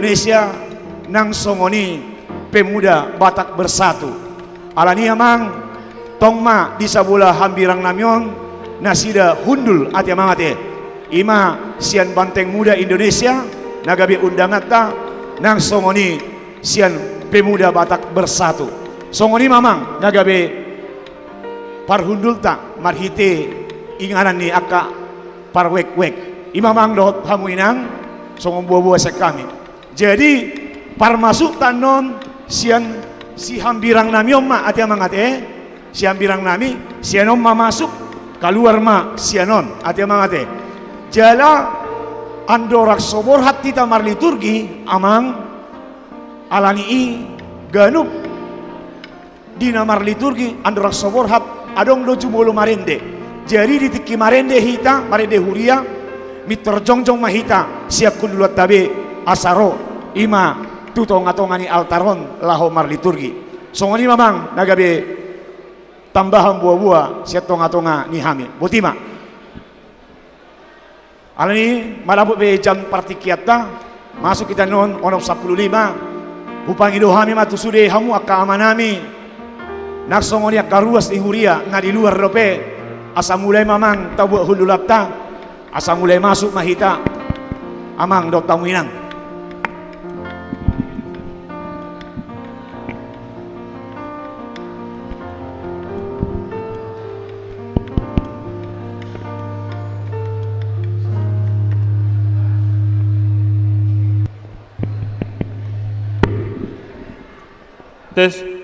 Indonesia nang songoni pemuda Batak bersatu. Alani amang tongma di sabola hambirang namyon nasida hundul ati amangate. Ima sian banteng muda Indonesia nagabe undangan ta nang songoni sian pemuda Batak bersatu. Songoni mamang nagabe parhundul ta marhite inganan ni aka parwek-wek. Imamang dot hamuinang songong buah-buah sekami. Jadi parmasuk tanon sian si hambirang nami omma ati amangate si hambirang nami sianom ma masuk keluar ma sianon ati amangate jala andorak sobor hati tamar liturgi amang alani i ganup di namar liturgi andorak sobor hat adong doju bolo marende jadi di tiki marende hita marende huria mitorjongjong mahita siap kululat tabe asaro ima tutong-atongani altaron laho mar liturgi songoni mamang nagabe tambahan buah-buah siap tonga-tonga ni hamil botima alani malabut be jam partikiata masuk kita non onop 15 upang idohami matu sude hamu akka amanami nak songoni akka ruas di huria na di luar dope asa mulai mamang tabu hululapta asa mulai masuk mahita amang dok tamuinang. Tes.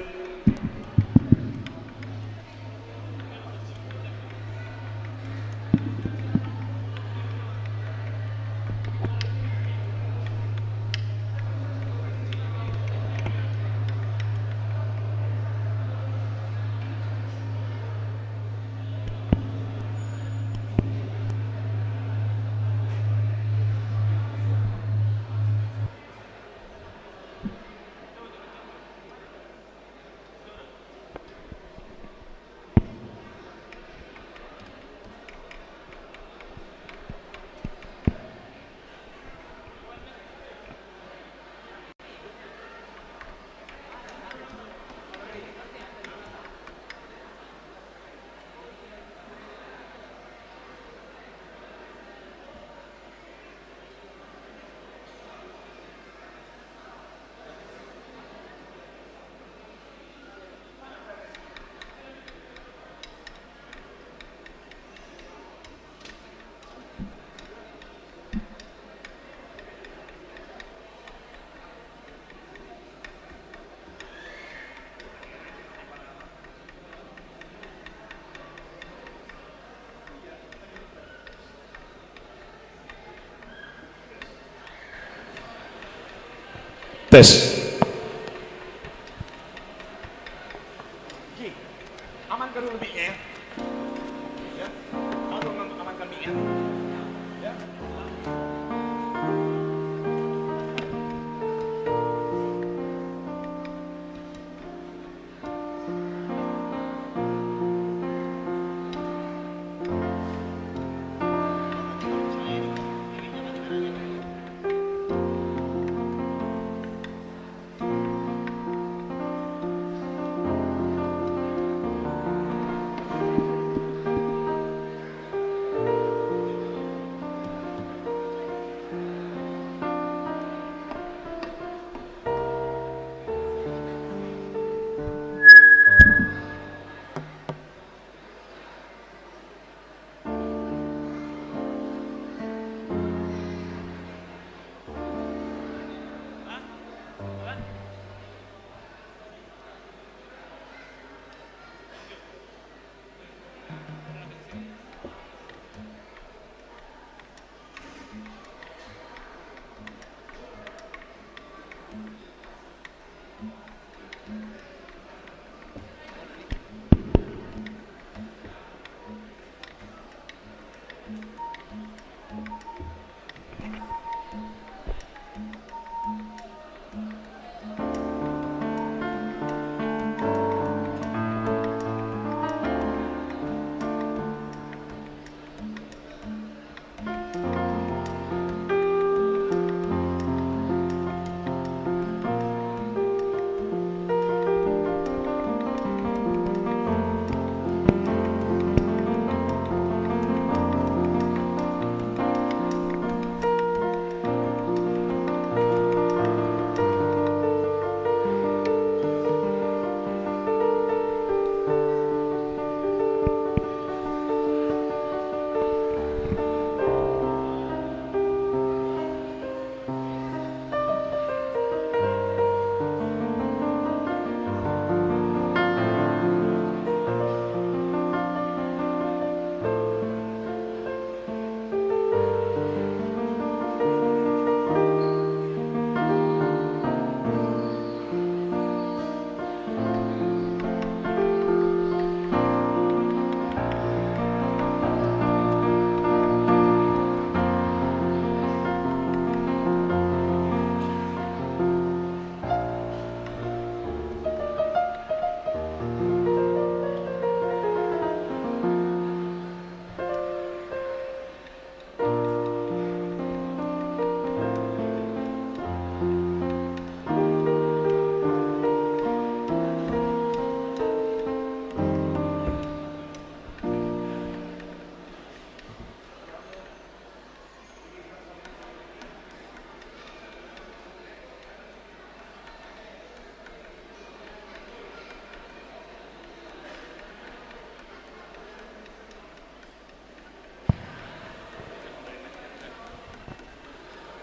Tes. Amankan dulu mic-nya ya. Amankan mic-nya. Ya.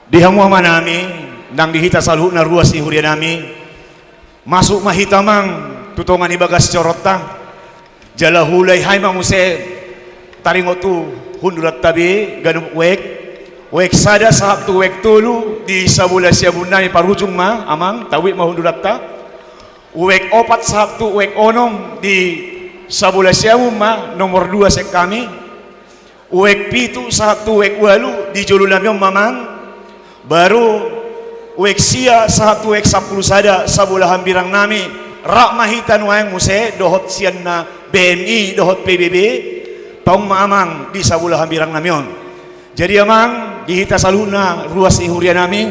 Di hamwa nami nang dihita salu na ruas ni hurian nami masuk mahita mang tutongan ibagas corota jala hulay hay mamuse taringo tu hundurat tabi ganum wek sada sahab tu wek tulu di sabula siya bunay parujung ma amang tawi mahundurat ta wek opat sahab tu wek onom di sabula siya ma nomor 2 sek kami wek pitu sahab tu wek walu di jululam yung mamang baru wek sia sahab tu wek 10 sada sabula hambirang nami rak mahitan wayang muse dohot siyan na BMI dohot PBB tong maamang di sabula hambirang namion. Jadi amang dihita saluna ruas ihurian nami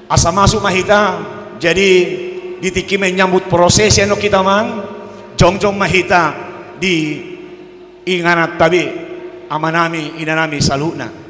asa masuk mahita jadi ditiki menyambut proses yang kita mang jong mahita di inganat tabi amanami inanami saluna.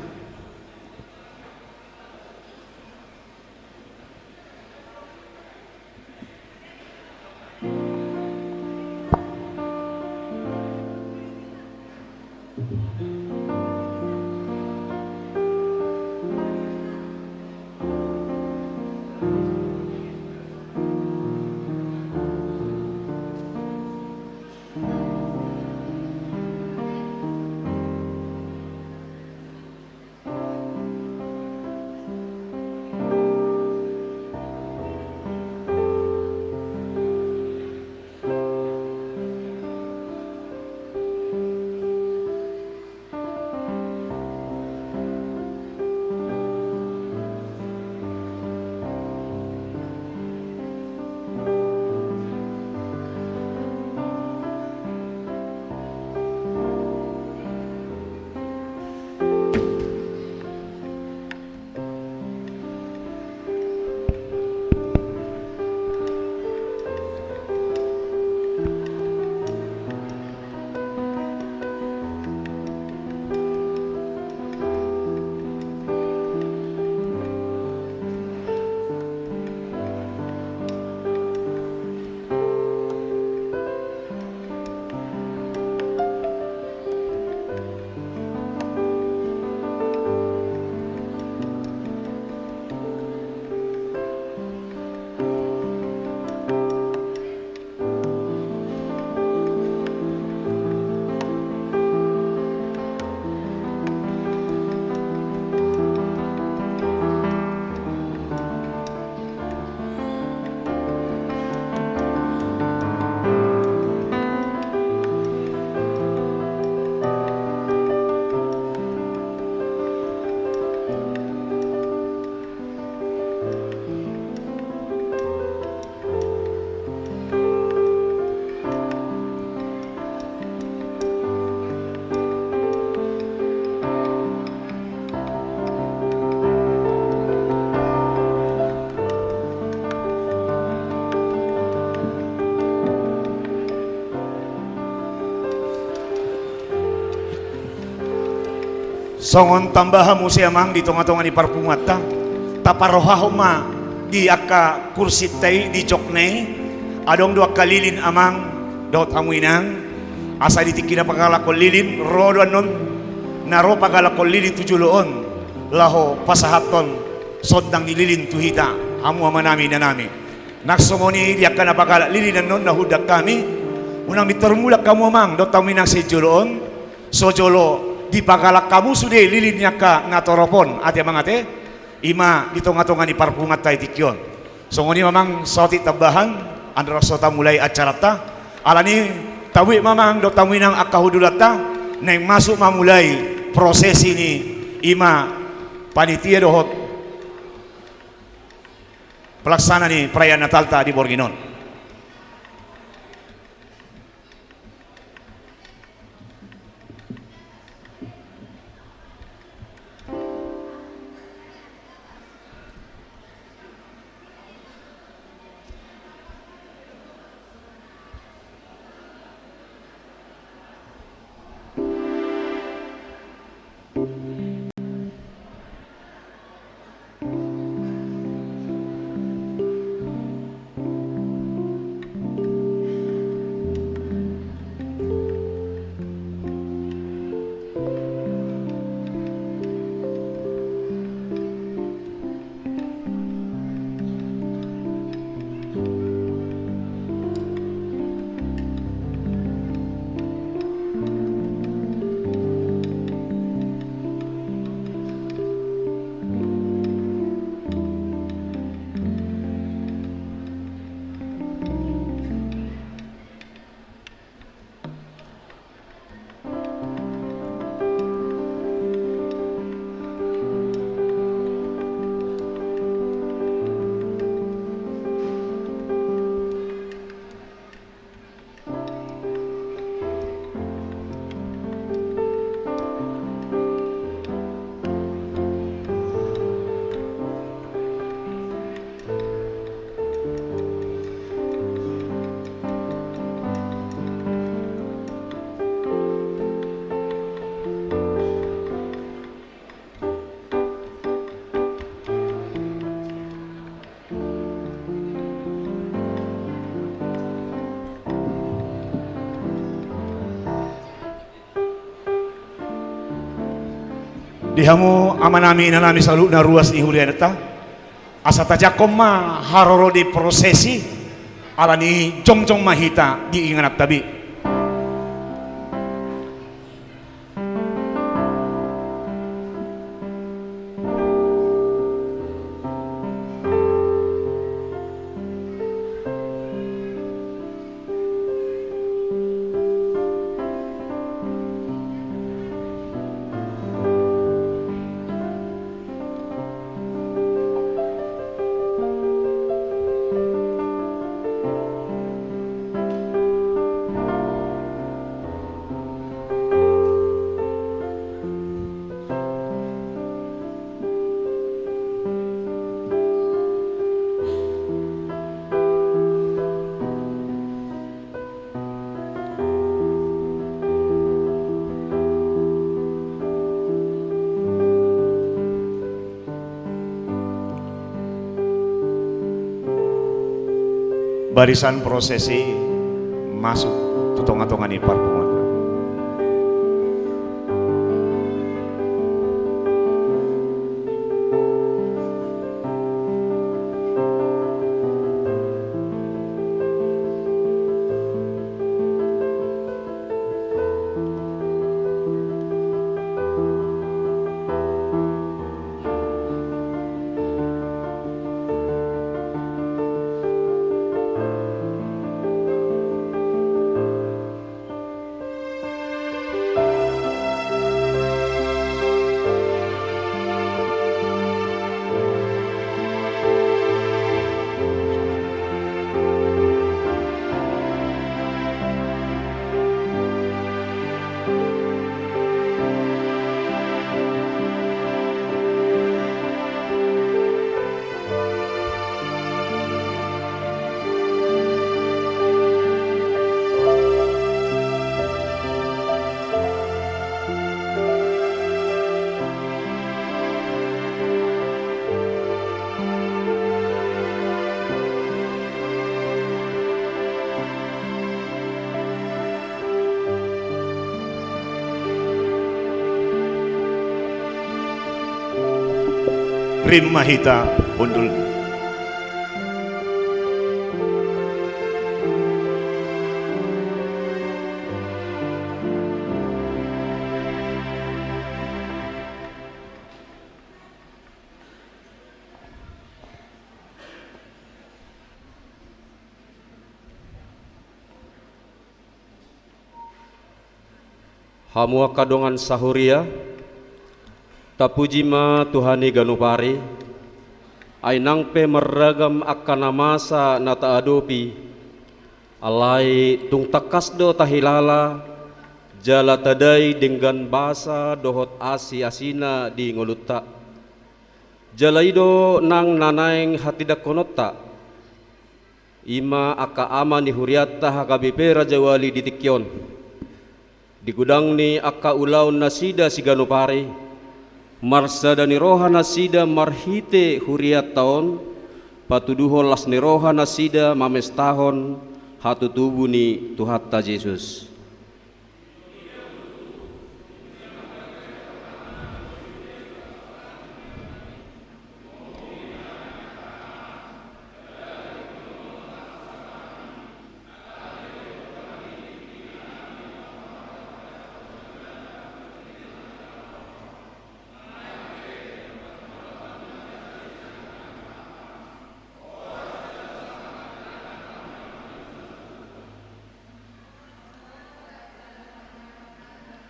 Songon tambahan musia mang di tonga-tonga di parpumata taparohaho ma di aka kursi tay di joknei adong dua kalilin amang daot amuinang asa ditikina pagala ko lilin rodo non naro pagala ko lilin tujuloon laho pasahaton sodang nililin tuhita amu amanami nanami naksongoni di aka napagala lilin non nahudak kami unang mitormulak kamu amang daot amuinang sejuloon sojolo di pagalak kamu sudah lilinnya ka ngatoropon ati mangate ima ditonga-tonga ni parpungat tay tikyon songoni mamang soti tabahan andra sota mulai acara ta alani tawi mamang do tamuinang akahudulata neng masuk mamulai proses ini ima panitia dohot pelaksana ni perayaan Natal ta di Borginon. Dihamu amanami inanami selalu na ruas ni hurianeta. Asa tajakom ma haroro di prosesi alani jongjong mahita di inganak tabi. Barisan prosesi masuk tutongan-tongan ipar pungut. Rim Mahita Undul. Hamua kadongan sahuria tapujima Tuhani ganupari ainang pe meragam akan masa nata adopi alai tung takasdo tahilala jala tadai dengan basa dohot asi asina di ngoluta jalaido nang nanaing hatidak konota ima aka ama ni huriata hakabipera jawali di tikyon di gudang ni aka ulaun nasida si ganupari marsa dani roha nasida marhite huriat taon patuduho las ni roha nasida mames tahon hatu tubuh ni Tuhatta Yesus.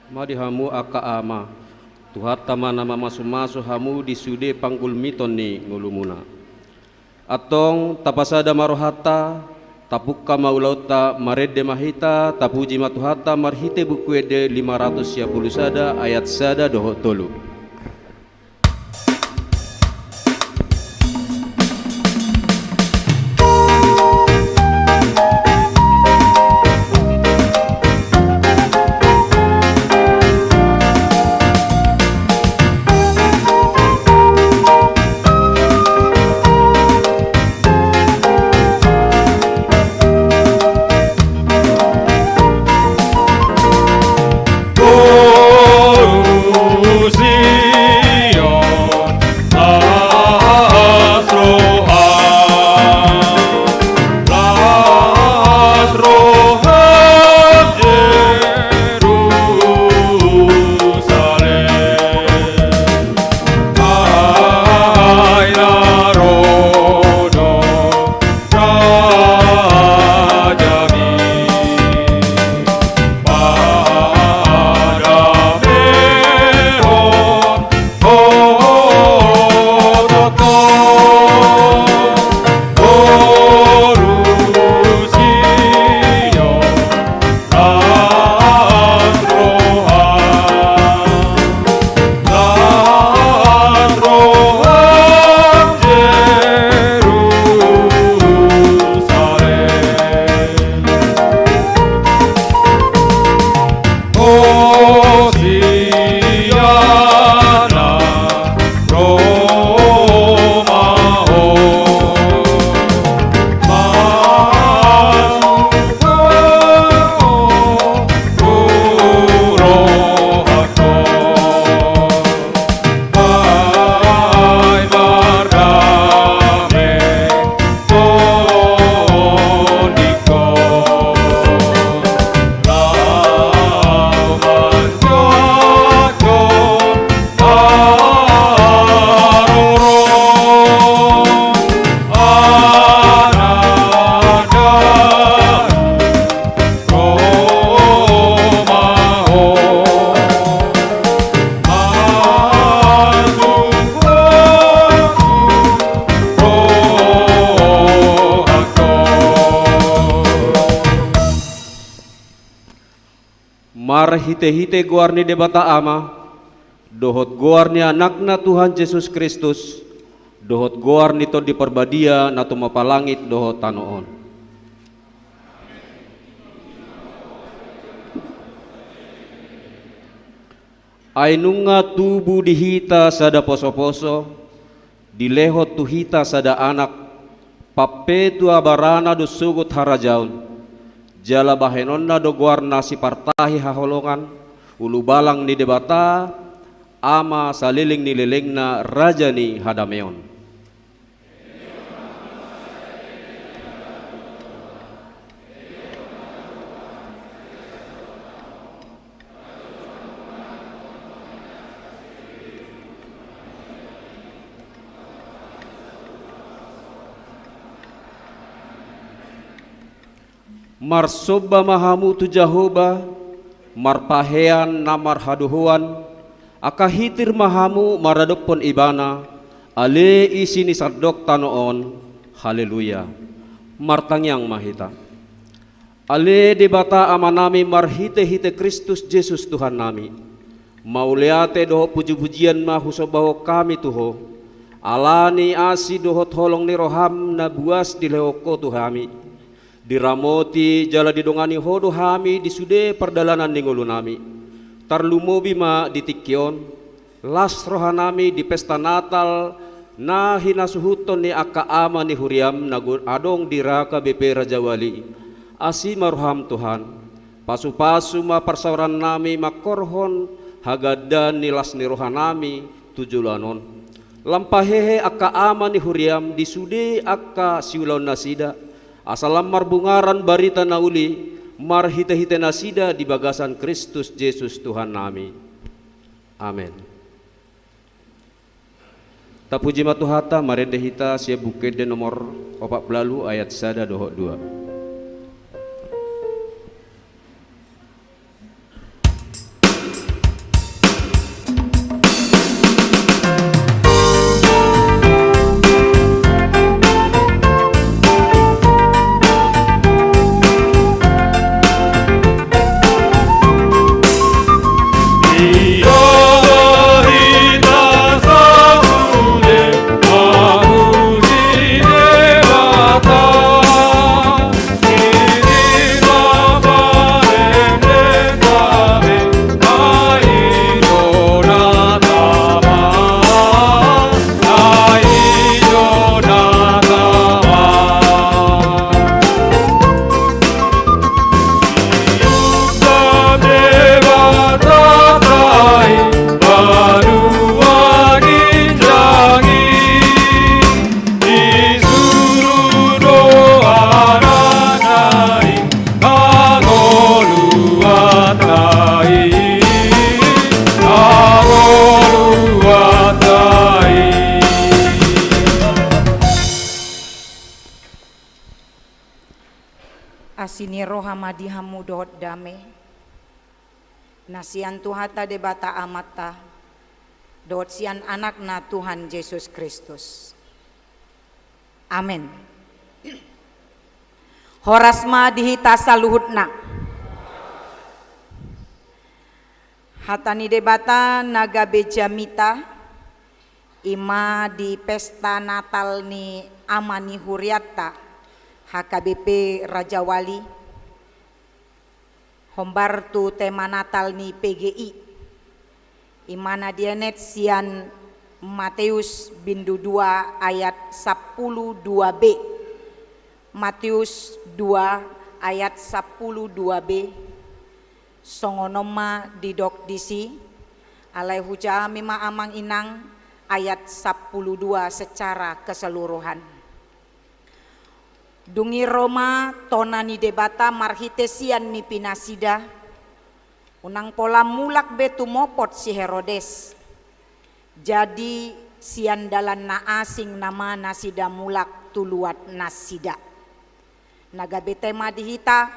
Madi hamu aka ama Tuhatta mana masu hamu di sude panggul miton ni ngulumuna atong tapasada marohata tapukka maulauta marede mahita tapuji matuhata marhite bukuede 500 sada ayat sada doho tolu. Uzi mar hite-hite guarni debata ama, dohot guarni anakna Tuhan Yesus Kristus, dohot guarni to di perbadia na tumapalangit dohot tanoon. Ainunga tubuh dihita sada poso-poso, dilehot tuhita sada anak, papetu abarana do sugut harajaun, jala bahenonna do guarna si partahi haholongan, ulu balang ni debata, ama saliling ni lelengna raja ni hadameon. Marsoba mahamu tu Jahoba, marpahean namar haduhuan, akahitir mahamu maradokpon ibana, ale isini sardok tanoon, haleluya. Martangyang mahita. Ale debata amanami marhite-hite Kristus Yesus Tuhan nami. Mauleate doho puji-pujian mahusobaho kami tuho. Alani asi dohot holong ni roham na buas di leoko tuhami. Diramoti jala didongani hodo hami disude perdalanan ningulu nami. Tarlumobi ma ditikyon, las rohanami di pesta Natal na hinasuhuton ni aka ama ni huriam nagur adong diraka BP Raja Wali. Asi maruham Tuhan, pasu-pasu ma persauran nami makorhon hagadan nilas ni rohanami tujulanon. Lampahehe aka ama ni huriam disude aka siulaun nasida. Asalam marbungaran barita nauli, marhite-hite nasida di bagasan Kristus Yesus Tuhan nami. Amin. Tapuji matuhata maredehita sia bukede nomor 40 ayat sada dohok 2. Asini rohamadi hamu dohot dame nasian tuhata debata amata dohot sian anak na Tuhan Yesus Kristus. Amin. Horasma dihita saluhutna hatani debata naga bejamita ima di pesta Natal ni amani huriata HKBP Raja Wali hombartu tema Natal ni PGI imana dianet sian Matius bindu 2 ayat 10 2b Matius 2 ayat 10 2b songonoma didok disi alai huja mima amang inang ayat 10 2 secara keseluruhan. Dungi Roma tonani debata marhitesian ni pinasida unang pola mulak betu mopot si Herodes jadi sian dalan na asing nama nasida mulak tuluat nasida naga betema dihita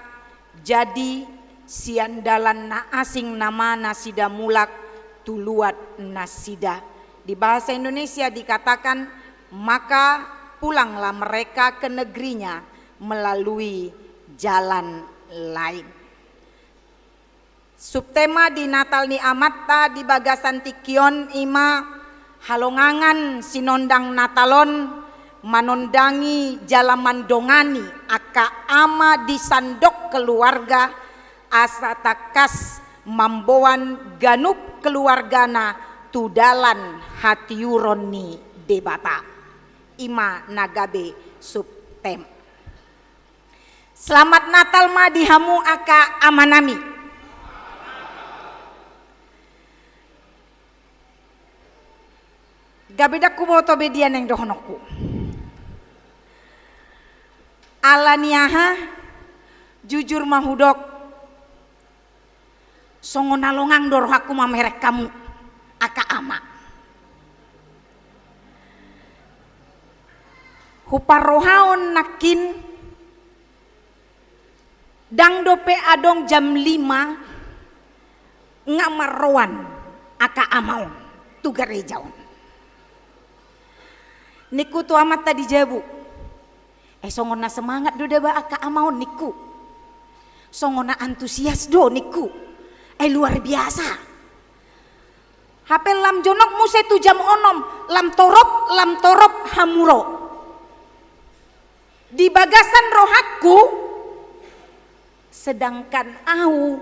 jadi sian dalan na asing nama nasida mulak tuluat nasida. Di bahasa Indonesia dikatakan maka pulanglah mereka ke negerinya melalui jalan lain. Subtema di Natal ni Amatta di bagasan tikion ima halongangan sinondang Natalon manondangi jalaman dongani aka ama di sandok keluarga asa takas mamboan ganup keluargana tudalan hatiuron ni debata ima nagabe subtem. Selamat Natal ma dihamu aka amanami. Gabedak ku boto bedian yang dohonokku. Alaniaha jujur mahudok songo nalongang dorohaku mamerek kamu aka ama. Huparohaon nakin dang dope adong jam 5 ngamaroan aka amaon tu garejaon. Niku tu amat tadi jabu. Songona semangat do deba aka amaon niku. Songona antusias do niku. Luar biasa. Hapel lam jonok muse tu jam onom lam torop hamuro. Di bagasan rohaku sedangkan au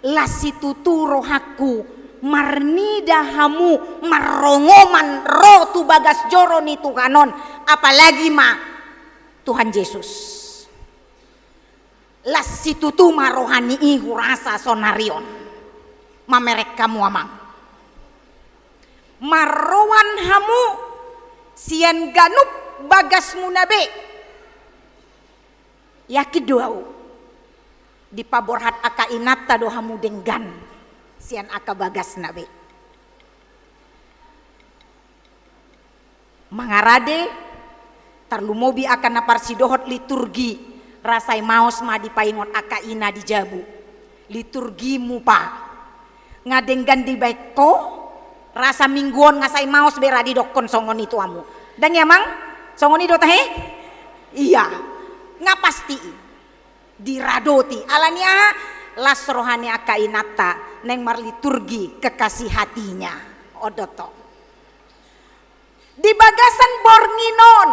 lasitutu rohaku marnida hamu marongoman ro tu bagas joro ni Tuhanon apalagi ma Tuhan Yesus las situ tu marohani ihu rasa sonarion mamerek kamu amang marowan hamu sian ganup bagas munabe yakid doau di paborhat aka inata do hamu denggan sian aka bagas nabe mangarade tarlumobi akan naparsidohot liturgi rasai maos ma dipaingon aka ina di jabu liturgi mupa ngadenggan di baikko rasa mingguon ngasai maos bera di dokon songon itu amu dan ya mang songon itu tahe iya ngapasti diradoti alania las rohani aka inata neng marliturgi kekasih hatinya odoto di bagasan bornginon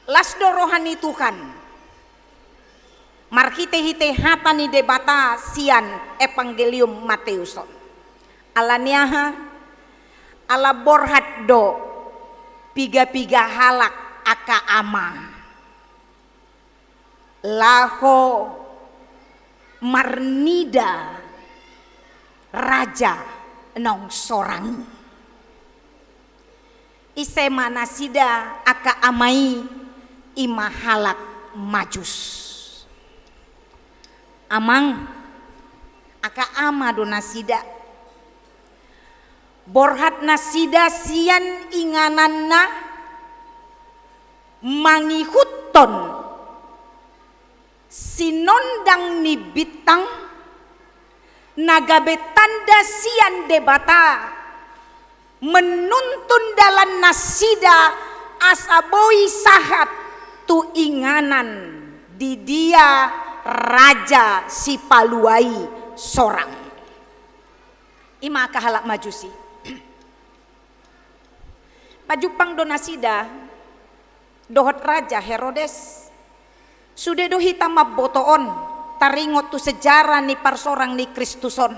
las do rohani Tuhan marhite-hite hatani debata sian evangelium Mateuson alaniaha ala borhat do piga-piga halak aka ama laho marnida raja nong sorang ise manasida aka amai imahalak majus amang aka ama do nasida borhat nasida sian ingananna mangihuton sinondang ni bitang nagabe tanda sian debata menuntun dalam nasida asaboi sahat tu inganan di dia raja si paluai sorang ima kahalak majusi pajupang donasida dohot raja Herodes sudah do hitam mabotoon taringot tu sejarah ni parsorang ni Kristuson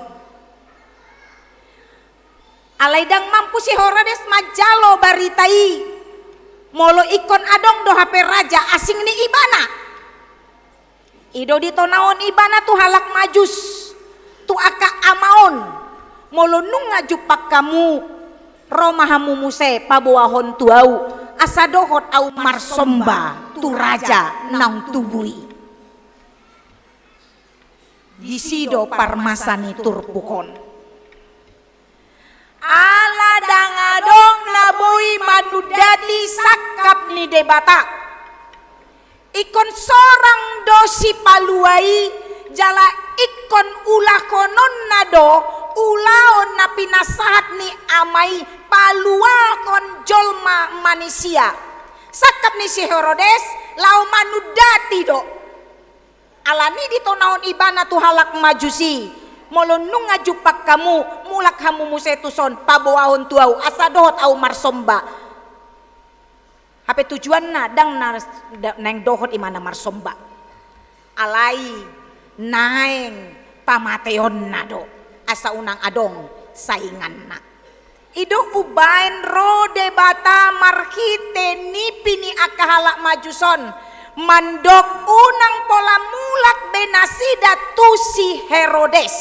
alaidang mampu si Herodes majalo baritai molo ikon adong do HP raja asing ni ibana ido ditonaon ibana tu halak majus tu aka amaon molo nunga jupak kamu romahamu muse pabuahon tuau asadohot au marsomba tu raja nang tubui disido parmasani turpukon ala dangadong nabui manudati sakap ni debata ikon sorang dosi paluai jala ikon ulah konon nado ulaon na pinasahat ni amai palua kon jolma manusia sakap ni si Herodes lau manudati do alani di tonaon ibana tu halak majusi molonung ngajupak kamu mulak hamu musetuson paboahon tuau asa dohot au marsomba hape tujuan na dang neng dohot imana marsomba alai naeng pamateon na do asa unang adong saingan na ido ubain rode bata marhite nipi ni akahalak majuson mandok unang pola mulak benasida tusi Herodes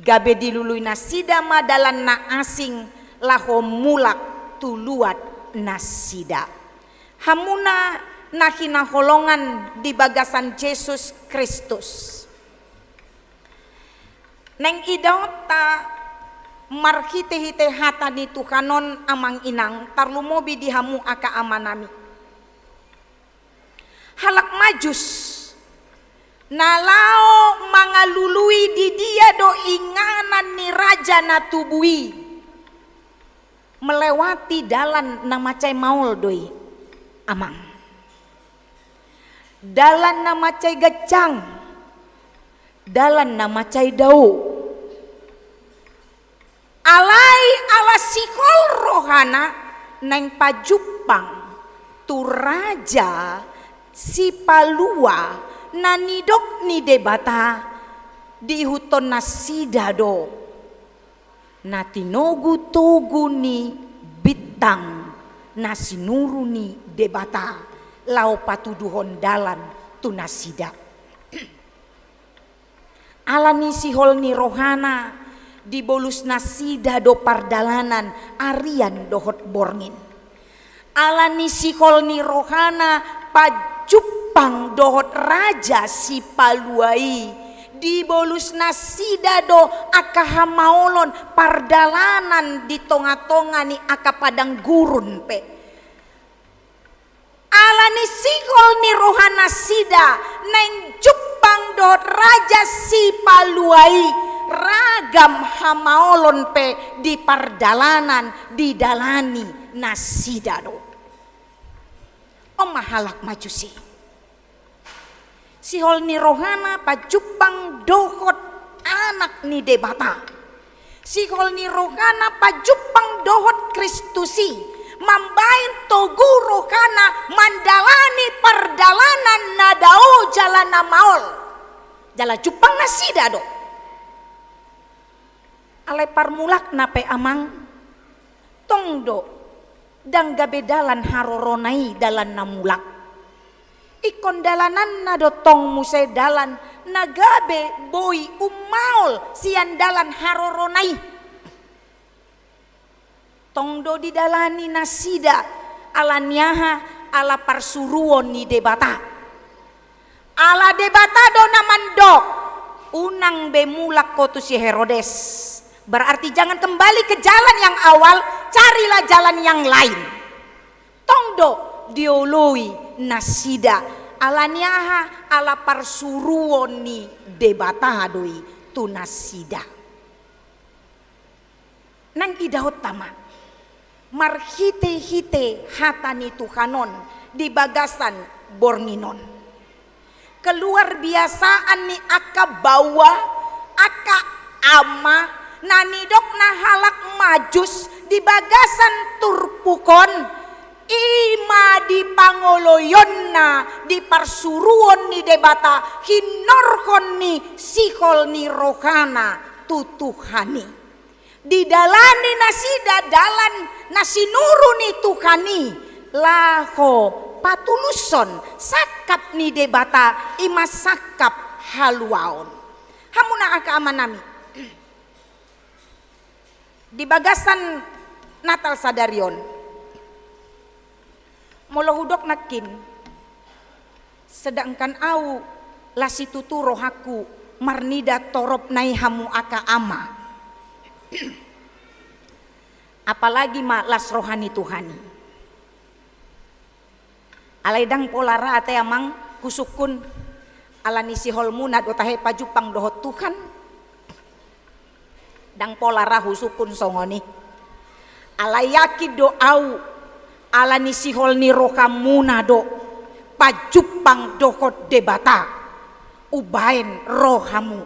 gabe dilului nasida madalan na asing laho mulak tuluat nasida hamuna nahina holongan di bagasan Yesus Kristus neng idota marhite-hite hatani Tuhanon amang inang tarlumobi dihamu aka amanami halak majus nalao mangalului di dia do inganan ni raja na tubui melewati dalan nama cai maul doi amang dalan nama cai gacang dalan nama cai dau alai ala sikol rohana neng pajupang tu raja si palua nanidok ni debata di huton nasida do natinogu togu ni bitang nasinuru ni debata lau patuduhon dalan tu nasida alani sihol ni rohana di bolus nasida do pardalanan arian dohot borngin alani sihol ni rohana pajupang dohot raja si paluai di bolus nasida do aka hamaolon pardalanan di tonga-tonga ni aka padang gurun pe alani sikol ni rohana sida neng jupang dohot raja si paluai ragam hamaolon pe di pardalanan di dalani nasida do mahalak majusi sihol ni rohana pajupang dohot anak ni debata sihol ni rohana pajupang dohot Kristusi mambain togu rohana mandalani pardalanan nadao jalana maol jala jupang nasida do alai parmulak nape amang tongdo dang gabe dalan haroronai dalan namulak ikon dalanan na dotong muse dalan nagabe boy umaol sian dalan haroronai tongdo di dalani nasida ala nyaha ala parsuruon ni debata ala debata do namandok unang bemulak kotu si Herodes berarti jangan kembali ke jalan yang awal, carilah jalan yang lain. Tongdo dioloi nasida alaniaha ala parsuruon ni debatadoi tu nasida. Nang idahot tama marhite-hite hatani Tuhanon di bagasan bornginon. Keluar biasaan ni aka bawa aka ama nanidok na halak majus di bagasan turpukon ima di pangoloyon na di parsuruon ni debata hinorkon ni sikol ni rohana tutuhani di dalani nasida dalan nasinuru ni tuhani laho patuluson sakap ni debata ima sakap haluaon hamuna aka amanami di bagasan Natal sadarion molohudok nakin sedangkan au lasi tuturo haku marnida torop nai hamu aka ama apalagi ma las rohani Tuhani alaidang polara ate amang kusukun alani sihol munad otahe pajupang dohot Tuhan dang polara husukun songoni alayaki do au alani sihol ni roka munado pajupang dohot debata ubain rohamu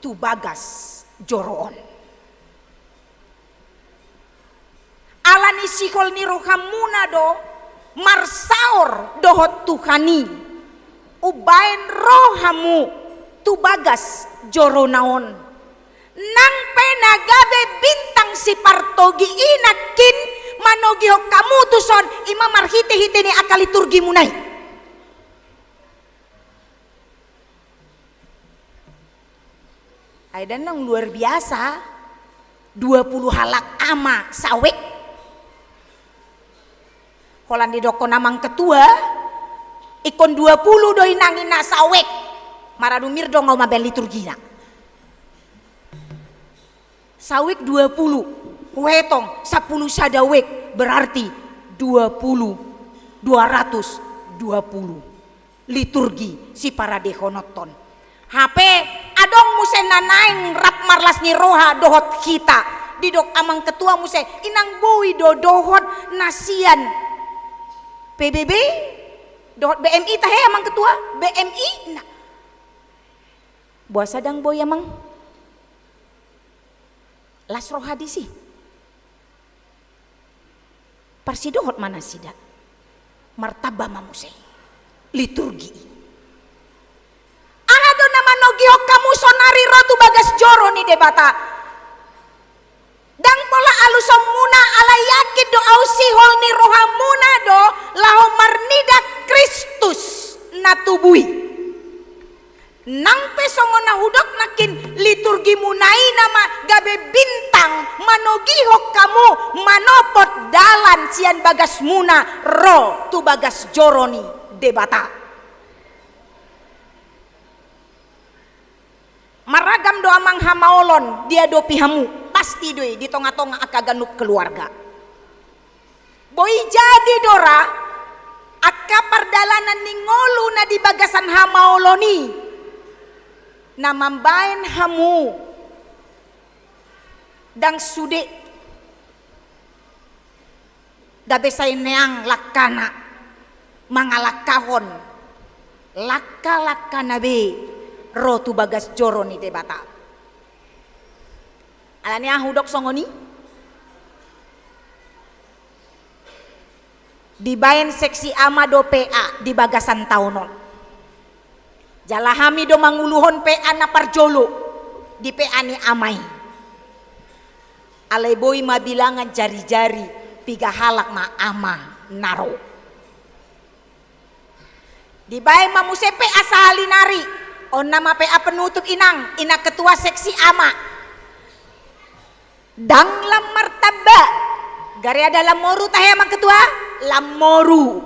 tu bagas joroon. Alani sikol ni rohamuna do marsaor dohot tuhani ubain rohamu tu bagas joronaon. Nang penagabe bintang si partogi inakin manogihok kamu tuson ima marhite-hite ni akaliturgi munay. Ay dan nang luar biasa 20 halak ama sawek. Kolan di doko namang ketua ikon 20 doi nangin na sawek maradumir dong ngau mabel liturgi na. Sawek 20 wetong 10 sadawek berarti 220 liturgi si para dehonoton. HP adong muse nanaing rap marlas ni roha dohot kita didok amang ketua muse inang boi do dohot nasian PBB dohot BMI tahe amang ketua BMI nah. Buah sadang boy amang las roha disi parsi dohot mana sida martaba mamuse liturgi ahado nama nogihok kamu sonari rotu bagas joro ni debata dang pola alusam muna ala yakid do ausihol ni rohamuna do laho marnida Kristus natubui nang pesongo na hudok nakin liturgi munai nama gabe bintang manogihok kamu manopot dalan sian bagas muna ro tu bagas joro ni debata. Maragam doa mang hamaolon dia do pihamu pasti doi di tonga-tonga akaganuk keluarga. Boy jadi dora akka perdalanan ningolu na di bagasan hamaoloni namambain hamu dang sude gabe say neang lakana mangalakahon lakka be rotu bagas joro ni debata. Alani ahudok songoni dibayan seksi ama do PA di bagasan taunon jalahami do manguluhon PA na parjolo di PA ni amai alay boy mabilangan jari-jari piga halak ma ama naro dibayan mamuse PA sahalinari on nama PA penutup inang ina ketua seksi ama dang lam martaba gari ada lamoru tahe amang ketua lamoru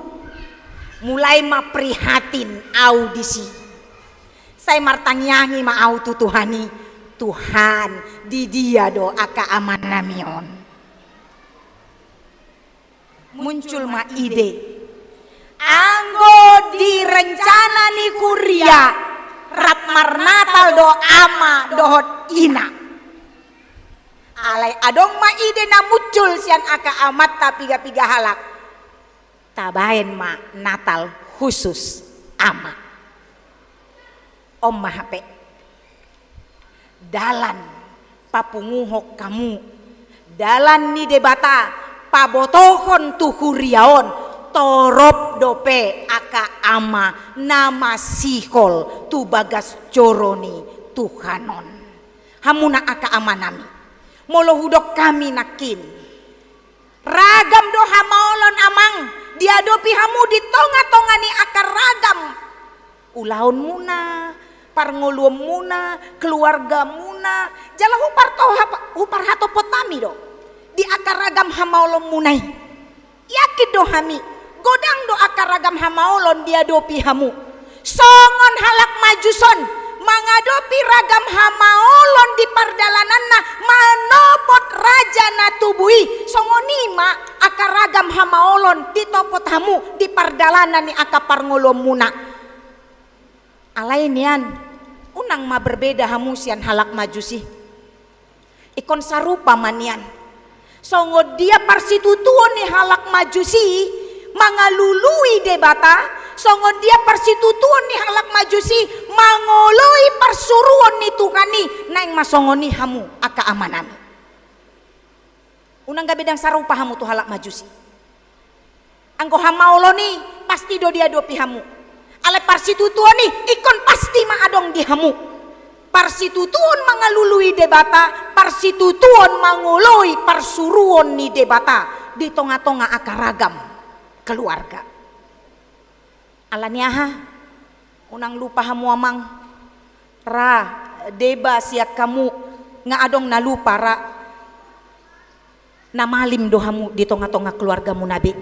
mulai maprihatin audisi saya martanyangi ma au tutuhani Tuhan di dia do aka aman namion muncul ma ide anggo direncana ni kuria rat marnatal do ama dohot ina alay adong ma ide na muncul sian aka amat tapi piga halak tabain ma natal khusus ama om mahape dalan papunguhok kamu dalan ni debata pabotohon tuhuriaon torop dope aka ama nama sikol tu bagas joroni Tuhanon hamuna aka ama nami molo hudok kami nakin ragam do hamaolon amang diadopi hamu di tonga-tonga ni aka ragam ulaon muna parngoluam muna keluarga muna jala hupar hato potami do di aka ragam hamaolon munai yakin do hami godang do akaragam hamaolon dia dopi hamu songon halak majuson mangadopi ragam hamaolon di pardalanan na manopot raja na tubui songonima akaragam hamaolon di topot hamu di pardalanan ni akaparngolom muna alain yan unang ma berbeda hamu sian halak majusi ikon sarupa manian songo dia parsitutuon ni halak majusi mangalului debata songon dia persitutuan ni halak majusi mangoloi persuruan ni Tuhani naing masongoni hamu aka amanami. Unang gabedang sarupa hamu tu halak majusi. Anggo hamaolo ni pasti do dia do pihamu. Ale persitutuan ni ikon pasti maadong di hamu. Persitutuan mangalului debata, persitutuan mangoloi persuruan ni debata di tonga-tonga akaragam keluarga. Alaniaha unang lupa hamu amang ra deba siak kamu ngaadong nalupa ra namalim dohamu di tonga-tonga keluargamu nabi.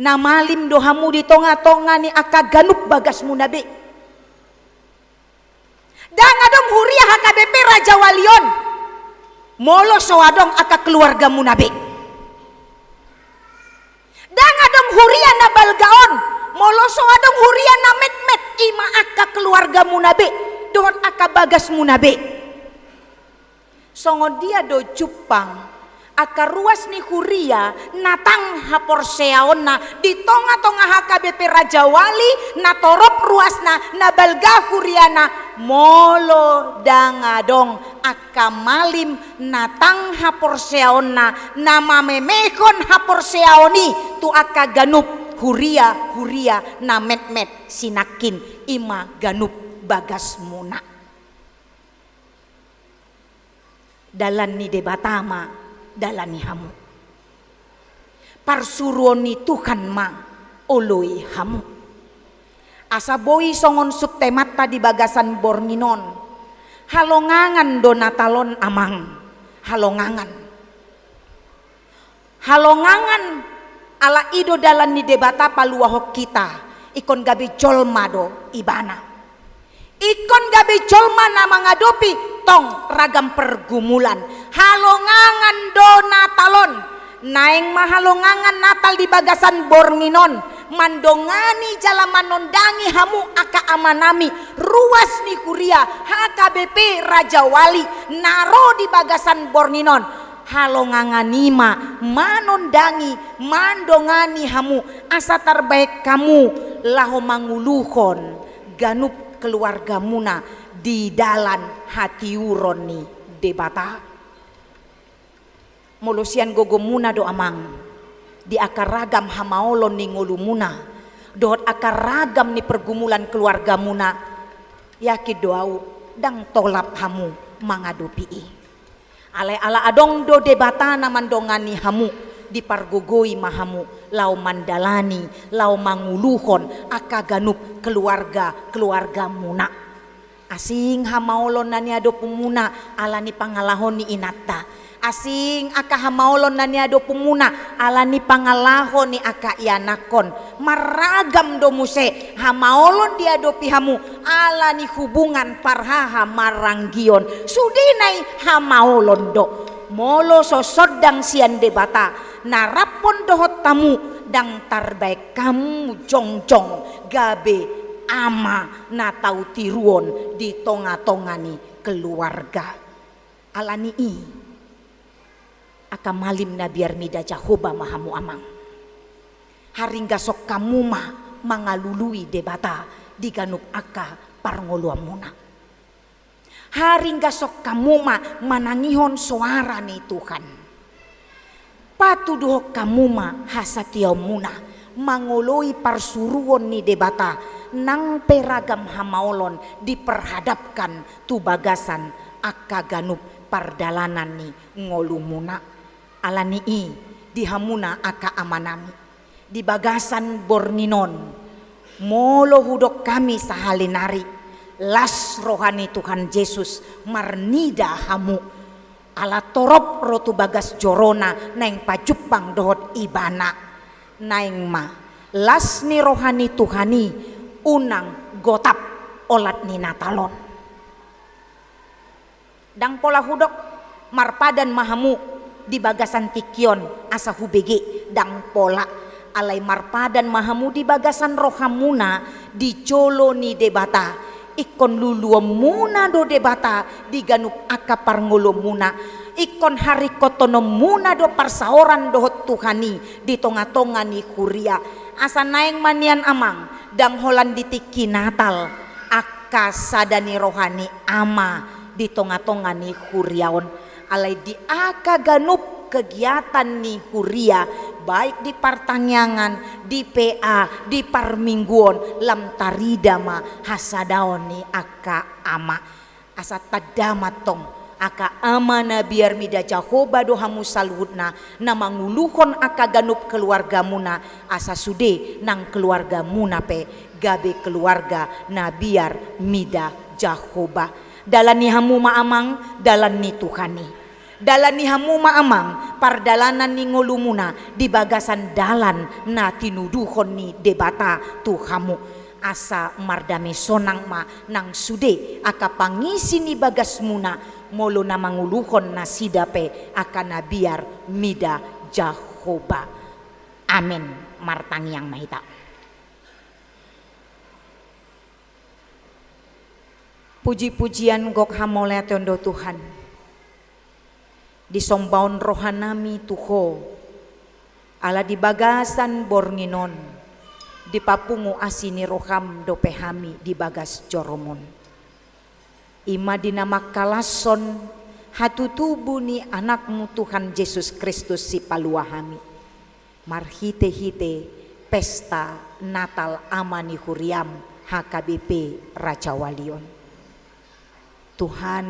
Namalim dohamu di tonga-tonga ni aka ganup bagasmu nabi. Dan adong huria HKBP Raja Walion molo soadong aka keluargamu nabi. Dan adong huria na balgaon molo soadong huria na met-met ima aka keluargamu nabi dohon aka bagasmu nabi. Songo dia do Jepang aka ruas ni huria natang haporseaonna di tonga-tonga HKBP Raja Wali na torop ruasna na balga huriana molo dangadong aka malim natang haporseaonna na mamemekon haporseaoni tu aka ganup huria na met-met sinakin ima ganup bagas muna dalan ni debatama dalani hamu parsuruan ni Tuhan ma oloi hamu asa boi songon subtemat di bagasan Borninon halongangan donatalon amang halongangan ala ido dalan ni debata paluahok kita ikon gabi jolma do ibana ikon gabi jolma na mangadopi tong ragam pergumulan halongangan donatalon naing mahalongangan Natal di bagasan Borninon mandongani jalaman nondangi hamu aka amanami ruas ni kuria HKBP Raja Wali naro di bagasan Borninon halonganganima manondangi mandongani hamu asa terbaik kamu laho manguluhon ganup keluarga muna di dalan hati uroni debata molusian gogo muna do amang di akar ragam hamaolon ni ngolu muna dohot akar ragam ni pergumulan keluarga muna yakid doau dang tolap hamu mangadopi ale ala adong do debata na mandongani hamu di pargogoi mahamu lau mandalani lau manguluhon aka ganup keluarga muna asing hamaolon nani ado pumuna ala ni pangalahon ni inatta asing aka hamaolon nani ado pumuna ala ni pangalahon ni aka ianakon maragam do muse hamaolon dia do pihamu ala ni hubungan parhaha maranggion sudinai hamaolon do molo sosodang sian debata narapon dohot tamu dang tarbaik kamu jongjong gabe ama na tau tiruon di tonga-tongani keluarga alani i aka malim na biar mida jahoba mahamu amang haringga sok kamu ma mangalului debata di ganup aka parngoluamuna haringga sok kamu ma manangihon suara ni Tuhan patuduh kamu ma hasatiau muna mangoloi parsuruon ni debata nang peragam hamaolon diperhadapkan tu bagasan aka ganup pardalanan ni ngolumuna alani i dihamuna aka amanami di bagasan Borninon molo hudok kami sahalinari las rohani Tuhan Yesus marnida hamu ala torop rotu bagas jorona naing pajupang dohot ibana naing ma las ni rohani Tuhani unang gotap olat ni natalon dang pola hudok marpadan mahamu di bagasan tikion asa hubege dang pola alai marpadan mahamu di bagasan rohamuna di colo ni debata ikon luluo muna do debata di ganup aka parngolo muna ikon hari kotono muna do parsaoran dohot Tuhani di tonga-tonga ni huria asa naeng manian amang dang holan ditiki Natal aka sadani rohani ama di tonga-tonga ni huriaon alai di aka ganup kegiatan ni huria baik di pertanyaan di PA di parmingguon lam taridama hasadaon ni aka ama asa tadamat tong aka ama na biar mida Jahoba dohamu salhutna na manguluhon aka ganup keluarga muna asa sude nang keluarga muna pe gabe keluarga na biar mida Jahoba dalan ni hamu maamang dalan ni Tuhani dalan ni hamu maamang pardalanan ni ngolumuna di bagasan dalan na tinuduhon ni debata tu hamu asa mardame sonang ma nang sude aka pangisi ni bagas muna molo na manguluhon na sidape aka na biar mida Jahoba amin martangi yang mahita. Puji-pujian gok hamole tondo Tuhan disombaun rohanami tuho ala di bagasan bornginon di papungu asini roham dopehami di bagas joromon ima dinamak kalason hatutubu ni anakmu Tuhan Yesus Kristus si paluahami marhite-hite pesta Natal amani huriam HKBP Raja Walion Tuhan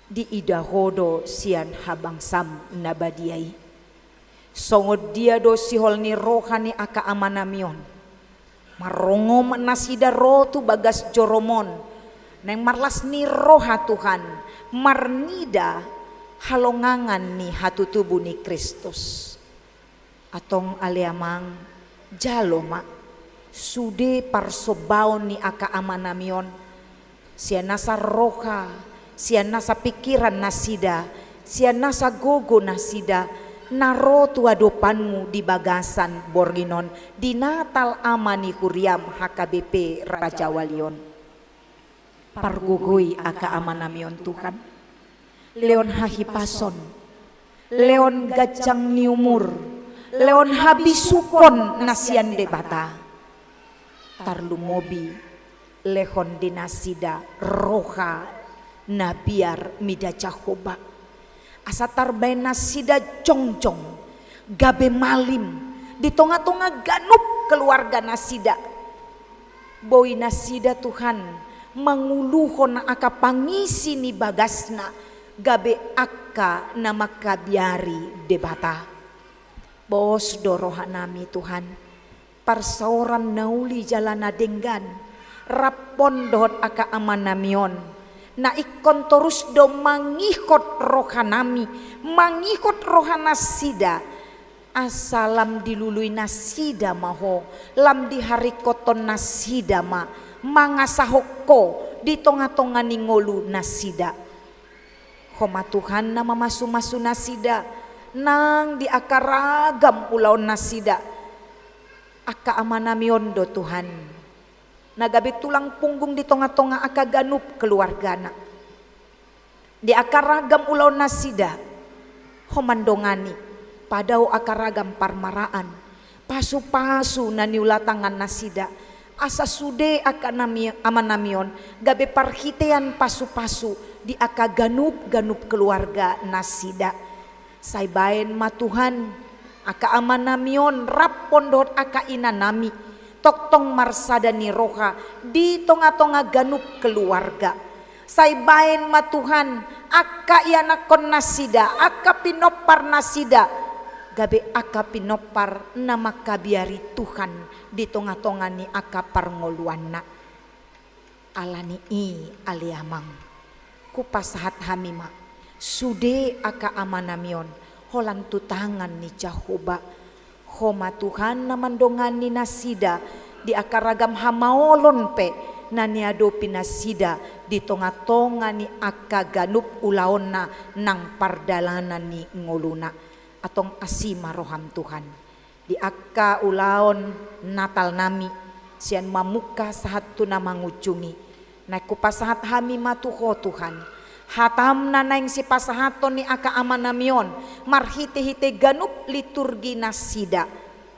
di idahodo sian habang sam nabadiai songod dia do sihol ni rohani aka amanamion marongom nasida roh tu bagas joromon neng marlas ni roha Tuhan marnida halongangan ni hatutubu ni Kristus atong aliamang jaloma sude parsobaon ni aka amanamion sian nasa roha sian nasa pikiran nasida sian nasa gogo nasida naro tua dopanmu di bagasan borginon di Natal amani huriam HKBP Raja Walion pargugui aka amanamion Tuhan leon hahipason leon gacang niumur leon habisukon nasian debata tarlumobi lehon dinasida roha na biar mida Jahoba asa tarbain nasida congcong gabe malim di tonga-tonga ganup keluarga nasida boi nasida Tuhan manguluhon aka pangisi ni bagasna gabe aka nama kabiari debata bos dorohanami Tuhan parsaoran nauli jalana denggan rapon dohot aka amanamion na ikon terus do mangikot rohanami mangikot rohana sida asalam dilului nasida maho lam di hari koton nasida ma mangasahoko di tonga-tonga ningolu nasida homa Tuhan nama masu-masu nasida nang di akaragam ulau nasida aka amanamion do Tuhan nagabe tulang punggung di tonga-tonga aka ganup keluargana di akaragam ulau nasida homandongani padau akaragam parmaraan pasu-pasu naniulatangan nasida asa sude aka amanamion gabe parhitean pasu-pasu di aka ganup keluarga nasida saibaen ma Tuhan aka amanamion rapon dot aka inanami toktong marsadani roha di tonga-tonga ganup keluarga saibaen ma Tuhan aka ianakon nasida aka pinopar nasida gabe aka pinopar nama kabiari Tuhan di tonga-tonga ni aka parngoluanna alani i aliamang kupasahat hamima sude aka amanamion holan tutangan ni Jahoba homa Tuhan namandongan ni nasida di akaragam hamaolon pe naniado pinasida di tonga-tonga ni aka ganup ulaonna nang pardalanan ni ngoluna atong asima roham Tuhan di aka ulaon Natal nami sian mamuka sahat tu na mangucungi naik kupasahat hami matuho Tuhan hatamna naing si pasahaton ni aka amanamion marhite-hite ganup liturgi nasida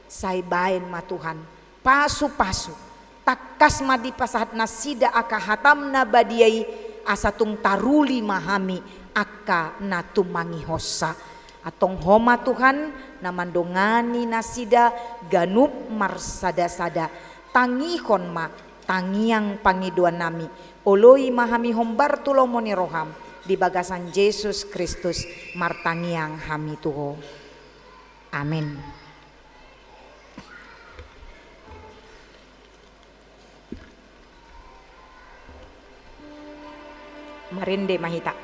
saibaen ma Tuhan pasu-pasu takas madi pasahat nasida aka hatamna badiai asatung taruli mahami aka natumangi hosa atong homa Tuhan namandongani nasida ganup marsada-sada tangihon ma tangiang pangiduan nami oloi mahami hombar tulomoni roham di bagasan Yesus Kristus martangiang hami tuho. Amin. Marinde mahita.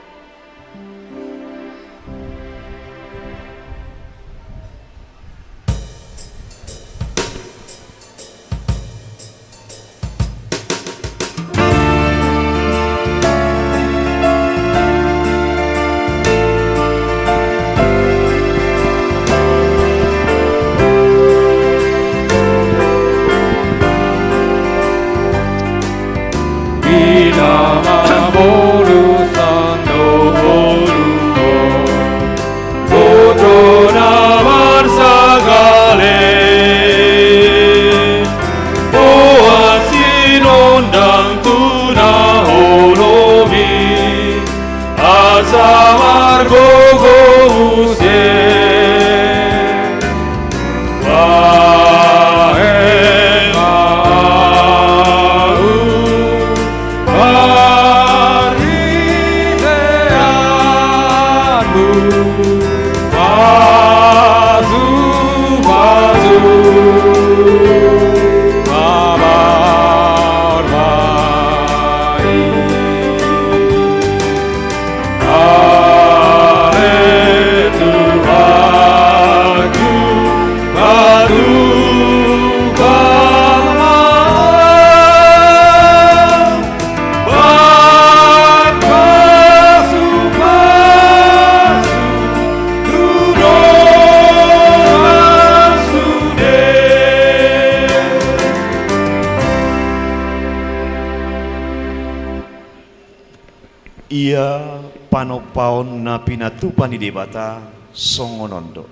Ia panopaon na pinatupan ni debata songonondo.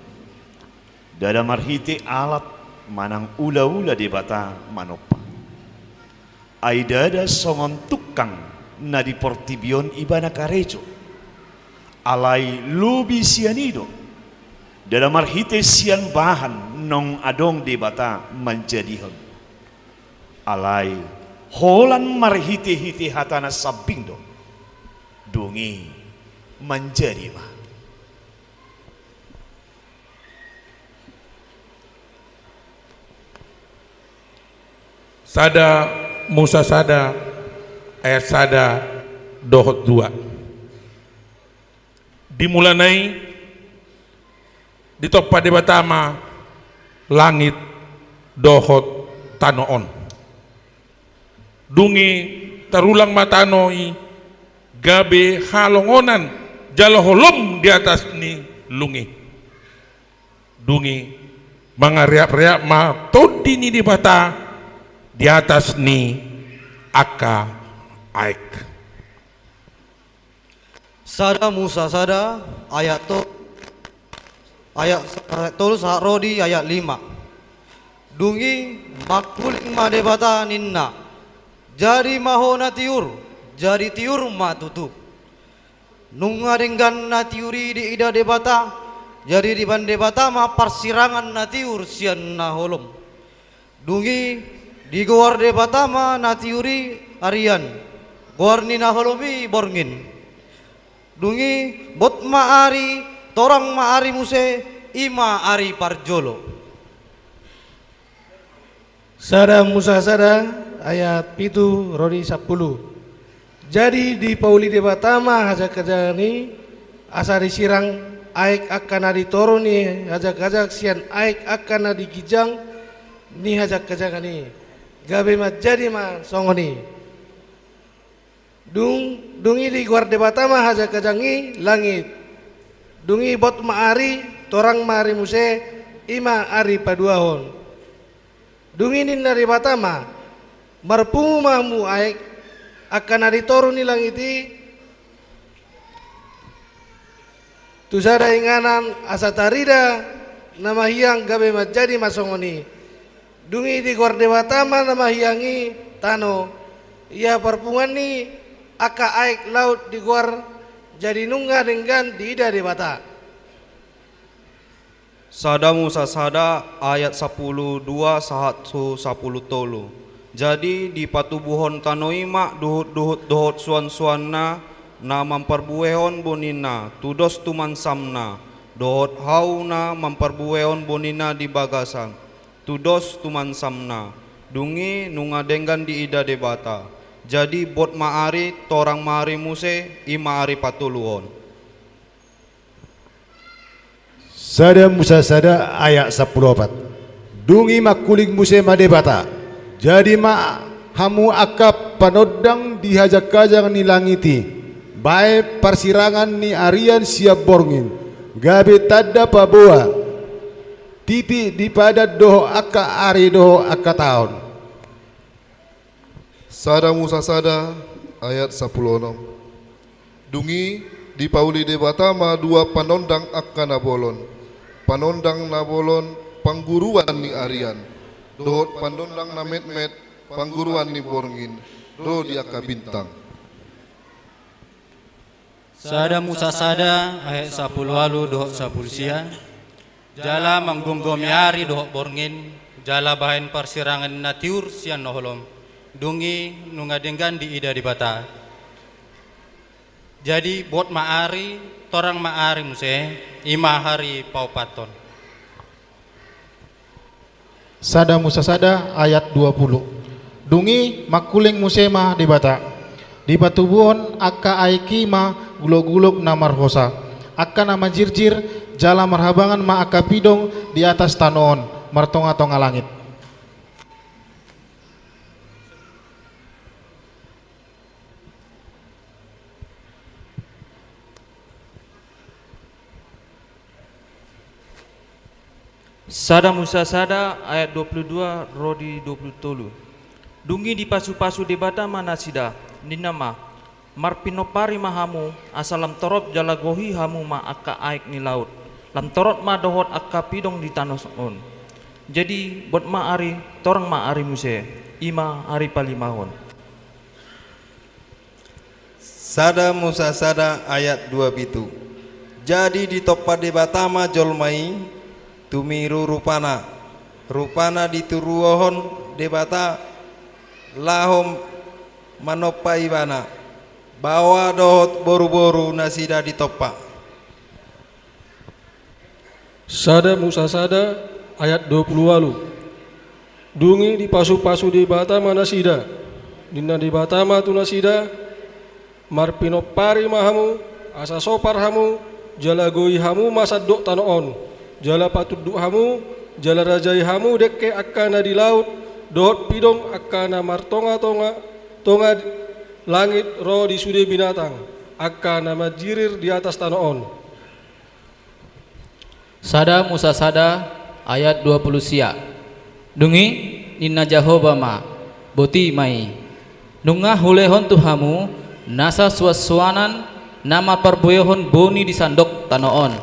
Dada marhite alat manang ula-ula debata manopa. Ai dada songon tukang na di portibion ibana karejo. Alai lubi sianido. Dada marhite sian bahan nong adong debata menjadihon. Alai holan marhite-hite hatana sabindo. Dungi menjadi mah. Sada Musa sada ayat sada dohot 2 dimulanai di topa debatama langit dohot tanoon dungi tarulang matanoi gabe halongonan jaloholom di atas ni lungi dungi mangariap-riap ma todi ni di bata di atas ni aka aik. Sada Musa sada ayat tol sahrodi ayat 5 dungi makuling madebata ninna jadi mahona tiur jadi tiur matutu nungaringgan na tiuri di ida debata jadi di ban debata ma parsirangan na tiur sian na holom dungi di goar debata ma na tiuri arian goar ni na holomi borngin dungi bot maari torang maari muse ima ari parjolo. Sada Musa sada ayat pitu rodi 10. Jadi di pauli debatama hajak-hajak ni asa disirang aik akan adi toro ni hajak-hajak sian aik akan adi gijang ni hajak-hajak ni gabe ma jadi ma songoni dungi di guar debatama hajak-hajak ni langit dungi bot maari torang maari muse ima ari paduahon dungi ni nari batama marpumamu aik akan aditoru ni langiti tu sada inganan asa tarida nama hiang gabe majadi masongoni dungi di gor dewatama nama hiangi tano ia perpungani aka aik laut di gor jadi nungga dengan di ida dewata. Sada Musa sada ayat 12 110 tolu. Jadi di patubuhon tanoima duhut suan-suanna na memperbuehon bonina tudos tuman samna dohot hauna memperbuehon bonina di bagasan tudos tuman samna dungi nunga denggan di ida debata jadi bot maari torang maari muse ima ari patuluhon. Sada Musa sada ayat 14. Dungi makuling muse madebata jadi ma hamu akap panodang dihajak-kajang ni langiti bae persirangan ni arian siap borngin gabe tada paboa titi di pada doho aka ari doho aka tahun. Sada Musa sada ayat 16. Dungi di pauli debata ma dua panondang akan nabolon panondang nabolon pangguruan ni arian dohot pandondang na met-met pangguruan ni borngin do di aka bintang. Sada Musa sada ayat 10 walu dohok 10 sia jala manggunggomi ari dohok borngin jala bahan persirangan natiur sian noholom dungi nungadenggan di ida di bata jadi bot maari torang maari muse ima hari paupaton. Sada Musa sada ayat 20. Dungi makuling musema di bata di batubuhon aka aiki ma gulok-gulok na marhosa aka nama jirjir jala marhabangan ma aka pidong di atas tanoon martonga-tonga langit. Sada Musa sada ayat 22 rodi 20 tolu. Dungi di pasu-pasu debata manasida ninama marpinopari mahamu asalam torop jalagohi hamu ma aka aik ni laut lam torot ma dohot aka pidong di tanah on. Jadi bot ma ari torang ma ari muse ima ari palimahon. Sada Musa sada ayat 2 jadi di topa debatama jolmai tumiru rupana dituruohon debata lahom manopai bana bawa dohot boru-boru nasida ditopa. Sada Musa sada ayat 20 walu dungi di pasu-pasu debata manasida dina debata tu nasida marpinopari mahamu asa sopar hamu jalagoi hamu masadok tanoon jala patuduk hamu jala rajai hamu dekke akana di laut dohot pidong akana martonga-tonga tonga langit roh di sude binatang akana majirir di atas tanoon. Sada Musa sada ayat 20 sia dungi inna Jehovah ma boti mai nunga hulehon tuhamu nasa suaswanan nama perbuehon boni di sandok tanoon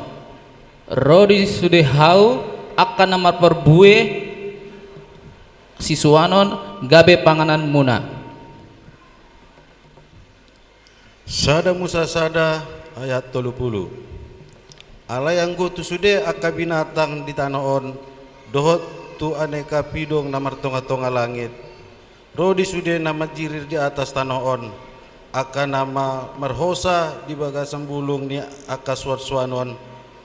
rodi sude hau akan nama perbue siswanon gabe panganan muna. Sada Musa sada ayat 30. Alayangku tu sude aka binatang di tanoon dohot tu aneka pidong namar tonga-tonga langit rodi sude nama jirir di atas tanoon aka nama marhosa di bagasan bulung ni aka suat-suanon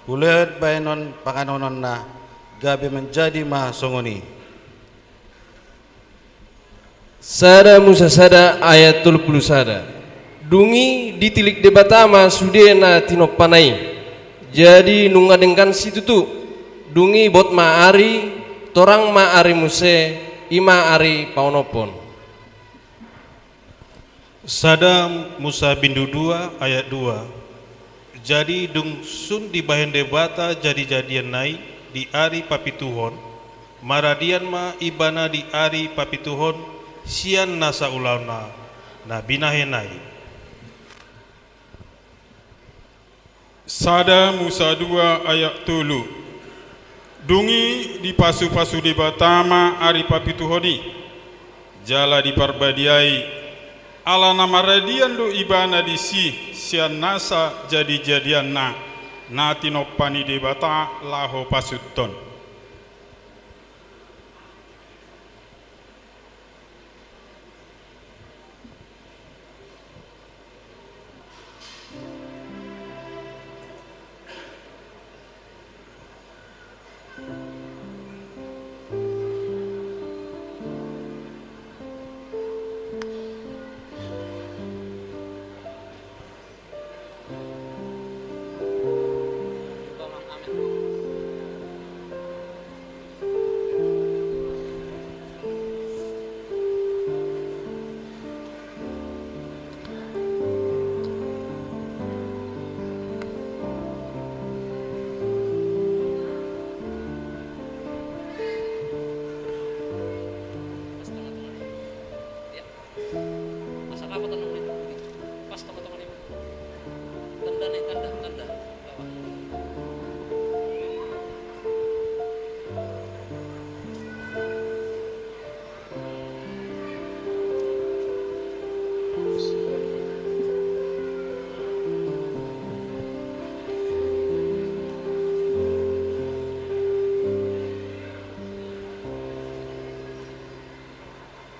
ulet baenon panganonon na gabe menjadi ma songoni. Sada Musa sada ayat 30 sada dungi ditilik debatama sudena tinopanai jadi nungadengkan situ tu dungi bot maari torang maari muse ima ari paunopon. Sada Musa bindu 2 ayat 2 jadi dung sun di bahan debata jadi-jadian naik di ari papituhon maradian ma ibana di ari papituhon sian nasa ulauna na binahe naik. Sada Musa 2 ayat 3. Dungi di pasu-pasu di batama ari papituhoni jala di parbadiai ala nama radian do ibana di sian nasa jadi-jadian nati nopani di bata laho pasuton.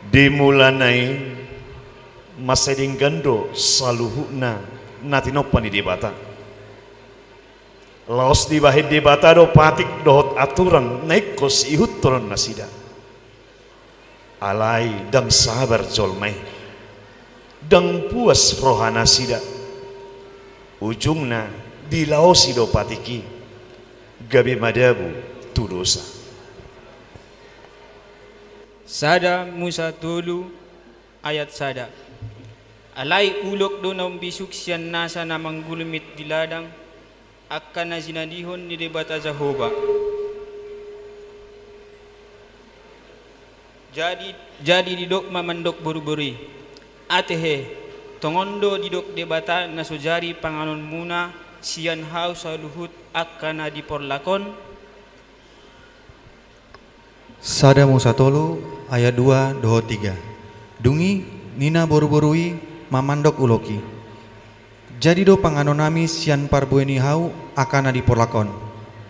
Dimulanai maseding gando saluhuna nati nopani di bata. Laos di bahid di bata do patik dohot aturan naik kos ihut turun nasida. Alai dang sabar jolmai, dang puas rohana sida. Ujungna di laosi do patiki, gabi madabu tu dosa. Sada Musa 3 ayat sada. Alai ulok do nam bisuk sian nasa namang gulumit di ladang akan na zinadihon ni debata Jehovah. Jadi didok mamandok buru-buri. Atehe tongondo didok debata na sojari panganon muna sian hau saluhut akan na diporlakon. Sada Musa 3 ayat 2 doho 3. Dungi nina boru-borui mamandok uloki. Jadi do panganonami sian parbueni hau akan di porlakon.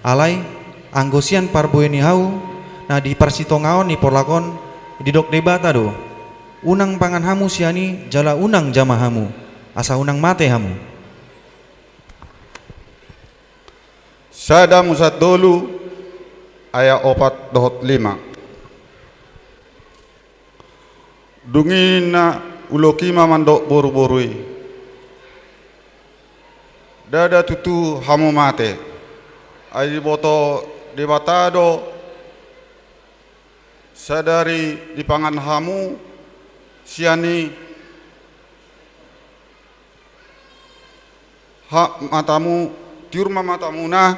Alai anggosian parbueni hau na di parsitongaon ni porlakon didok debata do. Unang pangan hamu siani jala unang jama hamu asa unang mate hamu. Sada Musa 3 ayat 4 dohot 5. Dungi na uloki mamandok boru-borui dada tutu hamu mate ai boto debata do sadari di pangan hamu siani matamu tiurma matamu na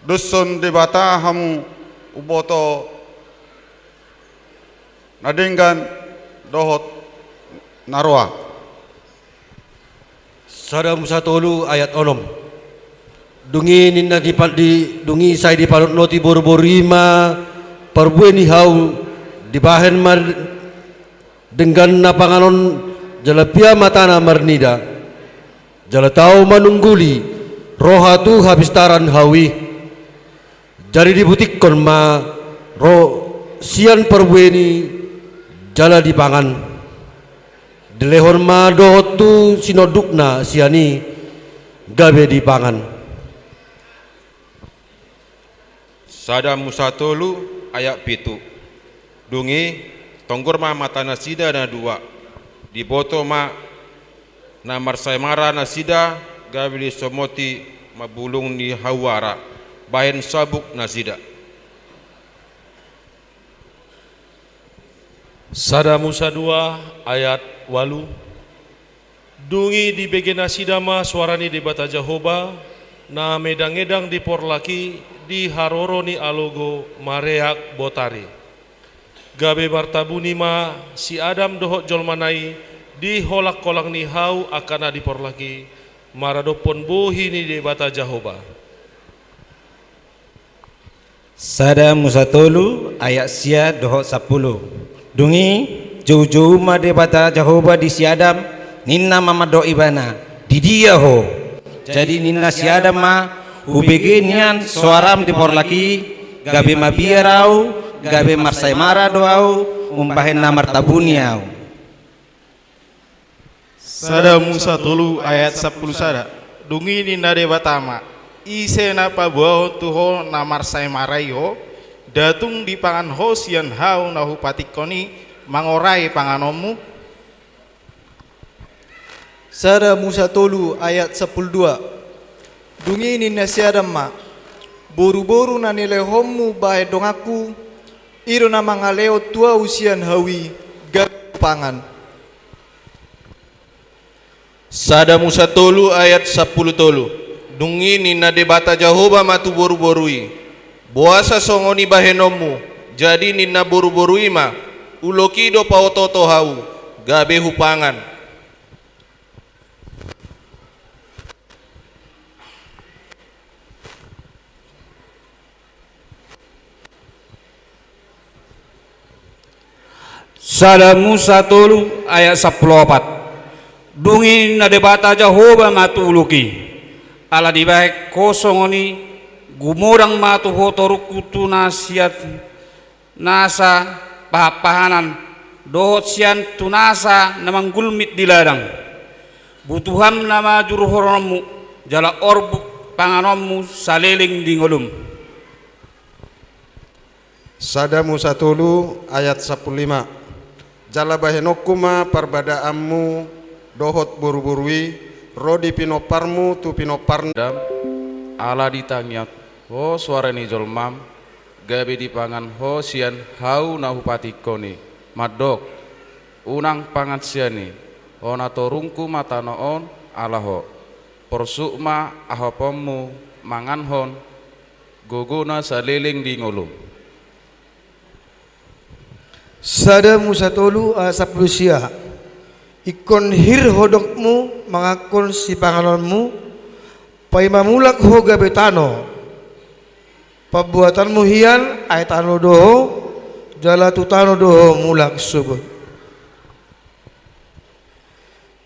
dusun debata hamu uboto nadenggan dohot narwa. Sada Musa 3 ayat 6. Dungi ninna dungi sai di palot noti boru-borima parbueni hau di bahen mar dengan napanganon jalapia matana marnida jala tau manungguli roha tu habis taran hawi jadi dibutikon ma ro sian parbueni jala dipangan delehor ma dohotu sinodukna siani gabe dipangan. Sada Musa 3 ayat 7. Dungi tonggor ma mata nasida na 2 di boto ma na marsaimara nasida gabe di somoti mabulung ni hawara bahen sabuk nasida. Sada Musa 2 ayat 8. Dungi di begena sidama suarani di bata Jehovah na medang-edang di porlaki di haroroni alogo mareak botari. Gabe bartabuni ma si Adam dohot jolmanai di holak kolang ni hau akana di porlaki maradopon bohi ni debata Jehovah. Sada Musa tolu ayat sia dohot 10. Dungi jauh-jauh ma debata Jehovah di siadam ninna mamado ibana di dia ho. Jadi ninna siadam ma ubegenian suaram di porlaki gabe mabierau gabe marsai mara doau umbahen namar tabuniau. Sada Musa tolu ayat 10 sada. Dungi ninna debatama isena pabuao tuho namar sai marayo datung di pangan hosian hau nahu patikoni mangorai panganomu. Sada Musa tolu ayat 12. Dungi ni nasiadam ma boru-boru na nilehomu bae dongaku iro na mangaleo tua usian hawi gag pangan. Sada Musa tolu ayat 10 tolu. Dungi ni na debata Jehovah matu boru-borui. Boasa songoni bahenomu. Jadi ni na boru-borui ma uloki do paototo hau gabe hupangan. Sada Musa tolu ayat 14. Dungi na debata Jehovah matuluki ala dibaik kosong oni gumurang matu hotoruku tu nasiat nasa pahapahanan dohot sian tunasa namang gulmit di ladang butuham nama juruhoromu jala orbuk panganomu saleling di ngolum. Sada Musa tolu ayat 15. Jala bahenokuma parbadaammu dohot buru-burui rodi pinoparmu tu pinoparndam ala ditangiat ho suara ni jolmam gabe dipangan ho sian hau nahupati koni madok unang pangat siani ona torungku mata noon ala ho porsukma ahopommu mangan hon gogona saliling di ngolum. Sada Musa tolu ayat 10 sia. Ikon hir hodokmu mangakon si panganonmu pai mamulak ho gabe tano pabuatanmu hian ay tano doho jala tu tano doho mulak subut.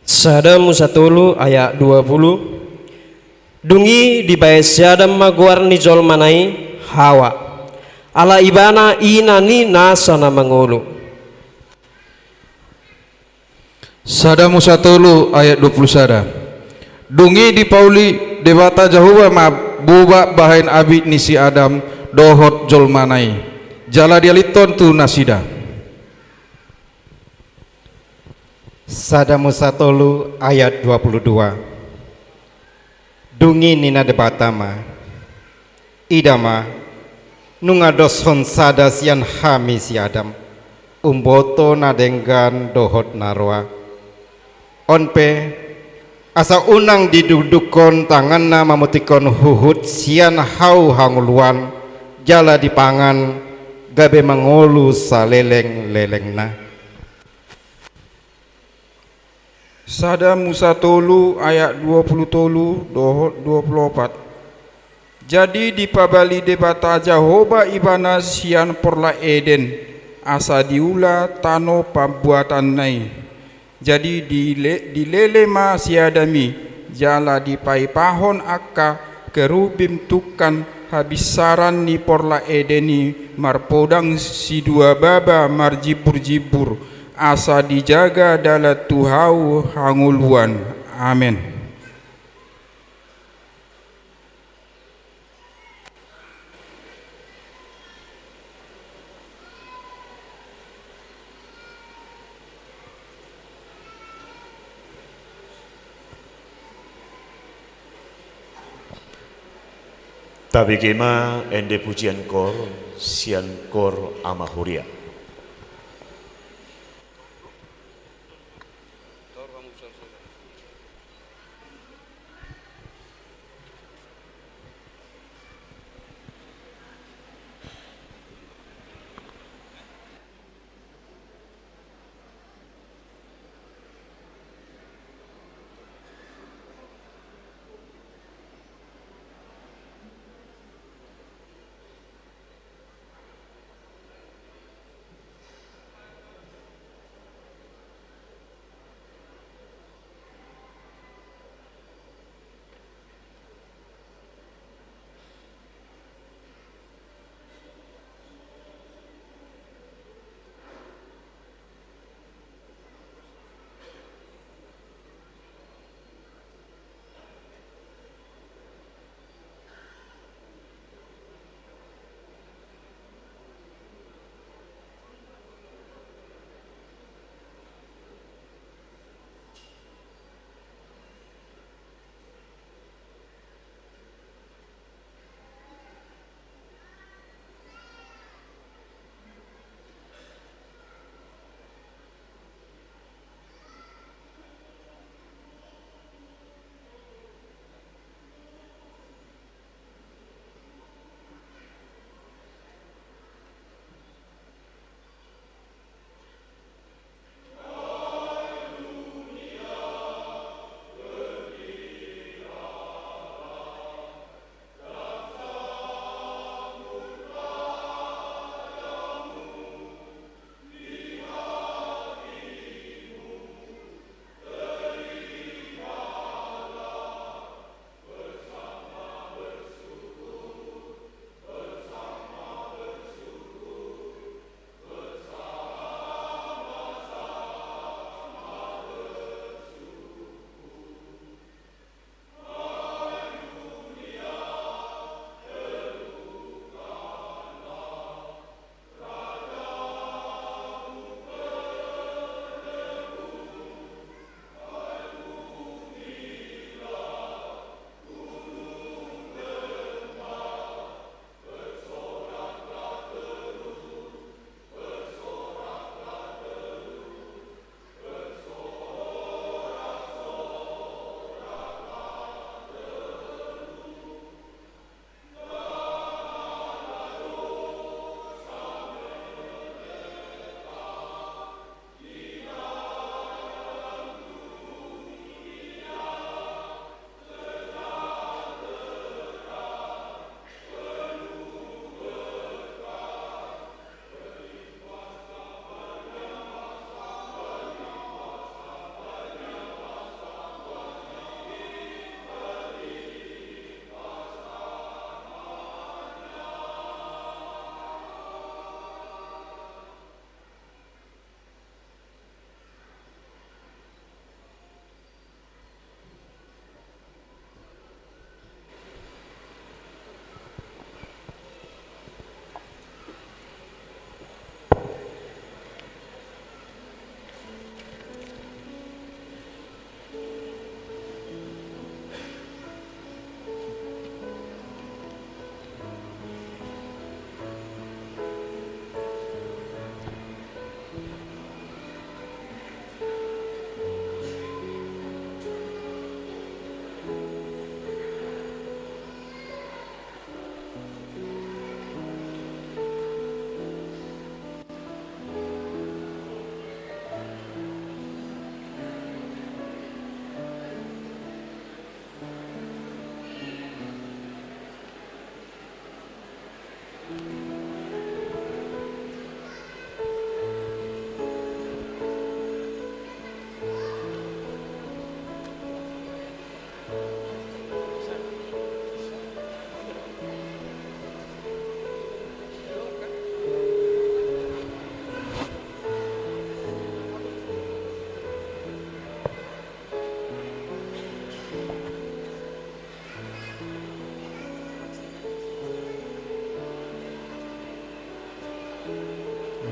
Sada Musa tolu ayat 20. Dungi di bae siadam maguar ni jol manai hawa ala ibana inani nasa na mangulu. Sada Musa tolu ayat 20 sada. Dungi di pauli debata Jehovah ma buba bahain abid nisi Adam dohot jolmanai jala dialiton tu nasida. Sada Musa tolu ayat 22. Dungi nina debatama idama nungadoson sada sian hami si Adam umboto nadenggan dohot narwa onpe asa unang didudukon tanganna mamutikon huhut sian hau hanguluan jala dipangan gabe mangolu saleleng-lelengna. Sada Musa tolu ayat 20 tolu dohot 24. Jadi dipabali debata Jehovah ibana sian porla Eden asa diula tano pembuatan nai. Jadi dilele ma siadami jala dipai pahon akka kerubim tukan habisaran ni porla Edeni marpodang si dua baba marjibur-jibur asa dijaga dalam tuhau hanguluan. Amin. Tapi kema ende pujian kor sian kor amahuria.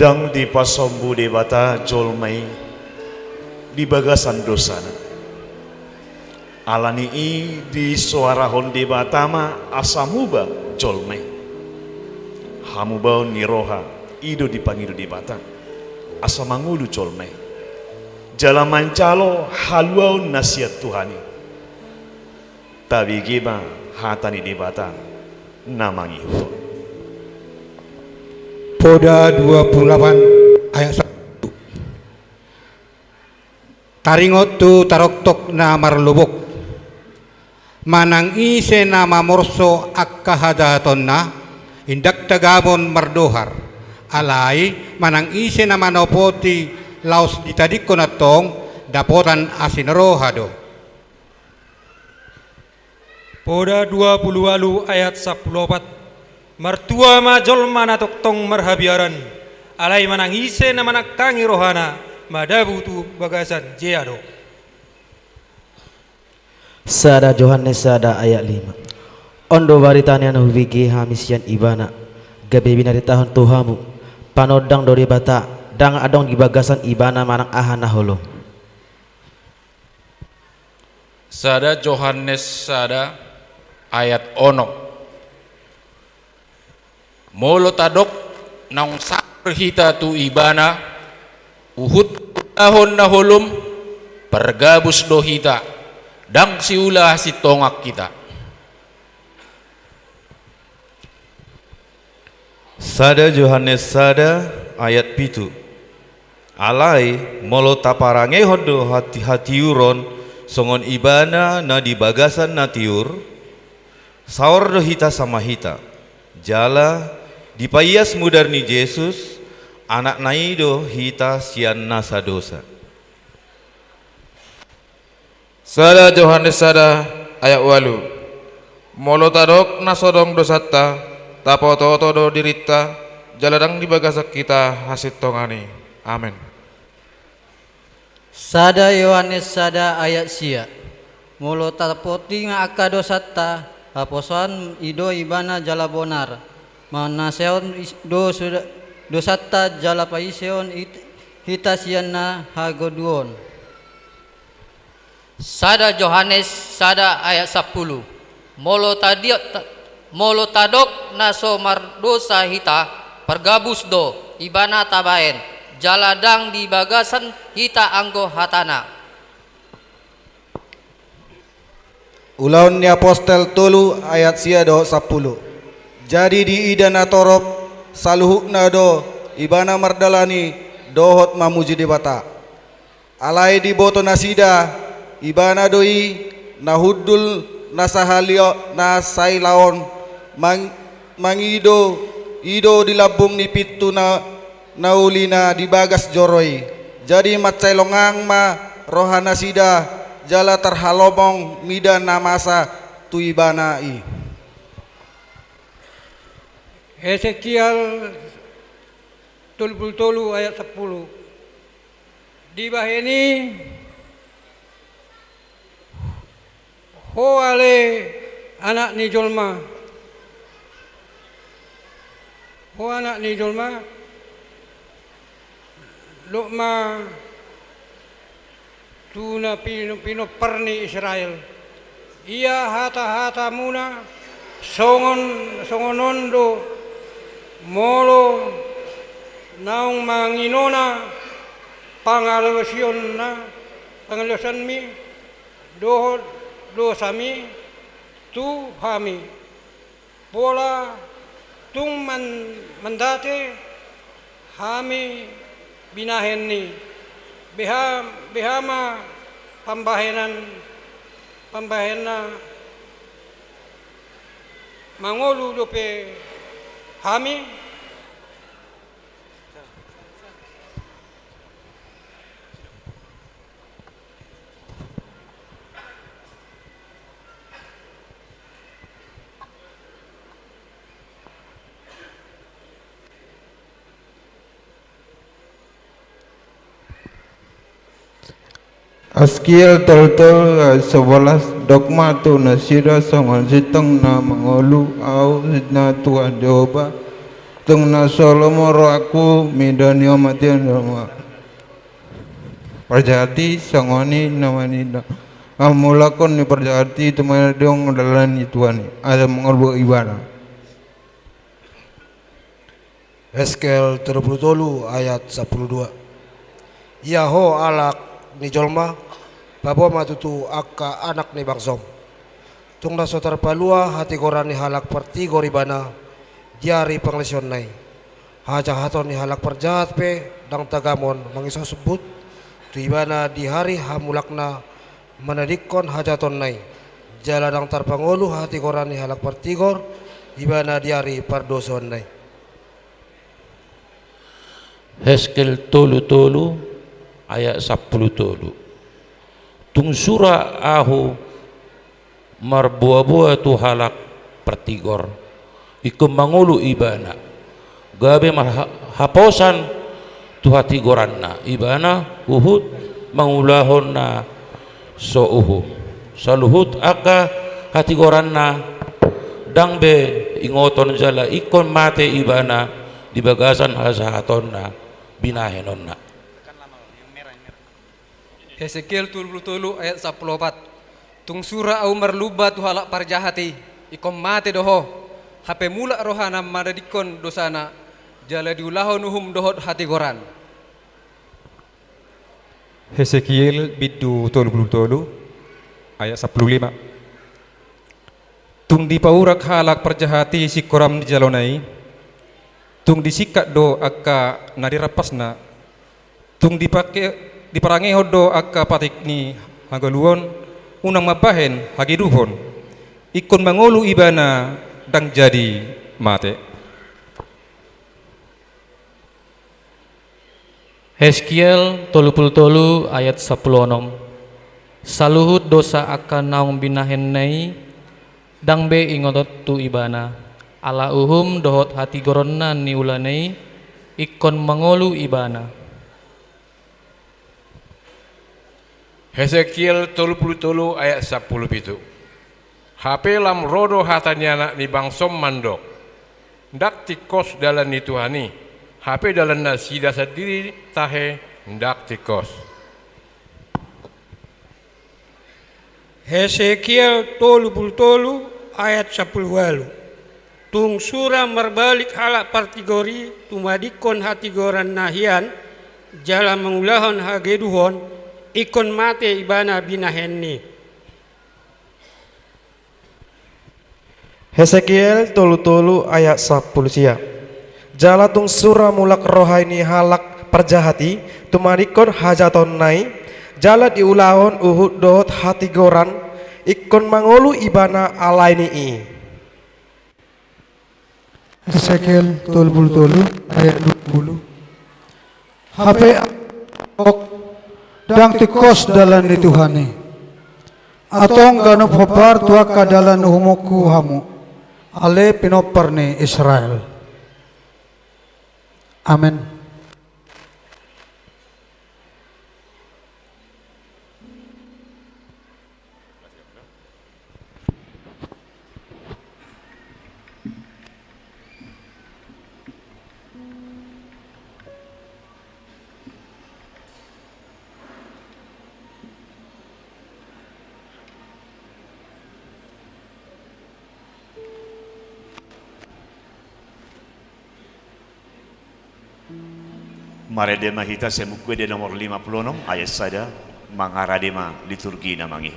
Dang di pasombu debata jolmai di bagasan dosana alani i di suarahon debata ma asamuba jolmai hamubau niroha ido dipanggil debata asamangulu jolmai jalan mancalo haluau nasihat Tuhani tabi geba hatani debata namangi huto. Poda 28 ayat 1. Taringot tu taroktok na marlubok manang ise na mamorso akkahadaton na indak tagamon mardohar alay manang ise na manopoti laos ditadiko na tong dapotan asinrohado. Poda 28 ayat 14. Martua majol mana toktong marhabiaran alai manangise na manakangi rohana madabu tu bagasan jeado. Sada Yohanes sada ayat 5. Ondo baritanya na hubigi hamisian ibana gabe binari tahun Tuhamu panodang dori bata dang adong di bagasan ibana manang ahana holo. Sada Yohanes sada ayat ono. Molo tadok naung saperhita tu ibana uhut tahun na holum pergabus dohita dang siulah si tongak kita. Sada Yohanes sada ayat pitu alai molo taparange hodo hati-hatiuron songon ibana na di bagasan natiur saur dohita sama hita jala dipayas mudarni Yesus anak naido hita sian nasa dosa. Sada Yohanes sada ayat 8. Molo tadok nasodong dosata tapo toto dirita jaladang di bagasak kita hasit tongani. Amin. Sada Yohanes sada ayat sia. Molo tapoti nga akadosata haposan ido ibana jala bonar. Manaseon dosata jala paiseon hitasian na hagoduon. Sada Yohanes sada ayat 10. Molo tadok naso mardosa hita pergabus do ibana tabaen jaladang di bagasan hita anggo hatana. Ulaun ni apostel tulu ayat sia do 10. Jadi di idana torop saluhukna do ibana mardalani dohot mamuji debata alai di boto nasida ibana doi nahudul nasahalio nasailaon mangido ido dilabung ni pitu na naulina di bagas joroi jadi matcailongang ma rohana sida jala terhalomong mida namasa tu ibana i. Ezekiel 33 ayat 10. Di bahini hoale anak ni jolma. Ho anak ni jolma lukma tuna pino perni Israel. Ia hata muna songonondo molo naung manginona pangalawasion mi dohod dosami tu hami pola tung mandate hami binahen ni behama pambahena mangolu dope Hami Askiel tol 11 dogma tu nasira songon sitong na mangolu au na tuan Jehova tung na solomo ro aku midanio matian roma perjati songoni namani amulakon ni perjati teman dong dalan ituan ada mangolu ibadah. Heskel 33 ayat 12. Yaho alak ni jolma babo matutu akka anak ni bangsom tung na sotar palua hati goran ni halak perti goribana diari panglesion nai haja haton ni halak perjahat pe dang tagamon mangiso sebut tu ibana di hari hamulakna menadikon hajaton nai jala dang tarpangolu hati goran ni halak pertigor ibana diari pardoson nai. Heskel tolu ayat 10 tung sura ahu marbuah-buah tu halak pertigor ikum mangulu ibana gabe haposan tu hati goranna ibana uhud mangulahonna so uhu saluhut aka hati goranna dang be ingoton jala ikon mate ibana di bagasan hasahatonna binahenonna. Hesekiel 33 ayat 14. Tung sura au marluba tu halak parjahati ikom mate doho hape mula rohana madadikon dosana jala diulahon uhum dohot hati goran. Hesekiel bidu 33 ayat 15. Tung dipaurak halak parjahati si koram di jalonai tung disikat do akka nadirapasna tung diparangi hodo akka patik ni hagaluon unang mabahen hagiduhon ikon mangolu ibana dang jadi mate. Hezkiel 33 ayat 10 saluhut dosa akan naung binahen nai dang be ingotot tu ibana ala uhum dohot hati goronna ni ulanai ikon mangolu ibana. Hesekiel 33 ayat 10 itu. HP lam rodo hatanyana ni bangsom mandok. Ndak tikos dalam nituhani. HP dalam nasi dasar diri tahe ndak tikos. Hesekiel 33 ayat 10. Tung sura merbalik halak partigori tumadikon hati goran nahian jala mengulahon hageduhon ikon mate ibana binahenni. Hesekiel 33 ayat 10 sia. Jala tung sura mulak rohaini halak perjahati tumadikon hajaton nai jala diulahon uhud dohot hati goran ikon mangolu ibana alaini i. Hesekiel 33 ayat 20. HP dang tikos dalan ni Tuhani atong ganop hopar tua kadalan humuku hamu ale pinopar ni Israel. Amen. Maredema hita semukwe de nomor 56 ayat sada mangaradema liturgi namangi.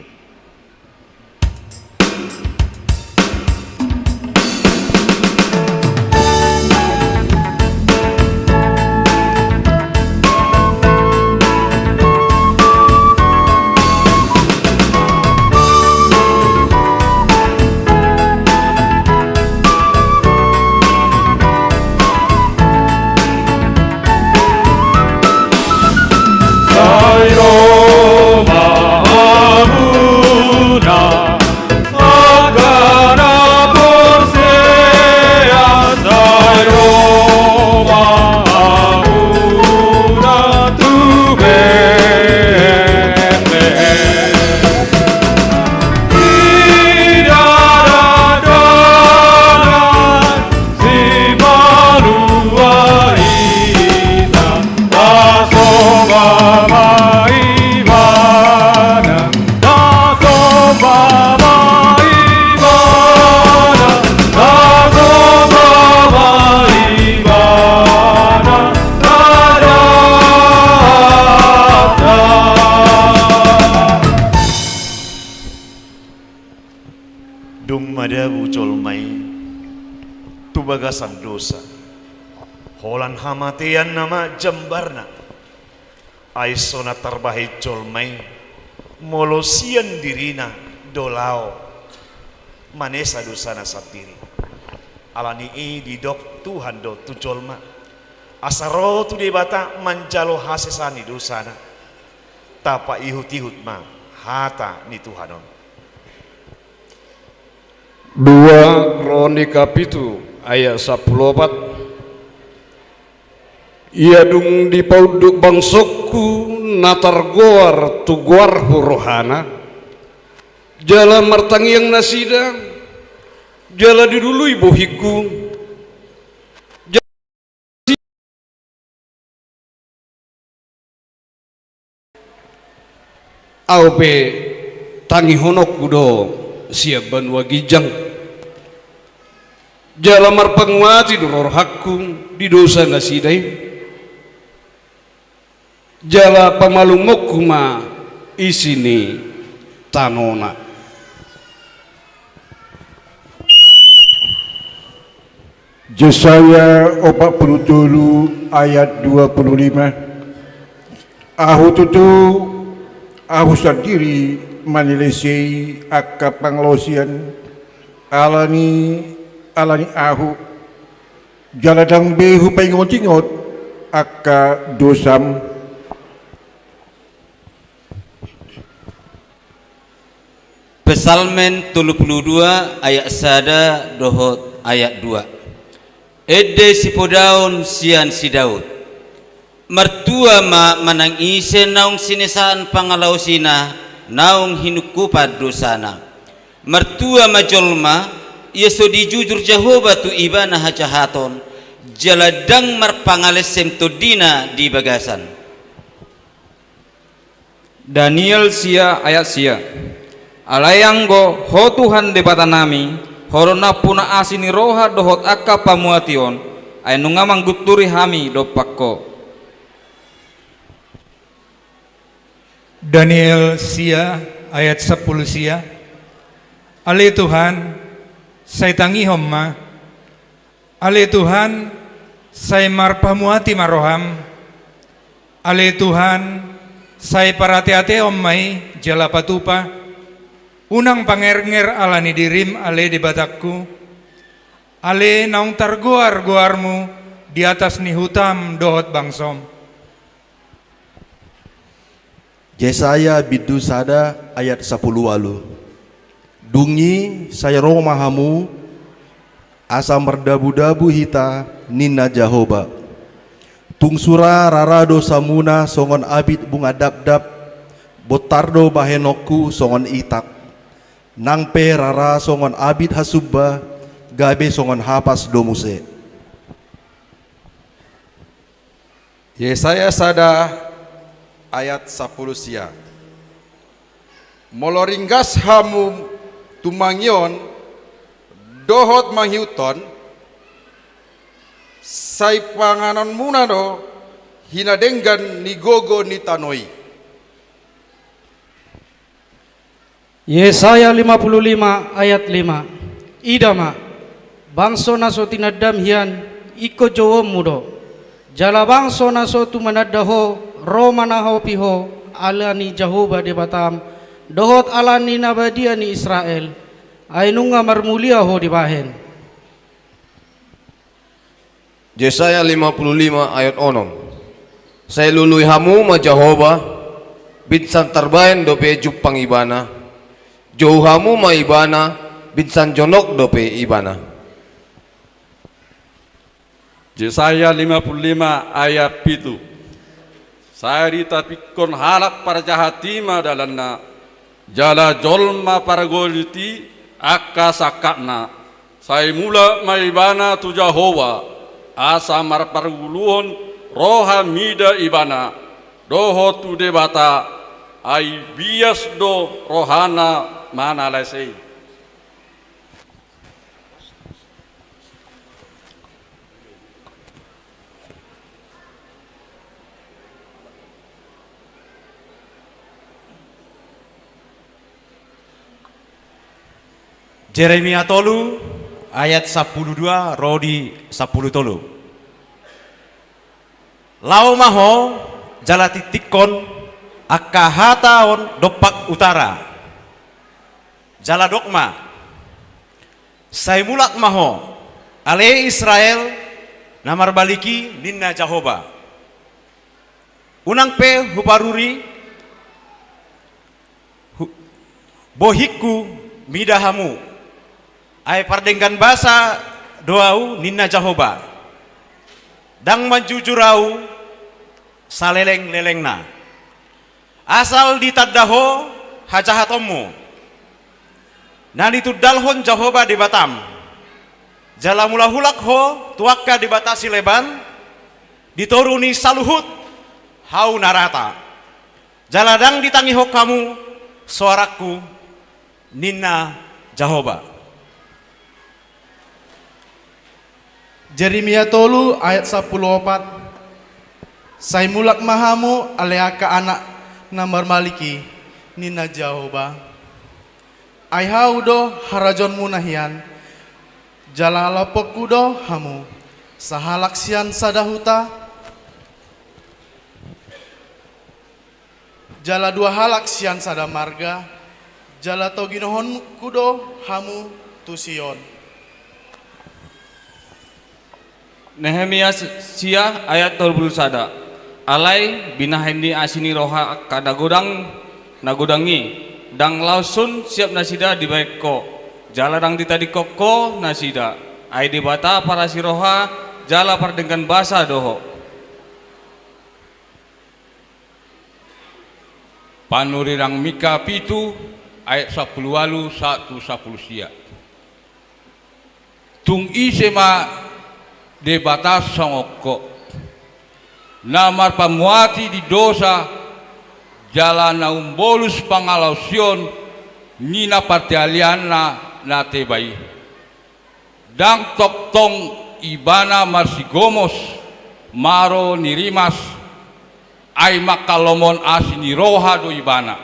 bagasan dosa. Holan hamatian nama jambarna. Aisona terbahi jolmai molosian dirina dolao manesa dosana sabdiri. Alani di dok Tuhan do tu jolma. Asaro tu debata manjalo hasesani dosana. Tapa ihut-ihut ma hata ni Tuhanon. 2 Kronika pitu ayat 14. Ia dung di pauduk bangsokku natar goar tu goar hurohana jala martangi yang nasida jala didului bohiku aupe tangi honok kudo siap banwa gijang jala marpangwati duror hakku di dosa nasidai jala pamalumok kuma isini tanona. Yesaya 47 ayat 25. Ahu tutu ahu sendiri manilesei akka panglosian alani ahu jaladang behu pengotingot akka dosam. Pesalmen 32 ayat 1 dohot ayat 2. Ede sipodaun sian si Daud. Mertua ma manangise naung sinesaan pangalausina naung hinukupad dosana. Mertua ma jolma yeso dijujur Jehovah tu ibana hajahaton jaladang marpangalesem todina di bagasan. Daniel sia ayat sia. Alayanggo ho Tuhan debata nami horona puna asini roha dohot akka pamuation ay nungamang guturi hami do pakko. Daniel sia ayat 10 sia. Ale Tuhan say tangihom ma. Ale Tuhan say marpamuati maroham. Ale Tuhan say parati-ate ommai jala patupa. Unang pangernger alani dirim ale di batakku, ale naung targoar-goarmu di atas ni hutam dohot bangsom. Yesaya bidu sada ayat 10 walu. Dungi saya roh mahamu asa merdabu-dabu hita nina Jahoba. Tungsura rarado samuna songon abid bunga dab-dab botardo bahenoku songon itak. Nang pe rara songon abid hasubba gabe songon hapas domuse. Yesaya sada ayat 10 sia. Moloringgas hamu tumangyon dohot manghiuton say panganon munado hinadenggan ni gogo ni tanoi. Yesaya 55 ayat 5. Idama bangso naso tinadam hian iko jowo mudo jala bangso naso tu manadaho romanaho piho alani Jehovah debatam dohot alani nabadia ni Israel ainunga marmulia ho dibahen. Yesaya 55 ayat 6. Saya lului hamu ma Jehovah binsan terbain dope jupang ibana jauh hamu ma ibana binsan jonok dope ibana. Yesaya 55 ayat 7. Saya ditapikon halak para jahatima dalanna jala jolma para goliti akka sakakna saya mula ma ibana tu Jehovah asa mar parguluhon roha mida ibana doho tu debata ai bias do rohana mana lesei. Jeremia tolu ayat 12 rodi 10 tolu. Lau maho jalati tikon akahataon dopak utara. Jala dokma. Sai mulak maho ale Israel namar baliki ninna Jahoba. Unang pe huparuri bohikku midahamu ay pardenggan basa doau ninna Jahoba. Dang manjujurau saleleng-lelengna. Asal ditadaho hajahatomu. Nani tudalhon Jahoba di Batam. Jala mula hulak ho tuakka dibatasi leban. Ditoruni saluhut hau narata. Jaladang ditangi ho kamu suaraku ninna Jahoba. Jeremia tolu ayat 14. Sai mulak mahamu aleaka anak namar maliki nina Jahoba. Ai haudo harajon munahian jalala pokudo hamu sahalaksian sadahuta jala dua halaksian sadamarga jala toginohon kudo hamu tusion. Nehemia sia ayat 21. Alai binahendi asini roha kadagodang nagodangi dang lausun siap nasida di baikko jala dang ditadi kokko nasida ai di bata para siroha jala pardengkan basa doho. Panurirang Mika pitu ayat 10 walu 1 10 sia. Tung isema de batas songokko namar pamuati di dosa jala naumbolus pangalausion nina partialiana na tebai dang toktong ibana marsigomos maro nirimas ay makalomon asini roha do ibana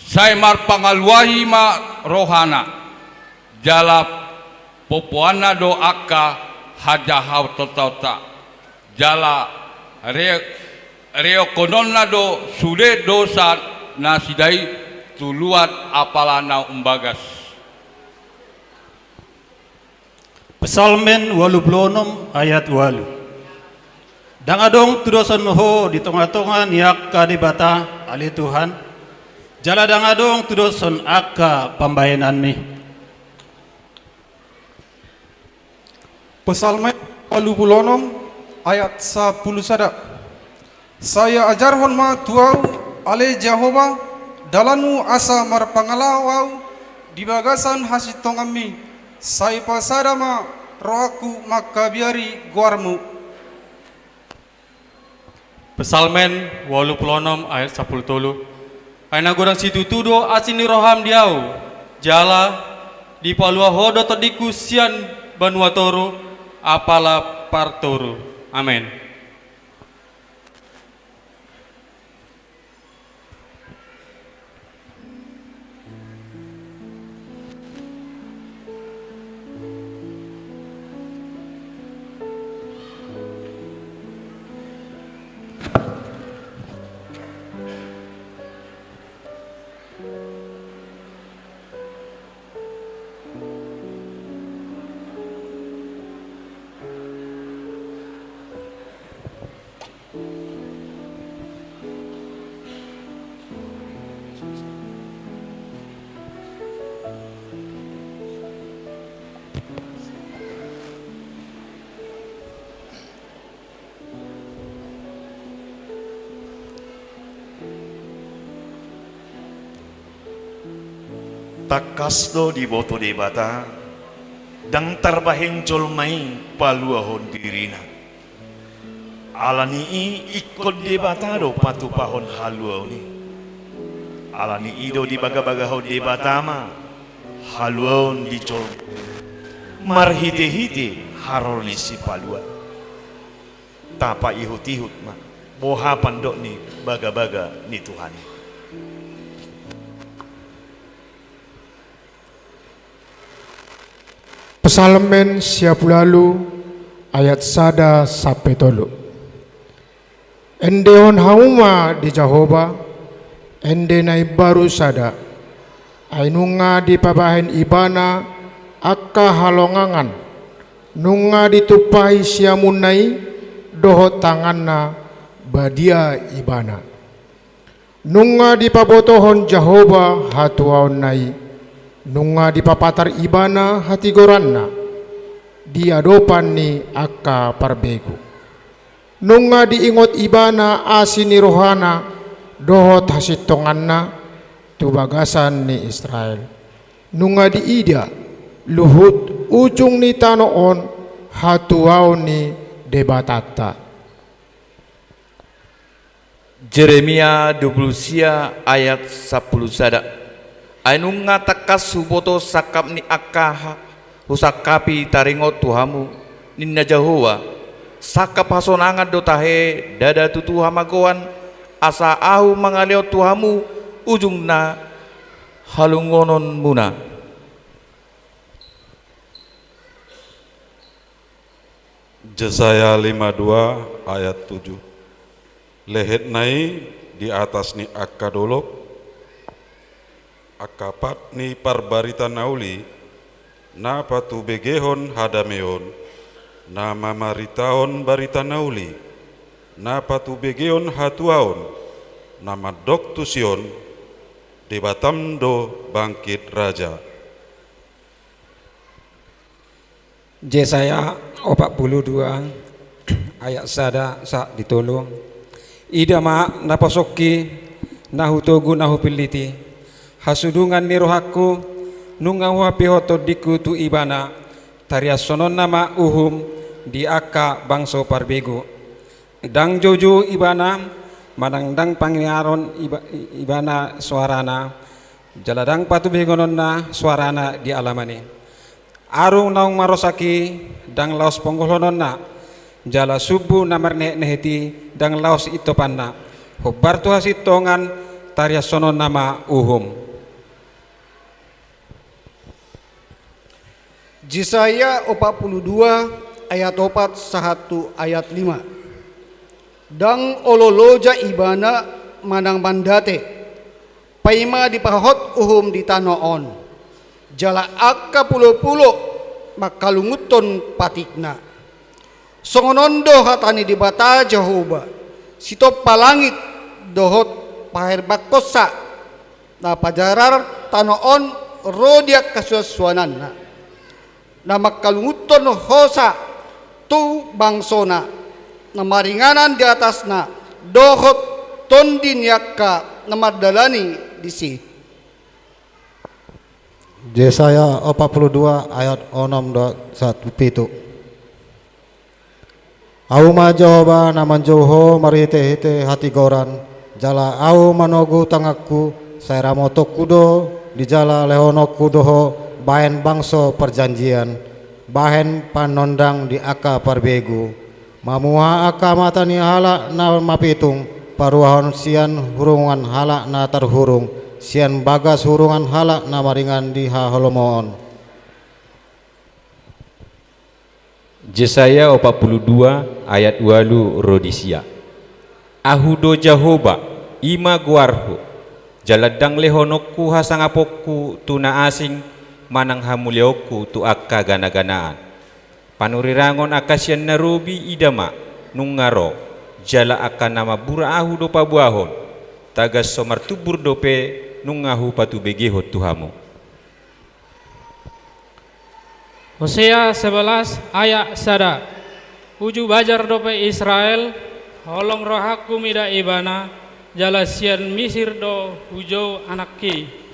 say mar pangaluahi ma rohana jala popoana do akka hajahau totauta jala reo kononna do sude dosa nasidai tuluat apalana umbagas. Psalmen 86 ayat 8. Dangadong tudosan ho di tengah-tengah niak kadibata ali Tuhan. Jala dangadong tudosan akka pambayanan mi. Psalmen 86 ayat 10 sada. Saya ajarhon ma tuau ale Jahoba dalanu asa marpangalawau di bagasan hasitong ami. Saya pasada ma rohaku makabiari guarmu. Psalmen 86 ayat 10 tolu. Aina godang situ tudo asini roham diau. Jala di palua hodo tadiku sian banua toro apala partoro. Amin. Takasdo di boto de bata dang tarbaheng jolmai paluahon dirina alani ikod de bata do patu pahon haluau ni alani ido di baga-bagaho de batama haluaon di jol marhite-hite haroni si palua tapa ihut-ihut ma boha pandok ni baga-baga ni Tuhan. Pesalmen siap lalu ayat sada sampai tolu. Endeon hauma di Jehovah, ende nai baru sada. Ainunga di pabahen ibana akka halongangan. Nunga ditupai siamunai doho tanganna badia ibana. Nunga di pabotohon Jehovah hatuaon nai. Nunga di papatar ibana hati goranna. Diadopan ni akka parbegu. Nunga diingot ibana asini rohana dohot hasitonganna tubagasan ni Israel. Nunga di ida luhut ujung ni tanoon hatuaw ni debatata. Jeremia 20 ayat 10 sada. Ainung ngatakas suboto sakap ni akaha husakapi taringot tuhamu ninna Jahowa sakap hasonangan dotahe dada tutu hamagoan asa ahu mangaleo tuhamu ujungna halungonon muna. Yesaya 52 ayat 7. Lehet nai di atas ni akadolok akapat ni parbarita nauli na patu begehon hadameon na mamaritaon barita nauli na patu begehon hatuaon na madok tusion debatam do bangkit raja. Yesaya 42 ayat sada sak ditolong idama napasoki nahutogu nahupiliti hasudungan ni rohaku nungawa pihoto diku tu ibana tariasonon nama uhum di aka bangso parbego dang jojo ibana manangdang pangiaron ibana suarana jaladang patu begononna suarana di alamani arung naung marosaki dang laos ponggolononna jala subuh namerne neheti dang laos itopanna hobar tu hasitongan tariasonon nama uhum. Yesaya 42 ayat 4 1 ayat 5. Dang ololoja ibana manang mandate paima dipahot uhum di tanoon jala akka pulo-pulo makalunguton patikna songonondo hatani di bata Jehovah sitop palangit dohot pahir bakosa na pajarar tanoon rodiak kasuaswananna na makalunguton hosa tu bangsona na maringanan di atas na dohot tondin yakka na madalani disi. Yesaya 42 ayat 6-1. Au majoba naman joho marite-hite hati goran jala au manogu tangakku saya ramotok kudo di jala lehono kudoho bahen bangso perjanjian bahen panondang di aka parbegu mamua aka matani halak na mapitung paruahon sian hurungan halak na terhurung sian bagas hurungan halak na maringan di haholomoon. Yesaya 42 ayat 8 rodisia ahudo Jehovah ima guarhu jaladang lehonokku hasangapokku tuna asing manang hamulioku tu akka gana-ganaan panurirangon akasian narubi idama nungaro jala akka nama bura ahu do pabuahon tagas somar tubur dope nungahu patu begeho tuhamu. Hosea 11 ayat sada uju bajar dope Israel holong rohaku mida ibana jala sian misir do hujau anakki.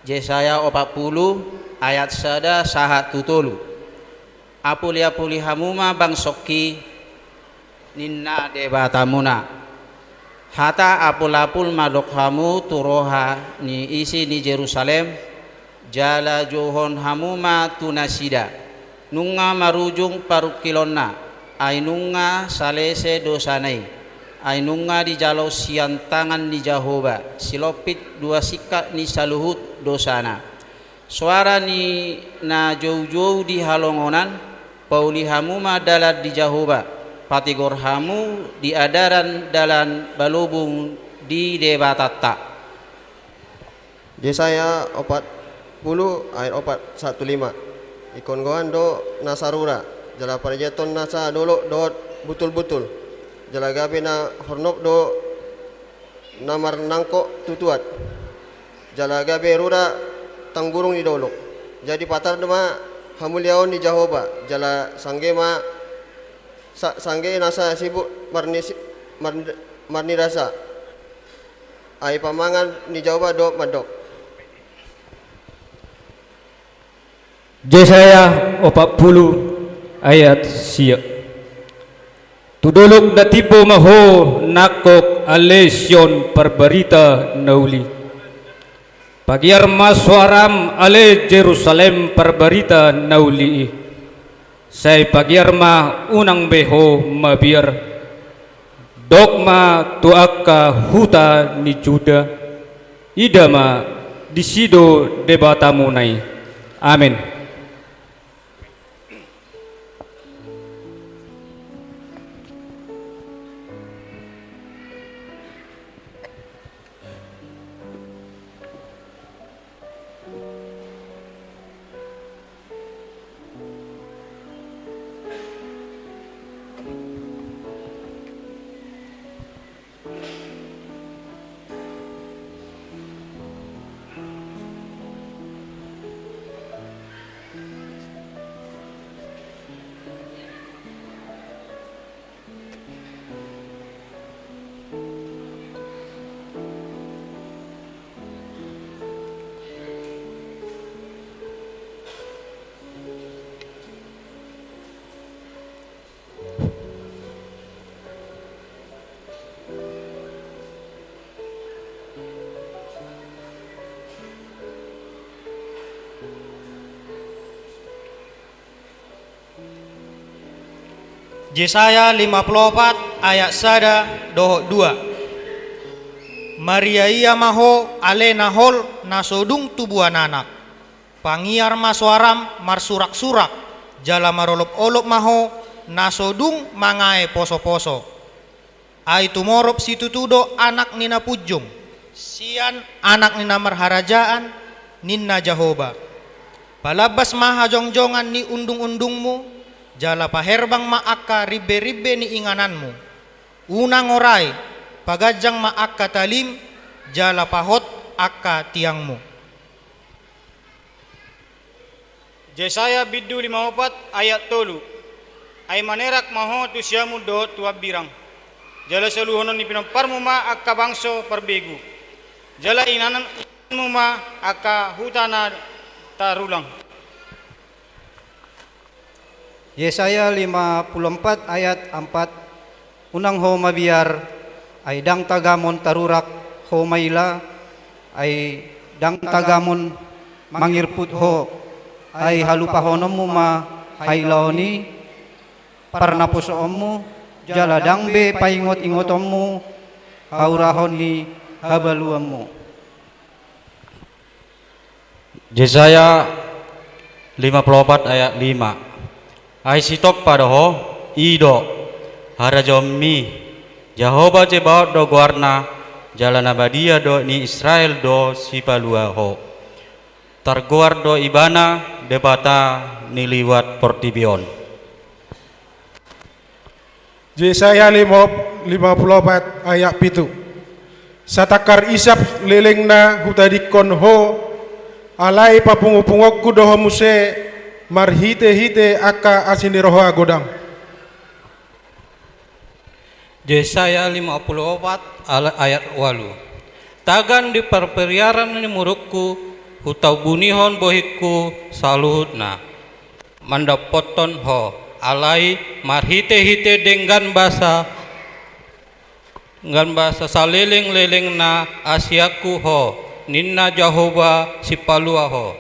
Yesaya 40 ayat sada sahat tutulu apuli-apuli hamuma bangsoki ninna debatamuna hata apul-apul madok hamu turoha ni isi ni Jerusalem jala johon hamuma tunasida nunga marujung parukilonna ainunga salese dosanai ainunga di jalo sian tangan ni Jehovah silopit dua sikat ni saluhut dosana suara ni na jauh-jauh di halongonan, pauli hamu ma dalat di Jahoba, patigor hamu di adaran dalan balubung di debatatta. Yesaya 40 ayat 415. Ikon goan do nasarura, jala parjeton nasa dolo do butul-butul. Jala gabe na hornop do namar nangko tutuat. Jala gabe rura tangburung di dolok. Jadi patar dema hamuliaon di Jahoba. Jala sangge ma sangge nasa sibuk marni rasa. Ai pamangan ni Jahoba do madok. Yesaya 40 ayat sia. Tudolok na tipo maho nakok alesion perberita nauli. Pagiar masuaram ale Jerusalem perberita nauli. Say pagiar ma unang beho mabiar. Dogma tuaka huta ni Juda. Idama disido debatamunai. Amin. Yesaya 54 ayat 1 dohok 2. Maria ia maho ale nahol nasodung tubuhan anak. Pangiar masuaram marsurak-surak. Jala marolop-olop maho nasodung mangae poso-poso. Ai tumorop situtudo anak nina pujung. Sian anak nina marharajaan ninna Jahoba. Palabas maha jongjongan ni undung-undungmu. Jala paherbang maaka ribe-ribe ni ingananmu. Unang orai pagajang maaka talim. Jala pahot akka tiangmu. Yesaya biddu 54 ayat 3. Ay manerak maho tu siamu do tuab birang. Jala seluhonon ni pinomparmu ma akka bangso perbegu. Jala inananmu ma akka hutana tarulang. Yesaya 54 ayat 4. Unang ho mabiar ay dang tagamon tarurak ho maila ay dang tagamon mangirput ho ay halupahonom mo ma haylaoni parnapusoom mo jala dangbe paingot-ingotom mo haurahon ni habaluam mo. Yesaya 54 ayat 5. Ai sitok padaho ido harajommi Jahoba cebaot do guarna jalana badia do ni Israel do sipalua ho targuar do ibana debata niliwat portibion. Yesaya 54 ayat 7. Satakar isap lelengna hutadikon ho alai papungupungok kudoho muse marhite-hite aka asini roho agodang. Yesaya 54 ayat 8. Tagan di perperiaran ni murukku hutau bunihon bohikku saluhutna. Mandapoton ho alai marhite-hite dengan bahasa saliling-liling na asiaku ho ninna Jahoba sipalua ho.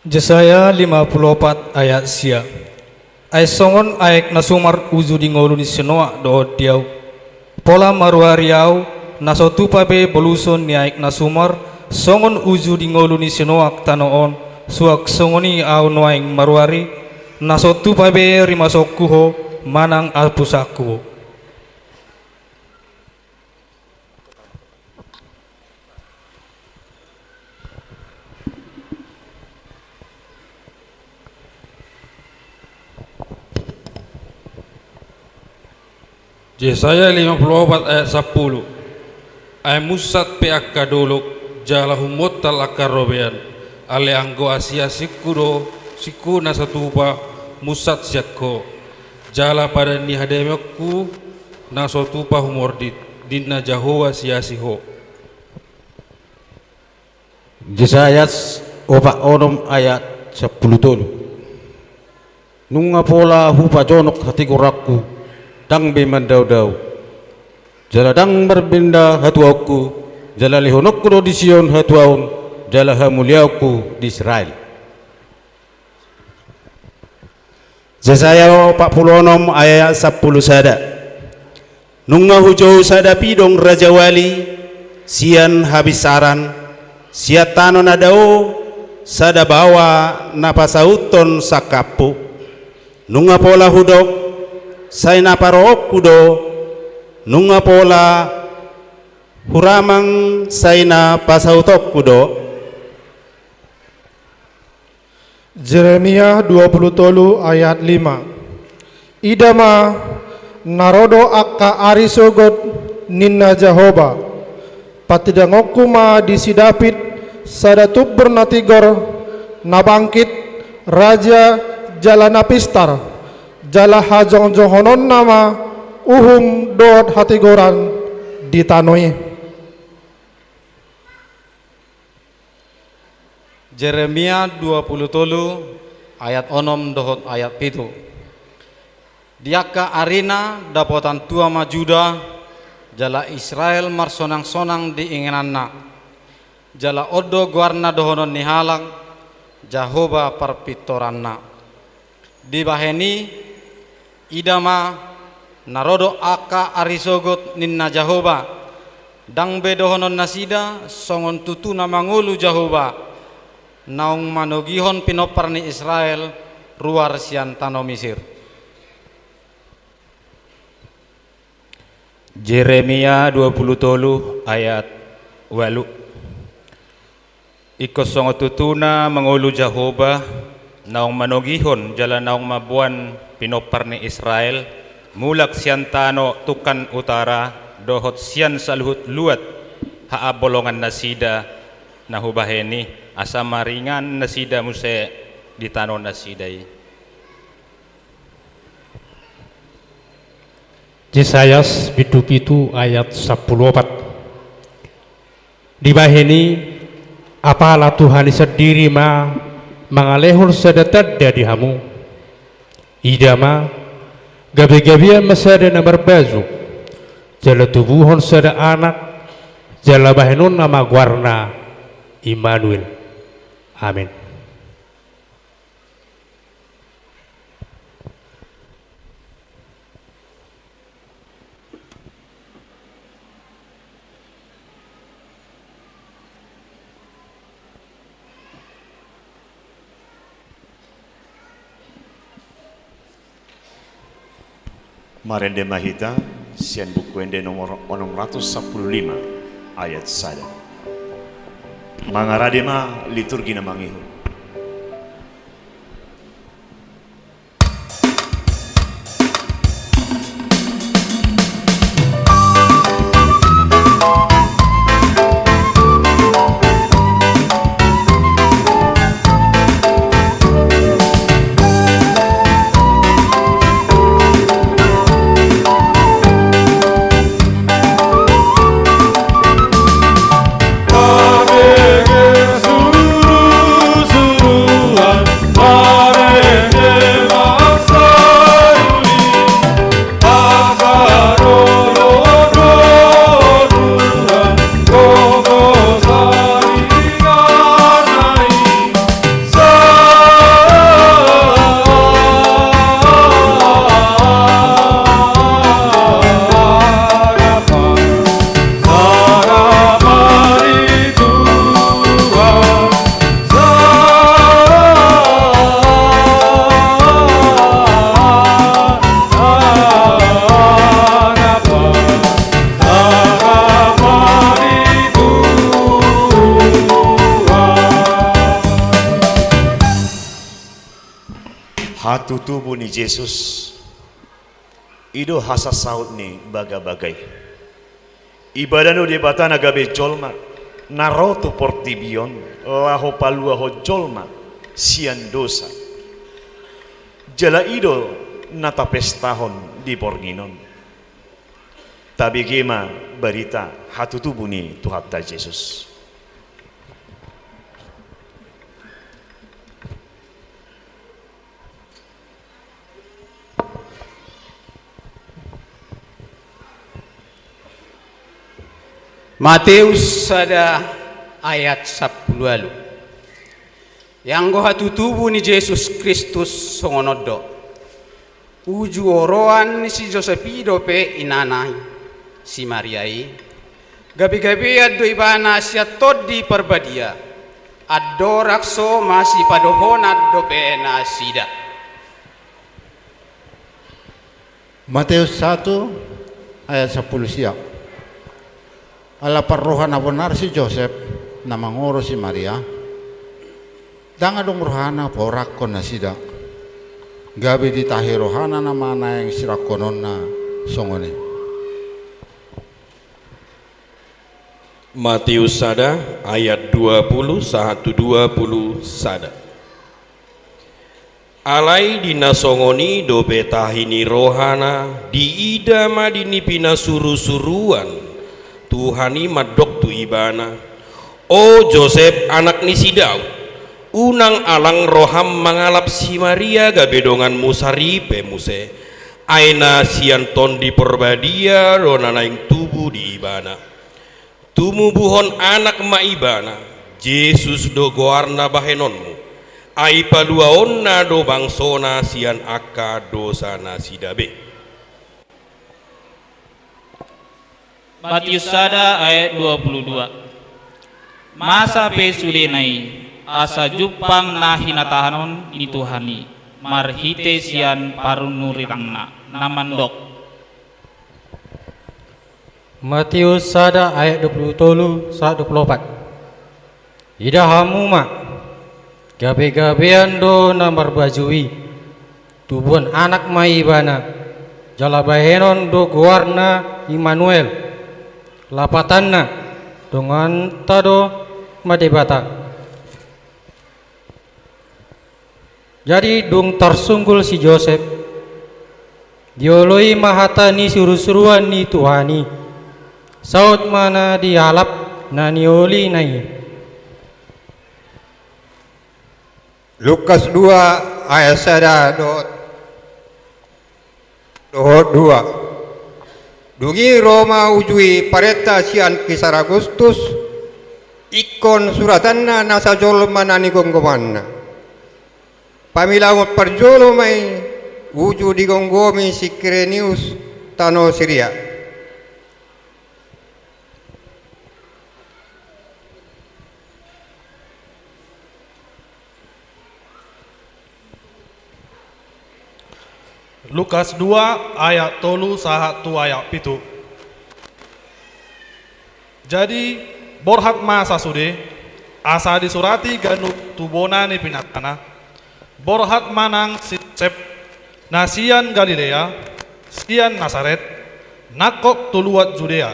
Yesaya 54 ayat sia. Ay songon aek nasumar uzu di ngolu ni senoa do diau. Pola maruariau nasotupa be boluson ni aek nasumar songon uju di ngoluni sinoak tanoon suak songoni au noaing marwari nasotu pabe rimasokku ho manang alpusaku. Yesaya 54 ayat 10. Ay musat pe akadolok jalahumot tal akarobean ale anggo asia sikuro siku nasatuba musat siakko jala pada ni hademekku nasatuba humordit dinna jahowa siasiho. Yesaya 4 ayat 10 tolu. Nunga pola hupa jonok hati korakku dang be mandau-dau jala dang berbenda hatuaku jala lihonokku do di Sion hatuaun jala hamuliaku di Israel. Yesaya 46 ayat 10 sada. Nunga hujau sada pidong Raja Wali sian habisaran siatano nadao sada bawa napasauton sakapu nunga pola hudok say naparok kudo nunga pola huramang say napasautok kudo. Jeremia 23 ayat 5. Idama narodo akka arisogot ninna Jahoba patidangokuma di sidapit sadatub bernatigor nabangkit raja jalanapistar jala hajong-jonghonon nama uhum dot hatigoran ditanoi. Jeremia 23 ayat 6 dohot ayat 7. Diaka arina dapotan tua majuda jala Israel marsonang-sonang diinginanna jala odo guarna dohonon nihalang Jahoba parpitoranna dibaheni idama narodo aka arisogot ninna Jahoba dang bedohonon nasida songon tutuna mangulu Jahoba naung manogihon pinoparni Israel ruar sian tano Misir. Jeremia 23 ayat 8. Iko songo tutuna mangulu Jahoba naung manogihon jala naung mabuan pinopar ni Israel mulak sian tano tukan utara dohot sian saluhut luat haabolongan nasida nahubaheni asa maringan nasida muse di tano nasidai. Yesaya 7 ayat 14. Dibaheni apalah Tuhan sendiri mangalehul sedetat dari hamu idama gabi-gabi masada na berbazu jala tubuhon sada anak jala bahenon nama guarna Immanuel. Amin. Marende Mahita sian bukuende nomor 615 ayat sada. Mangaradema liturgi na mangihu. Ave Jesús hatu tubuh ni Yesus ido hasa saut ni baga-bagai ibadah no di batana gabe jolma narotu portibion laho palua ho jolma sian dosa jala ido nata pestahon di porginon tabi gema berita hatu tubuh ni Tuhan ta Yesus. Matius sada ayat 10 lalu. Yang goha tutubu ni Yesus Kristus songonodo. Uju oroan si Josepido pe inanai si Mariai. Gabi-gabi addo ibana sia todi perbadia. Addo rakso masih padohon addo pe nasida. Matius 1 ayat 10 siap. Ala perrohana benar si Joseph na mangoro si Maria danga dong rohana porakon na sida gabi ditahi rohana na mana yang sirakonon na songone. Matius sada ayat 20 120 sada. Alai dina songoni dobe tahini rohana di idama dini pina suru-suruan Tuhani madok tu ibana. O Joseph anak ni si Daud, unang alang roham mangalap si Maria gabedongan musari pemuse. Aina sianton di perbadia ronana yang tubuh di ibana. Tumubuhon anak ma ibana, Yesus do goarna bahenonmu. Ai paluaonna do bangsona sian aka dosana sidabe. Matius sada ayat 22. Masa pe sudenai asa jupang na hinatahanon ni Tuhani marhite sian parunurirangna namandok. Matius sada ayat 23 124. Ida hamu ma gabe-gabean do namar bajui tubuhan anak maibana jala bahenon do goarna Immanuel lapatanna dengan tado madebata. Jadi dung tersunggul si Joseph dioloi mahata ni suruh-suruan ni Tuhani saut mana dialap na nioli nai. Lukas 2 ayat 2 Dungi Roma ujui pareta sian kisar Agustus ikon suratanna nasa jolma nani gonggomanna pamilangot parjolomai uju di gonggomi si Kirenius tano Syria. Lukas 2 ayat 3 sahat tu ayat pitu. Jadi borhak masa sude asa disurati ganu tubona ni pinatana borhak manang sip nasian Galilea sian Nasaret nakok tuluat Judea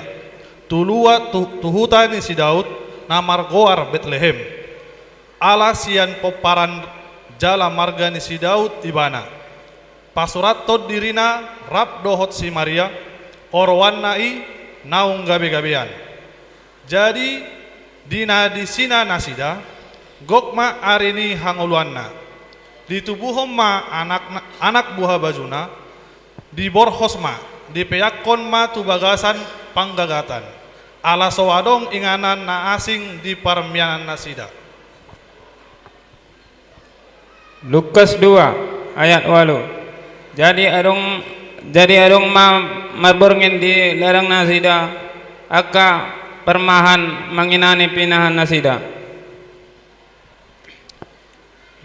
tuluat tuhuta ni si Daud namar goar Bethlehem ala sian poparan jala marga ni si Daud ibana pasurat tod dirina rap dohot si Maria orwan nai naung gabe-gabean. Jadi dina disina nasida gokma arini hanguluanna di tubuhom ma anak buah bajuna di borhosma di peyakon ma tubagasan panggagatan ala sawadong inganan na asing di parmianan nasida. Lukas 2 ayat 8. Jadi adong marborngin di larang nasida aka permahan manginani pinahan nasida.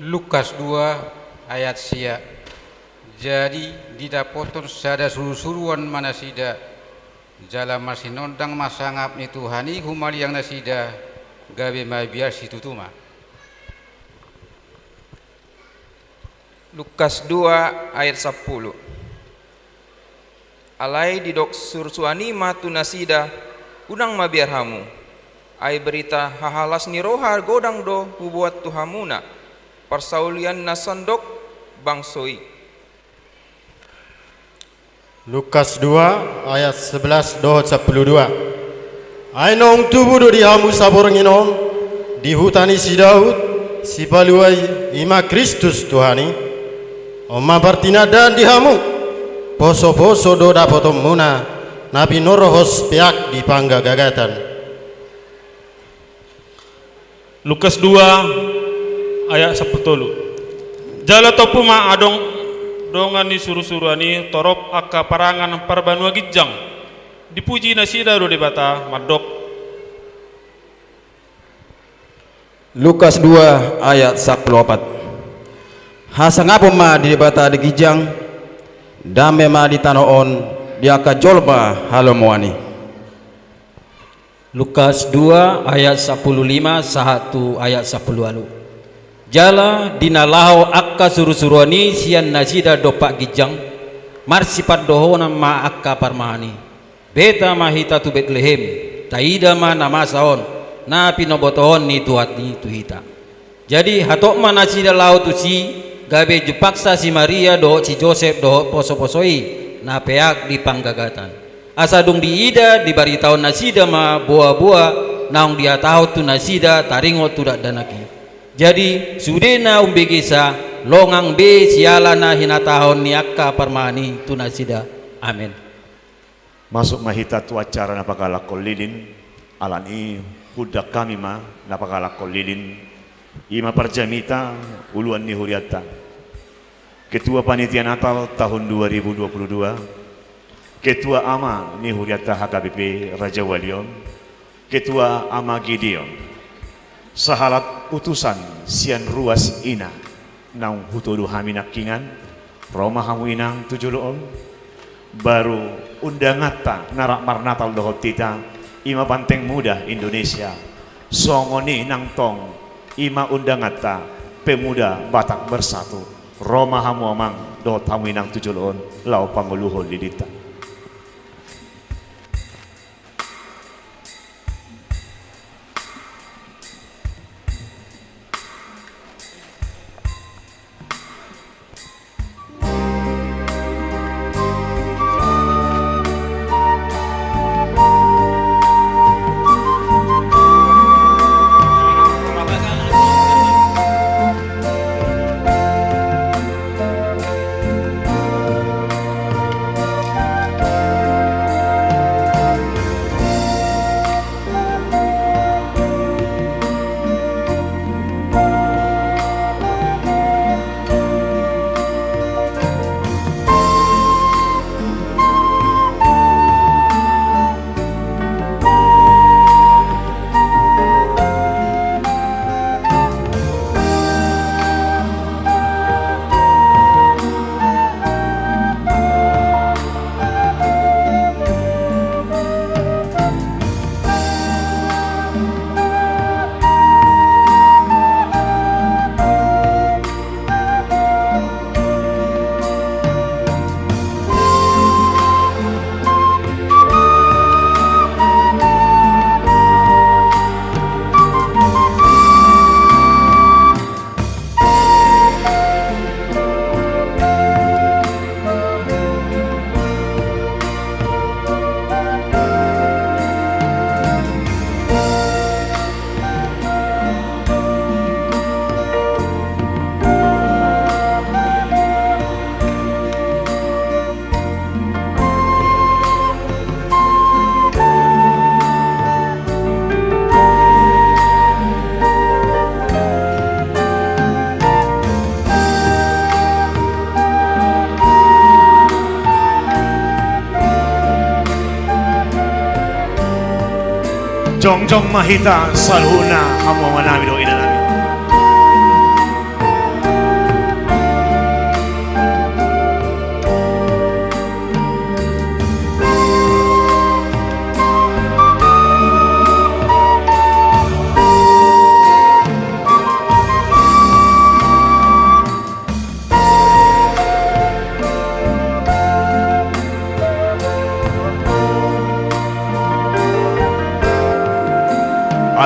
Lukas 2 ayat sia. Jadi didapoton sada suruh-suruan manasida jala masinondang masangap ni Tuhani humali yang nasida gabe mai biar situtuma. Lukas 2 ayat 10. Alai didok sursuani matu nasida unang mabiar hamu. Ai berita hahalas ni roha godang do hubuat tuhamuna. Persaulian nasandok bangsoi. Lukas 2 ayat 11 dohot 12. Ainong tubuh do dihamu saboreng inon dihutani si Daud si paluai ima Kristus Tuhani. Oma bartina dan dihamu poso-poso do dapotom muna nabi norohos piak di pangga gagatan. Lukas 2 ayat 10. Jala topu ma adong dongan ni suru-suruani torop akka parangan parbanua gijang dipuji nasida do debata madok. Lukas 2 ayat 14. Hasangapo ma di debata di gijang dame ma di tanoon dia ka jolba halomoani. Lukas 2 ayat 15 sahatu ayat 10. Jala dinalaho akka suru-suruani sian nasida dopak gijang marsipat dohona ma akka parmahani beta mahita tu Betlehem taida ma nama saon na pinobotohon ni tuhatni tuhita. Jadi hatok ma nasida lao tu si gabe jepaksa si Maria do si Joseph do poso-posoi na peak di panggagatan. Asadung diida dibaritaon nasida ma buah-buah naung dia tahu tu nasida taringo tudak danaki. Jadi sudena umbegisa longang be siala na hinatahon ni akka parmani tu nasida. Amin. Masuk mahita tu acara napakalakol lilin alani hudak kami ma napakalakol lilin ima parjamita uluan ni huriata. Ketua Panitia Natal tahun 2022, Ketua Ama ni huriata HKBP Raja Walion, Ketua Ama Gideon, sahalat utusan sian ruas ina, naung hutodu haminak kingan, Roma hamu inang tujuluon, baru undangata narak marnatal dohot tita, ima banteng muda Indonesia, songoni nang tong, ima undangata pemuda Batak Bersatu, Roma hamu amang dohot hamu inang tujuluon, lau panguluhon lidita. Jongjong mahita salhuna hamu manami do ina nami.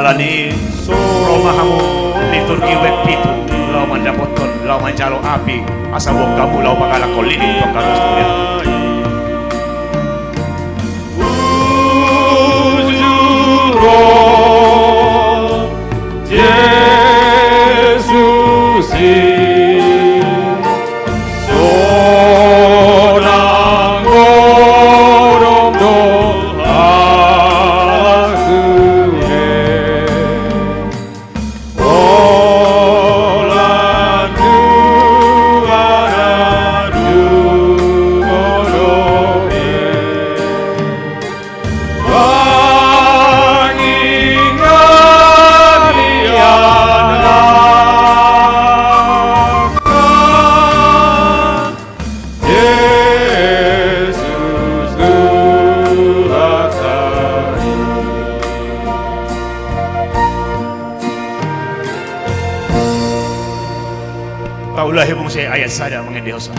alani romahamu liturgi wet pitu lau mandapoton lau manjalo api asa wong kamu lau pangala kolini pangkalos dunia Taulah hibung saya ayat saja mengenai dosa.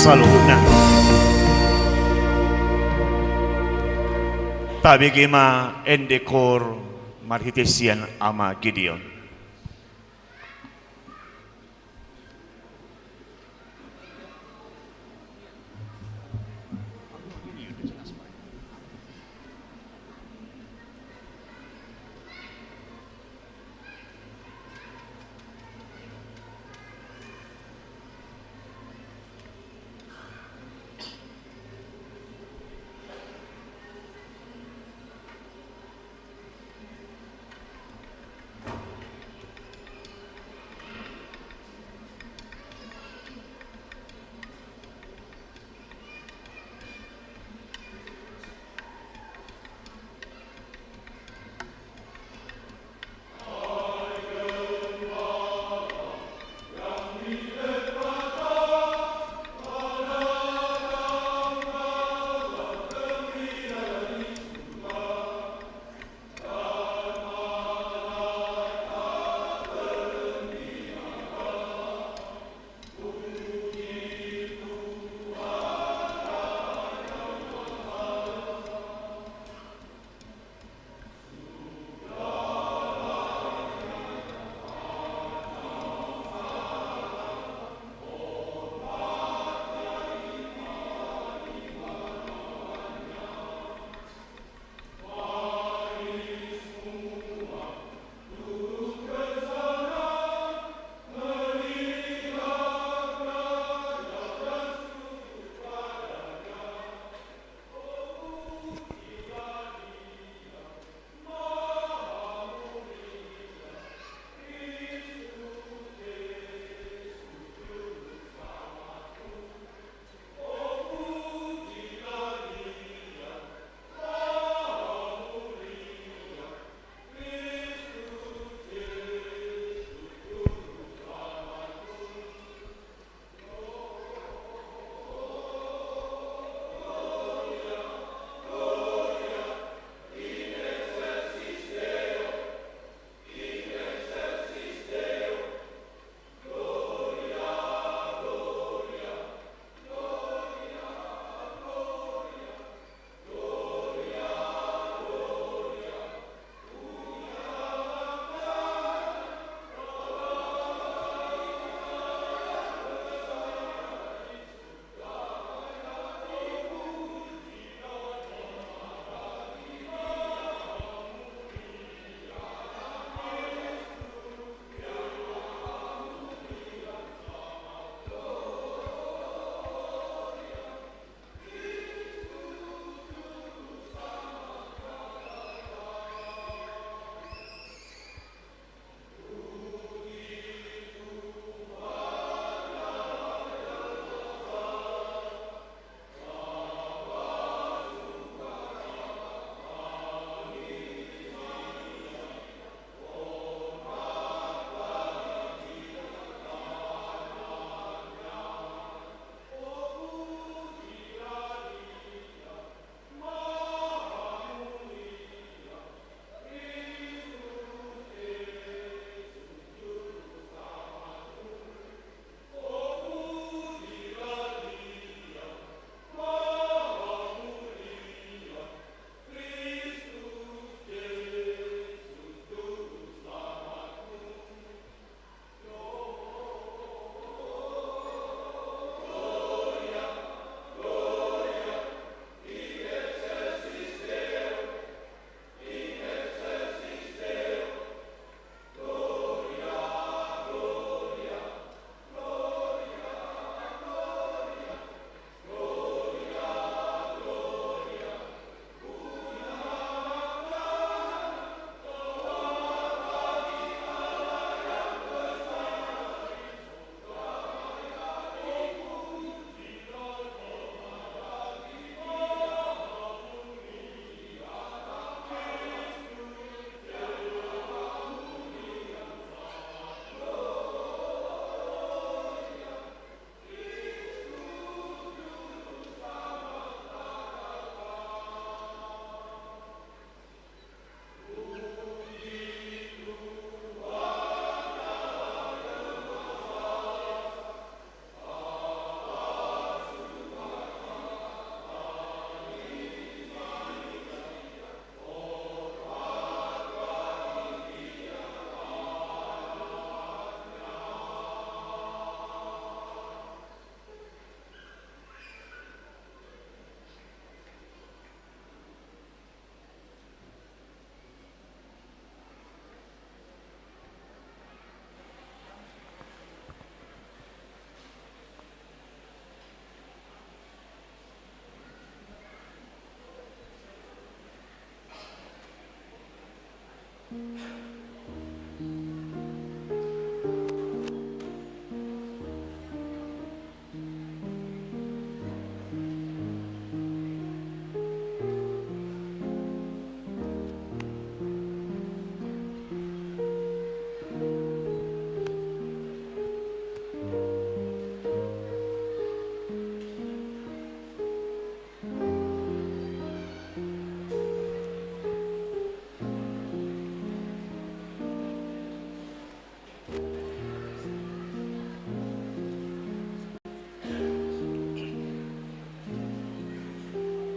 Saluna tabigima endekor marhitesian ama Gideon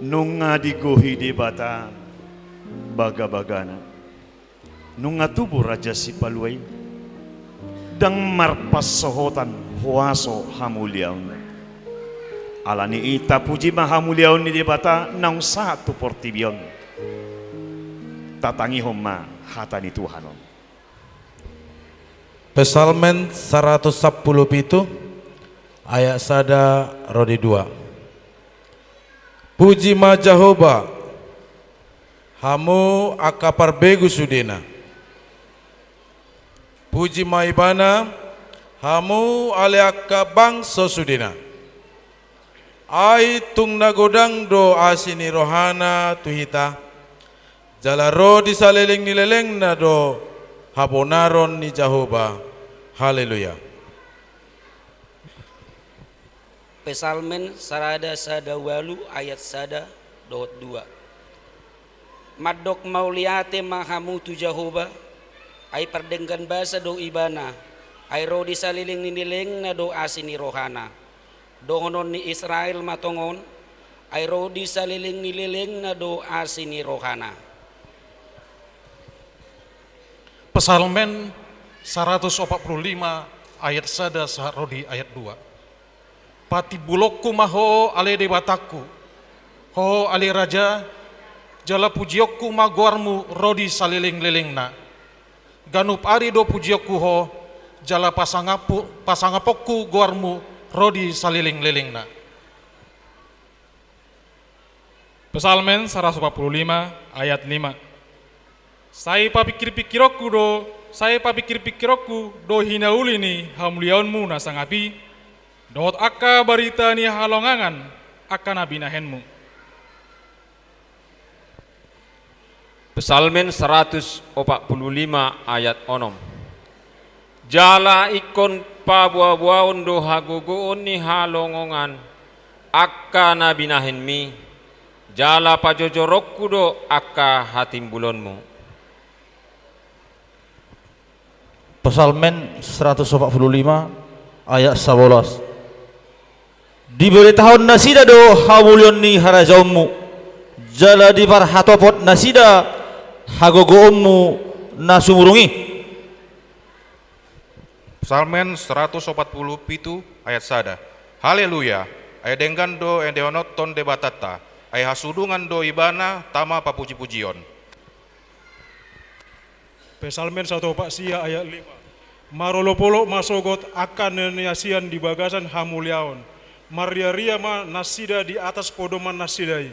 nunga digohi debata baga-bagana nunga tubuh raja si paluai dang marpas sohotan huaso hamuliaun alani ita puji mahamuliaun ni debata naung satu portibion tatangi homa hatani Tuhan. Pesalmen 117 ayat sada rodi 2. Puji ma Jehovah, hamu akapar begu sudena. Puji ma ibana, hamu ale akka bangso sudena. Ai tung nagodang do asini rohana tuhita. Jala ro disaleleng nileleng na do habonaron ni Jehovah. Haleluya. Pesalmen sarada sada walu ayat sada dot 2. Madok mauliate mahamutu Jehovah, ay pardenggan basa do ibana, ay rodi saliling niniling na do asini rohana. Dohonon ni Israel matongon, ay rodi saliling nililing na do asini rohana. Pesalmen 145 ayat sada saharodi ayat 2. Pati bulokku maho ale debataku, ho ale raja, jala pujiokku maguarmu rodi saliling-lilingna. Ganup ari do pujiokku ho, jala pasangapokku guarmu rodi saliling-lilingna. Pesalmen 145 ayat 5. Saya papikir-pikirokku do hinauli ni hamuliaunmu nasangapi, dot akka barita ni halongangan akka nabinahenmu. Pesalmen 145 ayat 6. Jala ikon pabuah-buahon do hagogoon ni halongongan akka nabinahenmi, jala pajojorokku do akka hatimbulonmu. Pesalmen 145 ayat 11. Diberitahuan nasida do hamulion ni harajaumu, jala diparhatopot nasida hagogoommu nasumurungi. Pesalmen 147 ayat sada. Haleluya. Ay denggan do endeonot ton debatata. Ay hasudungan do ibana tama papuji-pujion. Pesalmen 1 ayat 5. Marolopolo masogot akan neniasian di bagasan hamuliaon. Maria-ria ma nasida di atas podoman nasidai.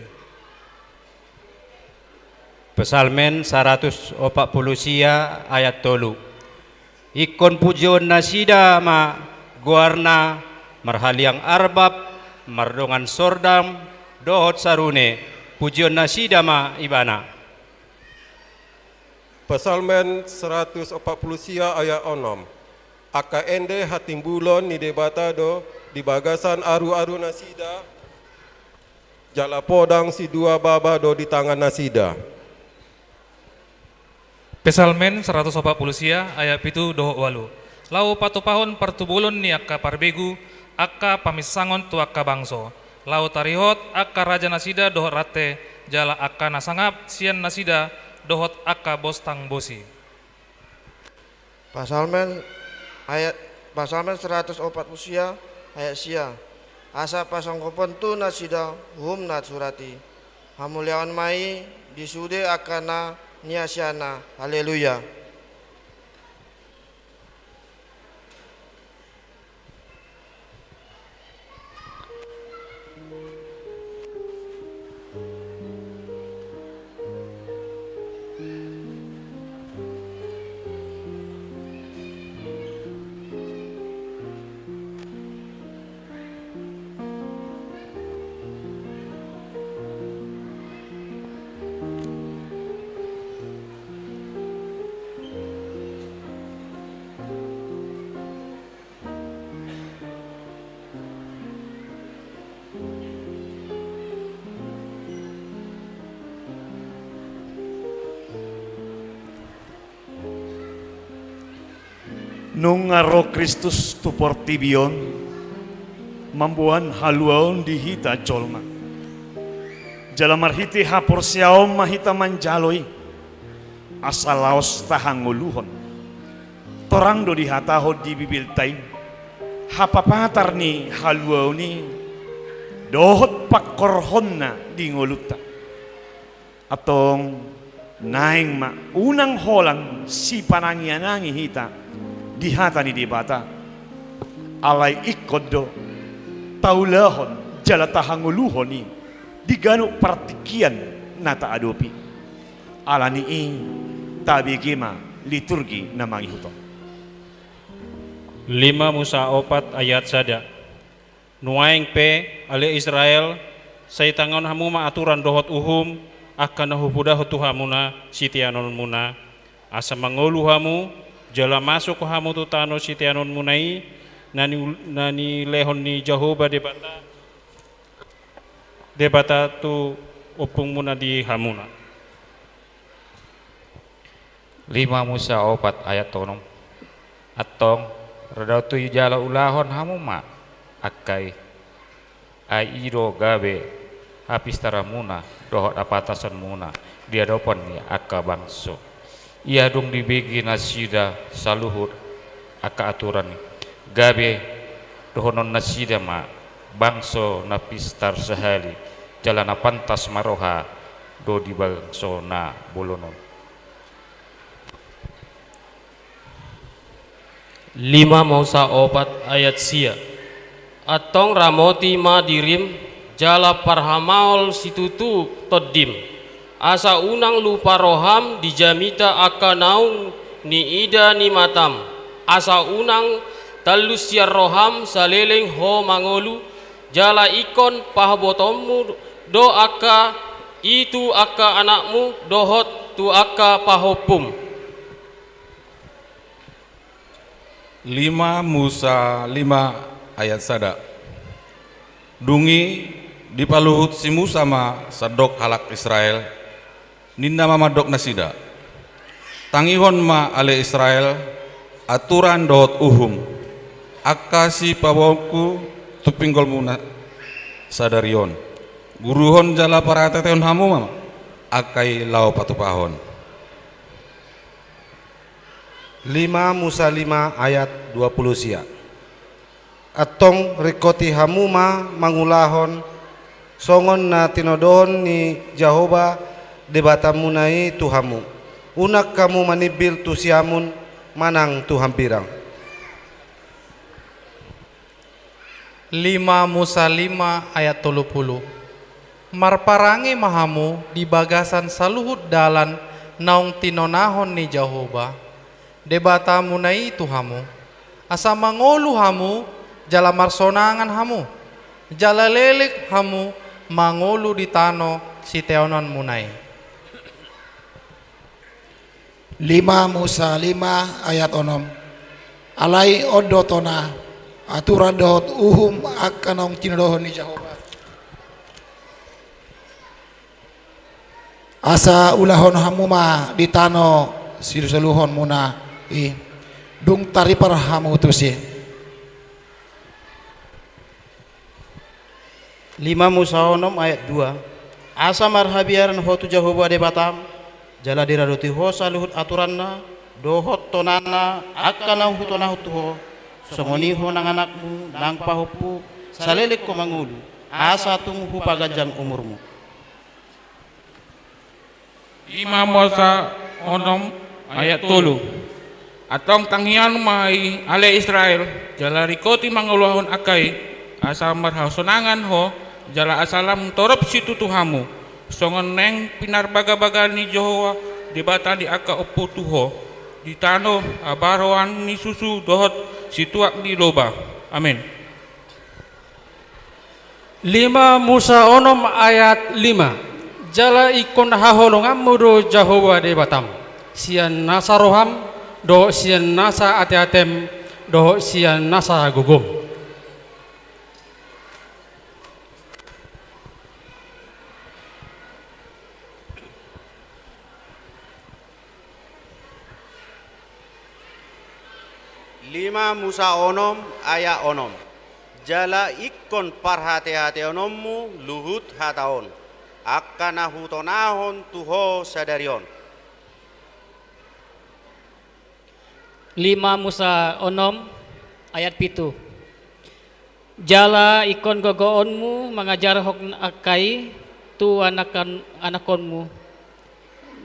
Pesalmen 140 ayat 3. Ikon pujion nasida ma guarna marhaliang arbab mardongan sordam dohot sarune pujion nasida ma ibana. Pesalmen 140 ayat 6. Aka ende hatimbulon ni debata do di bagasan aru-aru nasida, jala podang si dua baba do di tangan nasida. Pesalmen 140 ayat 7 doho walu. Lau patupahon partubulon ni akka parbegu, akka pamisangon tu akka bangso. Lau tarihot akka raja nasida doho rate, jala akka nasangap sian nasida dohot akka bostang bosi. Pesalmen 140 ayat sia. Asa pasangkopon tu nasida hum nat surati. Hamuliawan mai disude akana niasiana. Haleluya. Nung aro Kristus tu portibion mambuan haluaon di hita colma Jala marhiti hapor siaom mahita manjaloi asal laos tahanguluhon torang do dihataho di bibil tain hapapatar ni haluau ni dohot pakorhonna di ngoluta atong naing ma unang holang si panangianangi hita dihata ni debata alai ikodo taulahon jala tahanguluhon ni digano partikian nata adopi alani i tabi gema liturgi namangi huto 5 Musa 4 ayat sada nuaing pe ale Israel say tangon hamuma aturan dohot uhum akan nahupudah tuhamuna sitianon muna asa mangolu hamu jala masuk hamu tu tano sitianon munai nani lehon ni Jehovah debata tu upung muna di hamuna 5 Musa 4 ayat tonom atong radau tu jala ulahon hamuma akai airo gabe habis taramuna dohot apatasan muna dia dopan ni aka bangso ia dong dibegi nasida saluhur aka aturan gabe dohonon nasida ma bangso na pistar sehali jalana pantas maroha do di bangso na bolonon 5 Musa 4 ayat sia atong ramoti madirim jala parhamaol situtu todim asa unang lupa roham dijamita aka naung ni ida ni matam asa unang talus siar roham saleleng ho mangolu jala ikon pahabotommu do aka itu aka anakmu dohot tu aka pahopum 5 Musa 5 ayat sada dungi dipaluhut si Musa ma sadok halak Israel ninna ma madok nasida tangihon ma ale Israel aturan dohot uhum akasi pawongku tupinggol muna sadarion guruhon jala parateteon hamu ma akai lau patupahon 5 Musa 5 ayat 20 sia atong rikoti hamuma mangulahon songon na tinodon ni Jehovah debatamunai tuhamu unak kamu manibil tu siamun manang tu hampirang 5 Musa 5 ayat 30 marparangi mahamu di bagasan saluhut dalan naung tinonahon ni Jehovah debatamunai tuhamu asa mangolu hamu jala marsonangan hamu jala lelik hamu mangolu di tano si teonon munai 5 Musa 5 ayat onom alai odotona aturan dohot uhum akanong tinodohon ni Jehovah asa ulahon hamuma di tano silusaluhon muna dung tari para hamu tusi 5 Musa 6 ayat 2 asa marhabiaran hotu Jehovah debatam jala diraduti ho saluhut aturanna dohot tonana akana hutona hutuho songoni ho nang anakmu nang pahupu salelik ko mangulu asa tunghu pagajang umurmu 5 Musa 6 ayat 3 atong tanghian mai ale Israel jala rikoti mangulahon akai asa marhasonangan ho jala asalam torop situ tuhamu songon neng pinar baga-baga ni Jehovah debata di aka opo tuho di tano abaroan ni susu dohot situak di loba amin 5 Musa 6 ayat 5 jala ikon haholongam mudo Jehovah debatam sian nasaroham do sian nasa ate-atem do sian nasa gugum 5 Musa onom aya onom jala ikon parhate-hate onommu luhut hataon akkana hutonahon tuho sadarion. 5 Musa onom ayat 7. Jala ikon gogoonmu mengajar hok akai tu anakonmu.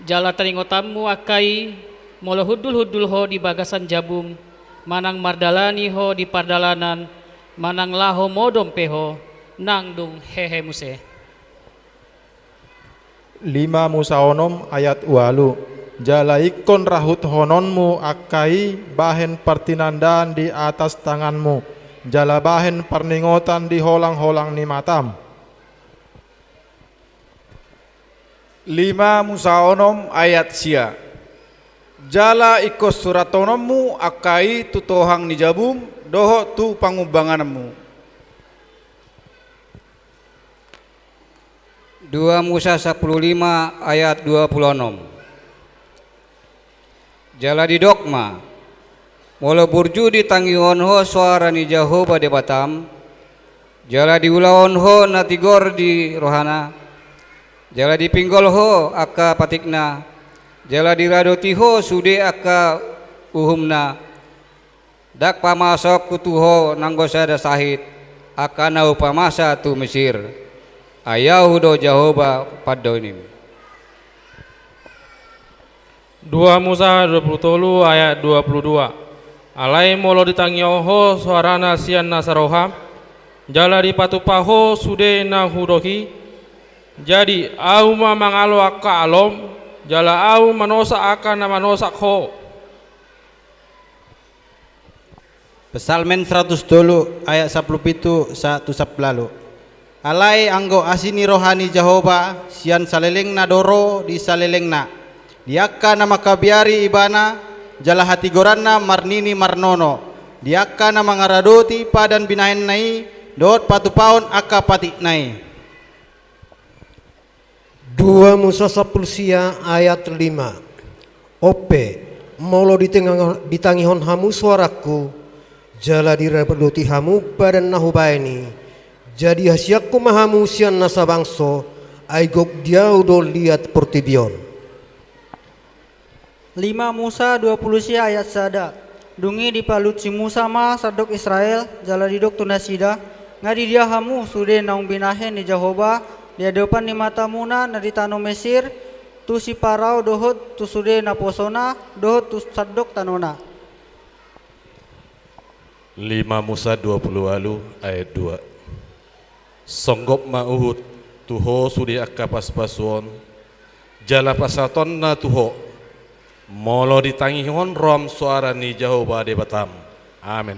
Jala teringotammu akai molo hudul ho di bagasan jabum, manang mardalani ho di pardalanan, manang laho modom peho nang dung hehe muse. 5 Musa onom ayat 8. Jala ikon rahut hononmu akai bahen pertinandaan di atas tanganmu, jala bahen perningotan di holang-holang ni matam. 5 Musa onom ayat sia. Jala ikos suratonommu akai tutohang ni jabum doho tu pangubanganmu. 2 Musa 15 ayat 26. Jala di dokma molo burju di tangihon ho suara ni Jehovah de batam, jala di ulaon ho natigor di rohana, jala di pinggol ho aka patikna, jala di radoti ho sude aka uhumna, dak pamasok kutuho nanggosada sahit aka nau pamasa tu Mesir, ayahu do Jehovah padonim. 2 Musa 20 ayat 22. Alai molo ditangioho suarana sian nasaroha, jala di patupaho sude na hudohi, jadi au mangalo aka alom, jala au manosa aka na manosak ho. Pesalmen 100 ayat 17 1 lalu. Alai anggo asini rohani Jehovah sian saleleng na doro di saleleng na. Diaka nama kabiari ibana jala hati goranna marnini marnono. Diaka nama ngaradoti padan binahen nai dot patu paon aka patik nai. 2 Musa 10 ayat 5. Ope molo ditangihon hamu suaraku, jala diradoti hamu padan nahubaini. Jadi hasiaku mahamu sian nasa bangso aigok dia udo lihat portibion. 5 Musa 20 ayat sada. Dungi dipalut si Musa ma sadok Israel jala didok tunasida ngadi dia hamu sude naung binahen ni Jehovah di hadapan ni matamuna na di tano Mesir tu si parau dohot tu sude na posona dohot tu sadok tanona. 5 Musa 20 alu ayat 2. Songgop ma uhud tuho sude akka pas-pasuon jala pasaton na tuho molo ditangihon rom suara ni Jehovah de batam. Amin.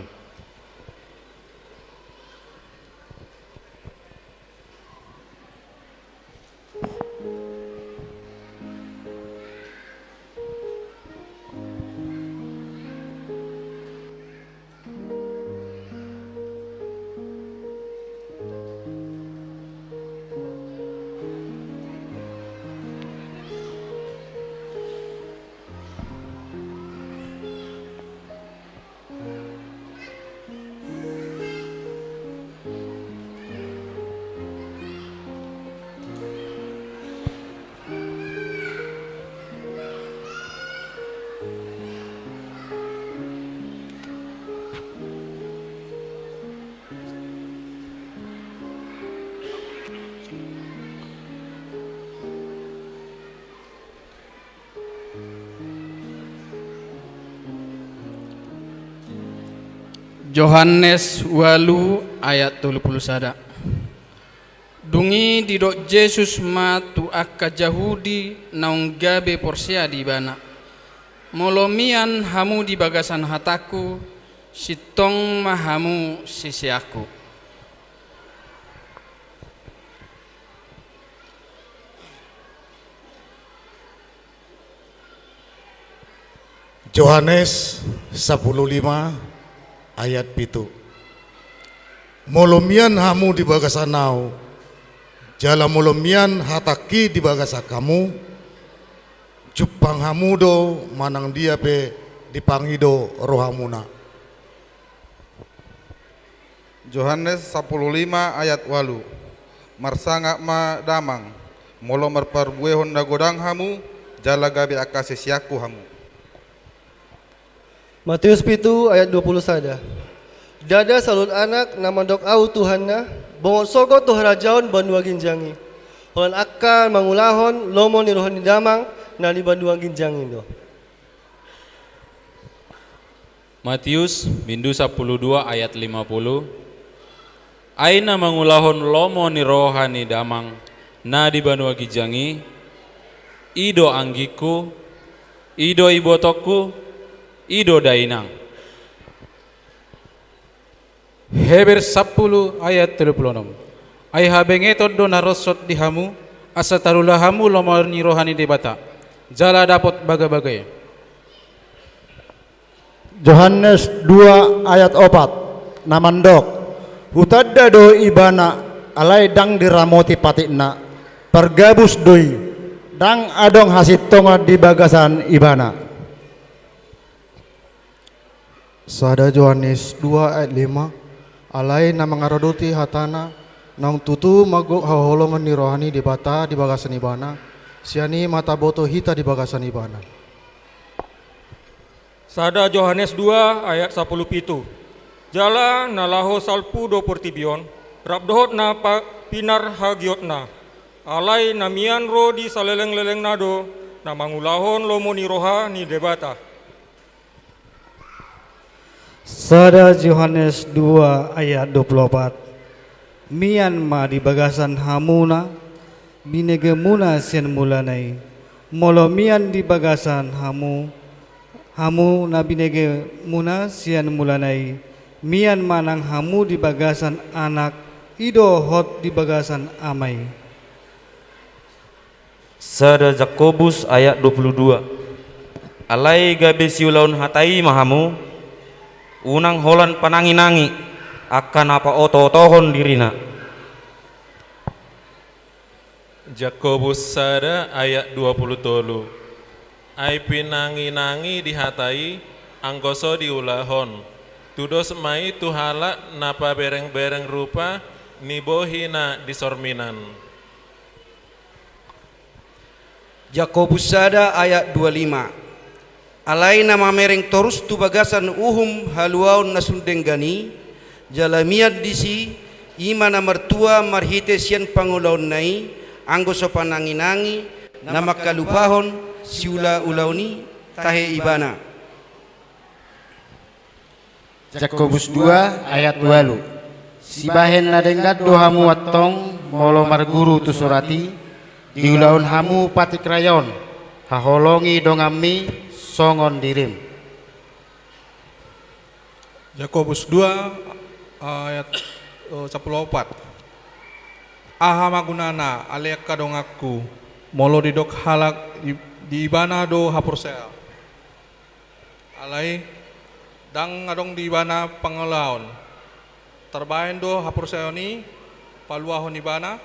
Yohanes 8 ayat 31. Dungi didok Yesus ma tu akka Yahudi naung gabe porsia di bana. Molomian hamu di bagasan hataku, sitong mahamu sisi aku. Yohanes 15 ayat 7. Molomian hamu di bagasanau, jala molomian hataki di bagasa kamu, cupang hamudo manang dia pe dipangido rohamuna. Yohanes 15 ayat 8. Marsangak ma damang molo marparbuehon na godang hamu jala gabe akase siaku hamu. Matius 7 ayat 20 saja. Dada salut anak nama dok au Tuhanna bongok sogo tu harajaon bandua ginjangi. Holan akan mangulahon lomo ni rohani damang na di bandua ginjangi do. Matius bindu 12 ayat 50. Aina mangulahon lomo ni rohani damang na di bandua ginjangi. Ido anggiku, ido ibotoku, ido dainang. Heber 10 ayat 36. Ai habengeton do narosot di hamu asa tarulah hamu lomor ni rohani debata. Jala dapot baga-bagai. Yohanes 2 ayat 4 namandok hutadda do ibana alai dang diramoti patikna pergabus doi dang adong hasit tonga di bagasan ibana. Sada Yohanes 2 ayat 5 alai na mangarodoti hatana nang tutu magok haholongan ni rohani di bata di bagasan ibana siani mata boto hita di bagasan ibana. Sada Yohanes 2 ayat 10 pitu jala nalaho salpu do portibion rabdohot na pinar hagiotna alai namian ro di saleleng-leleng nado na mangulahon lomo ni roha ni debata. Sada Yohanes 2 ayat 24 mian ma di bagasan hamuna binegemuna sen mulanai molo mian di bagasan hamu na binege muna sian mulanai mian manang hamu di bagasan anak ido hot di bagasan amai. Sada Jakobus ayat 22 alai gabe siulaun hatai mahamu unang holan panangi-nangi akan apa oto-otohon dirina. Jakobus sada ayat 23 ai pinangi-nangi dihatai anggoso diulahon tudos mai tuhala napa bereng-bereng rupa nibohina disorminan. Jakobus sada ayat 25 alai nama mereng torus tu bagasan uhum haluaun nasundenggani jalamiat disi imana mertua marhite sian pangulaun nai anggo sopanangi-nangi nama kalupahon siula ulauni tahe ibana. Jakobus 2 ayat 2 sibahen ladenggat dohamu wattong molo marguru tu surati diulaun hamu patik rayon haholongi dongami songon dirim. Yakobus 2 ayat 14. Aha magunana alek kadongaku molo didok halak di ibana do hapursea. Alai dang adong di ibana pangelaon. Terbain do hapurseoni paluahon ibana.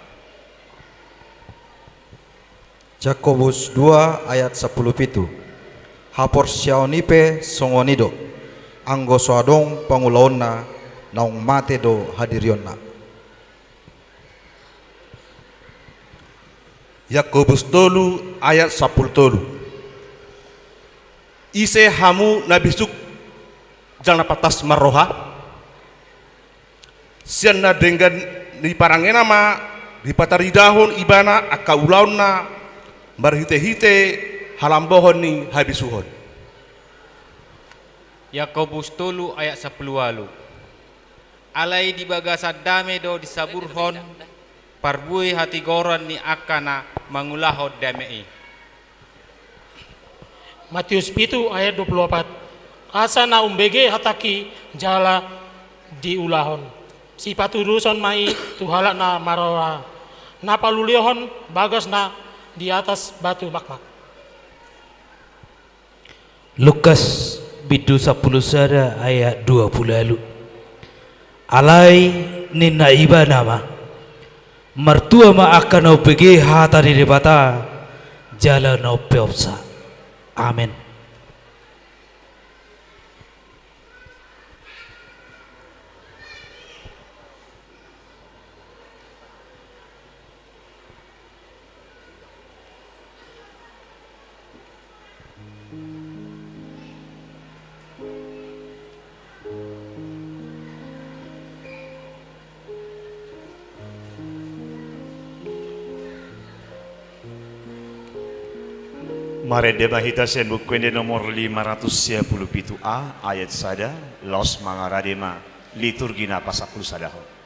Jakobus 2 ayat 10 pitu hapor siaonipe songonido anggo soadong pangulaonna naung mate do hadirionna. Yakobus 3 ayat 10 ise hamu nabisuk jalna patas marroha sian na dengan di parangena ma di pataridahon ibana akaulauna marhite-hite halambohon ni habisuhon. Yakobus 3 ayat 10 alai di bagasan dame do disaburhon parbui hati goran ni akana mangulahod damei. Matius 7 ayat 24 asa na umbege hataki jala diulahon sifat uruson mai tuhalak na marora na palulihon bagas na di atas batu makmak. Lukas bidu 10 sada ayat 20 alai nina iba nama mertua ma akan opege hata di debata jalan opeopsa. Amin. Mare deba hita sen bukwende nomor 517A ayat sada los mangaradema liturgina pasakul sadaho.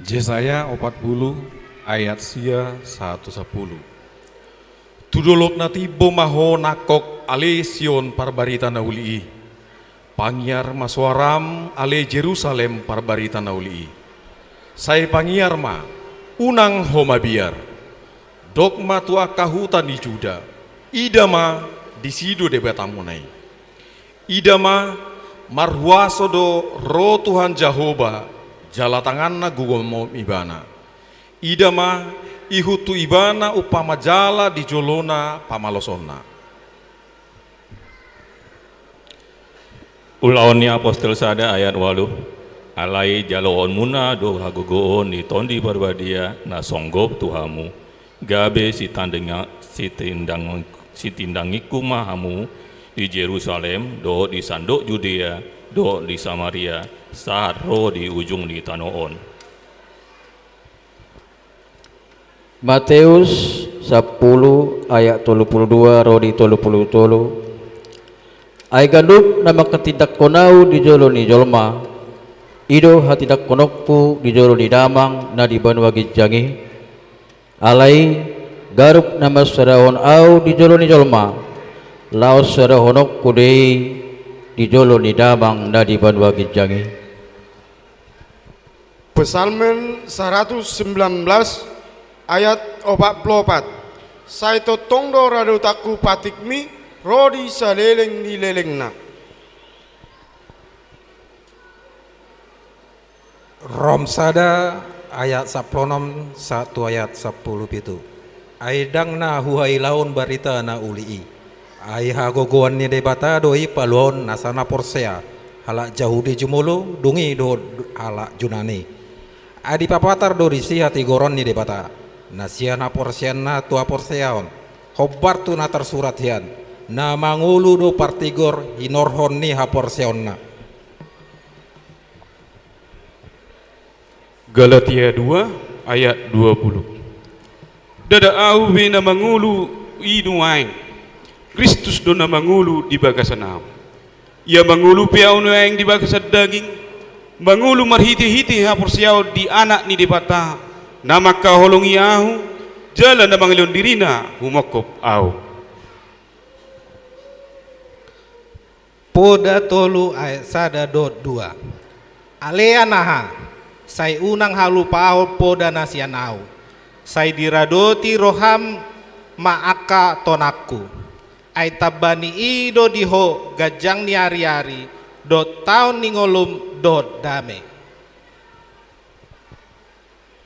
Yesaya 40 ayat sia 110. Tudolok nati bomaho nakok ale Sion parbarita naulii. Pangiar maswaram ale Jerusalem parbarita naulii. Sai pangiar ma unang homa biar. Dogma tua kahutan di Juda. Idama di sido debatamunai. Idama marhuasodo ro Tuhan Jehovah jala tanganna gugom ibana. Idama ihutu ibana upama jala di jolona pamalosonna. Ulaoni apostol sada ayat 8. Alai jaloon muna do hagogoon ni tondi barbadia na songgop tuhamu. Gabe si tindangiku mahamu di Jerusalem do di sandok Judea do di Samaria saat roh di ujung di Tanoon. Matius 10 ayat 32 roh di 33. Ai gandup nama ketidak konau di jolo ni jolma. Ido hatidak konokpu di jolo ni damang na di banua gijangi. Alai garup nama saraon au di jolo ni jolma. Laos sarahonok kudei di jolo ni damang na di banua gijangi. Psalmen 119 ayat 44. Saito tongdo rado taku patikmi rodi saleleng di lelengna. Rom sada ayat 16 1 ayat 10 pitu. Aidang na huai laun barita na ulii. Ai hagogoan ni debata doi palon nasana porsea. Halak Jahudi jumolo dungi do halak Junani. Adi papatar do risi hati goron ni debata. Nasiana porsiana tua porseaon. Hobar tu na tersurat hian. Na mangulu do partigor hinorhon ni ha porseonna. Galatia 2 ayat 20. Dada au bina mangulu inuaing. Kristus do na mangulu di bagasanam. Ia mangulu piau nuaing di bagasan daging. Mangulu marhiti-hiti hapur siau di anak ni debata. Nama kaholongi ahu. Jalan na mangilon dirina humokop au. Poda tolu ayat sada dot 2. Alea naha. Sai unang halu pao poda nasianau. Sai diradoti roham maaka tonaku. Ai tabani ido diho gajang ni ari-ari. Dot taun ningolum dot dame.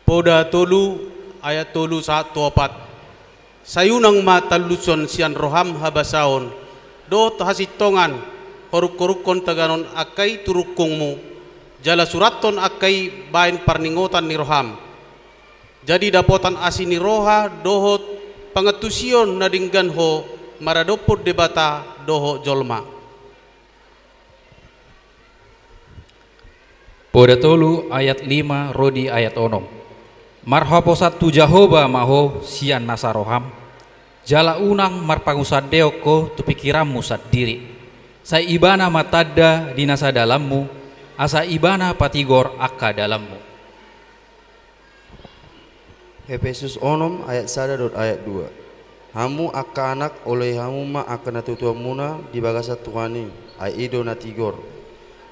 Poda tolu ayat tolu 1 4. Sayunang mataluson sian roham habasaon. Dot hasitongan horuk-horukon taganon akai turukungmu. Jala suraton akai bain parningotan ni roham. Jadi dapotan asin ni roha dohot pangetusion nadinggan ho maradopod debata doho jolma. Poda tolu ayat 5 rodi ayat 6. Marhaposatu Jahoba maho sian nasaroham. Jala unang marpangusad deoko tu pikiranmu diri. Sai ibana matada di nasa dalammu, asa ibana patigor akka dalammu. Efesus 6 ayat 1 ayat 2. Hamu akka anak oleh hamu ma akka natutua muna di bagasa Tuhani ay ido natigor.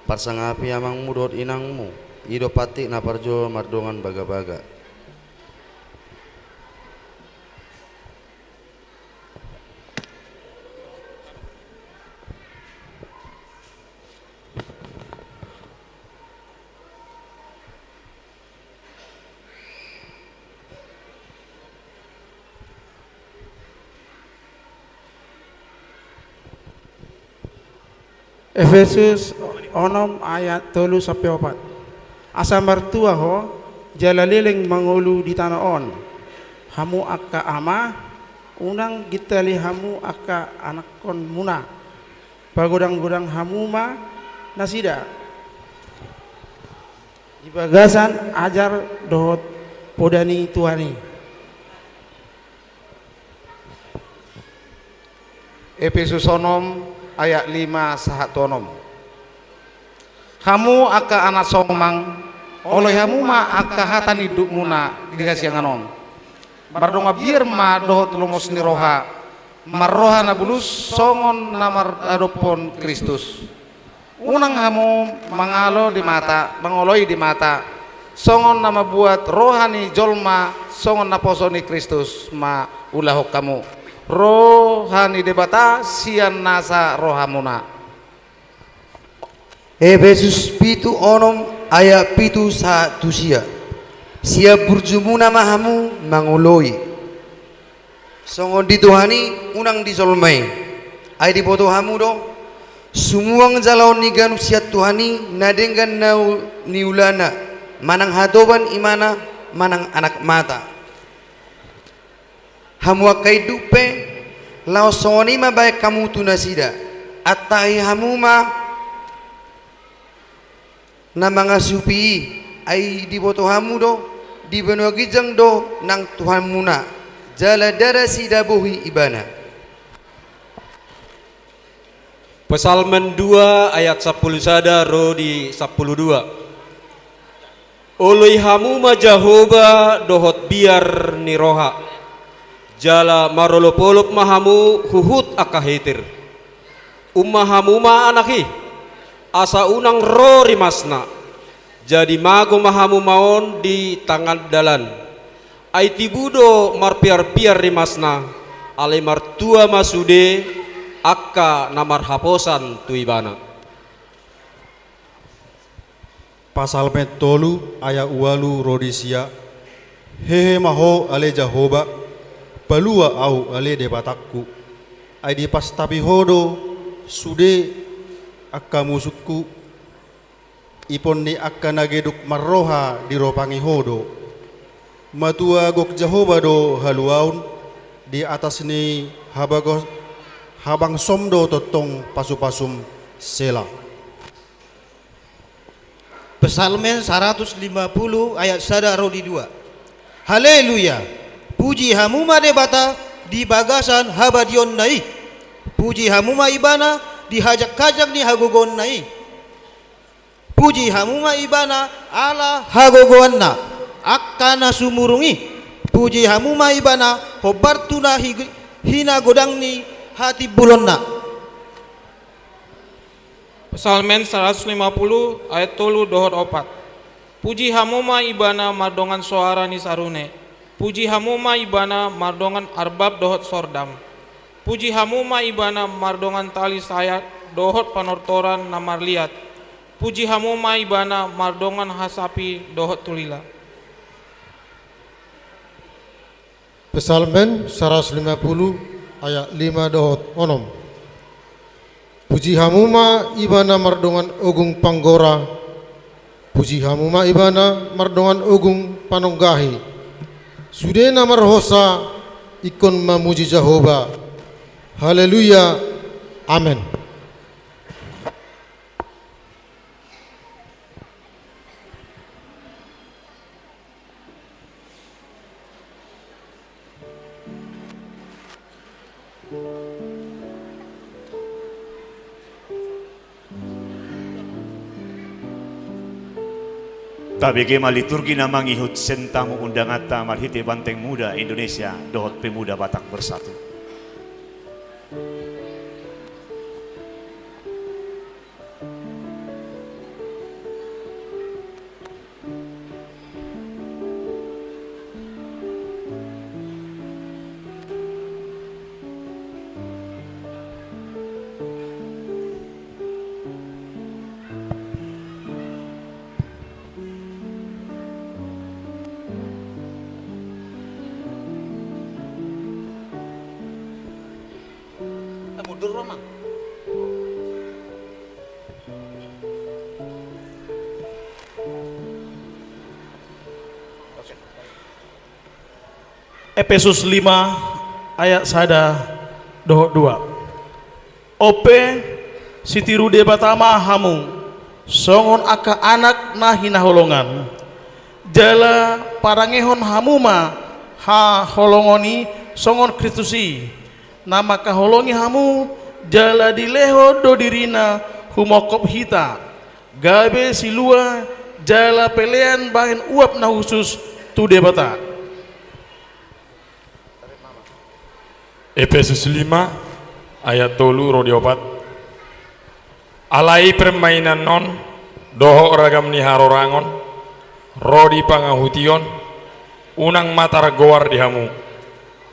Parsangapi amang mudot inangmu, ido patik na parjo mardongan baga-baga. Efesus 6 ayat 3 sampai 4. Asa mertua ho jala leleng mangulu di tanah on. Hamu akka ama unang gitali hamu akka anak kon muna. Pagodang-godang hamu ma nasida. Di bagasan ajar dohot podani tuani. Efesus 6 ayat 5 sahat tonom. Hamu akka anak somang oleh hamu ma akka hatan hidup muna dikasih nganon. Bardonga biar ma dohot lumos ni roha marroha na bulus songon namar adopon Kristus. Unang hamu mangalo di mata, mangoloi di mata. Songon nama buat rohani jolma songon naposoni Kristus ma ulahok kamu. Rohani debata sian nasa rohamuna. Efesus 7 ayat 7 saat sia. Sia burjumuna mahamu manguloi. Songon dituhani unang disolmai. Ay di boto hamu do. Sumuang jalaw ni ganup siat tuhani nadenggan na niulana. Manang hatoban imana manang anak mata. Hamu akai dupe lao soni ma baik kamu tunasida atai hamu ma namanga supi ai di boto hamu do di benua gijang do nang Tuhan muna jala dara sida bohi ibana. Pesalmen 2 ayat 10 sada ro di 12. Oloi hamu ma Jahoba dohot biar ni roha. Jala marolopolop mahamu huhut akahitir. Ummahamu ma anaki asa unang ro rimasna. Jadi mago mahamu maon di tangan dalan. Ai tibudo marpiar-piar rimasna. Ale martua masude akka namar haposan tuibana. Pasal metolu ayat walu rodisia. Hehe maho ale Jahoba. Balua au ale debatakku ai di pas tabi hodo sude akka musukku ipon ni akka nageduk marroha di ropangi hodo matua gok Jahoba do haluaun di atas ni habang somdo totong pasupasum sela. Pesalmen 150 ayat 1 rodi 2. Haleluya. Puji hamuma debata di bagasan habadion nai. Puji hamuma ibana di hajak-hajak ni hagogon nai. Puji hamuma ibana ala hagogoanna akkana sumurungi. Puji hamuma ibana hobartuna hina godang ni hati bulonna. Pesalmen 150 ayat 3 dohot 4. Puji hamuma ibana mardongan suara ni sarune. Puji hamuma ibana mardongan arbab dohot sordam. Puji hamuma ibana mardongan tali sayat dohot panortoran namar liat. Puji hamuma ibana mardongan hasapi dohot tulila. Pesalmen 150 ayat 5 dohot onom. Puji hamuma ibana mardongan ogung panggora. Puji hamuma ibana mardongan ogung panonggahi. Sudena marhosa ikon mamuji Jahoba. Haleluya. Amen. Tabege liturgi namang ihut sentamu undangata marhite Banteng Muda Indonesia dohot pemuda Batak bersatu. Mundur Roma. Efesus 5 ayat sada doh 2. Ope sitirude batama hamu songon aka anak nahina holongan jala parangehon hamuma ha holongoni songon Kristusi nama kaholongi hamu jala dileho do dirina humokop hita gabe silua jala pelean bahen uap na khusus tu debata. Efesus 5 ayat 3 rodi 4. Alai permainan non doho ragam ni harorangon rodi pangahution unang matar goar di hamu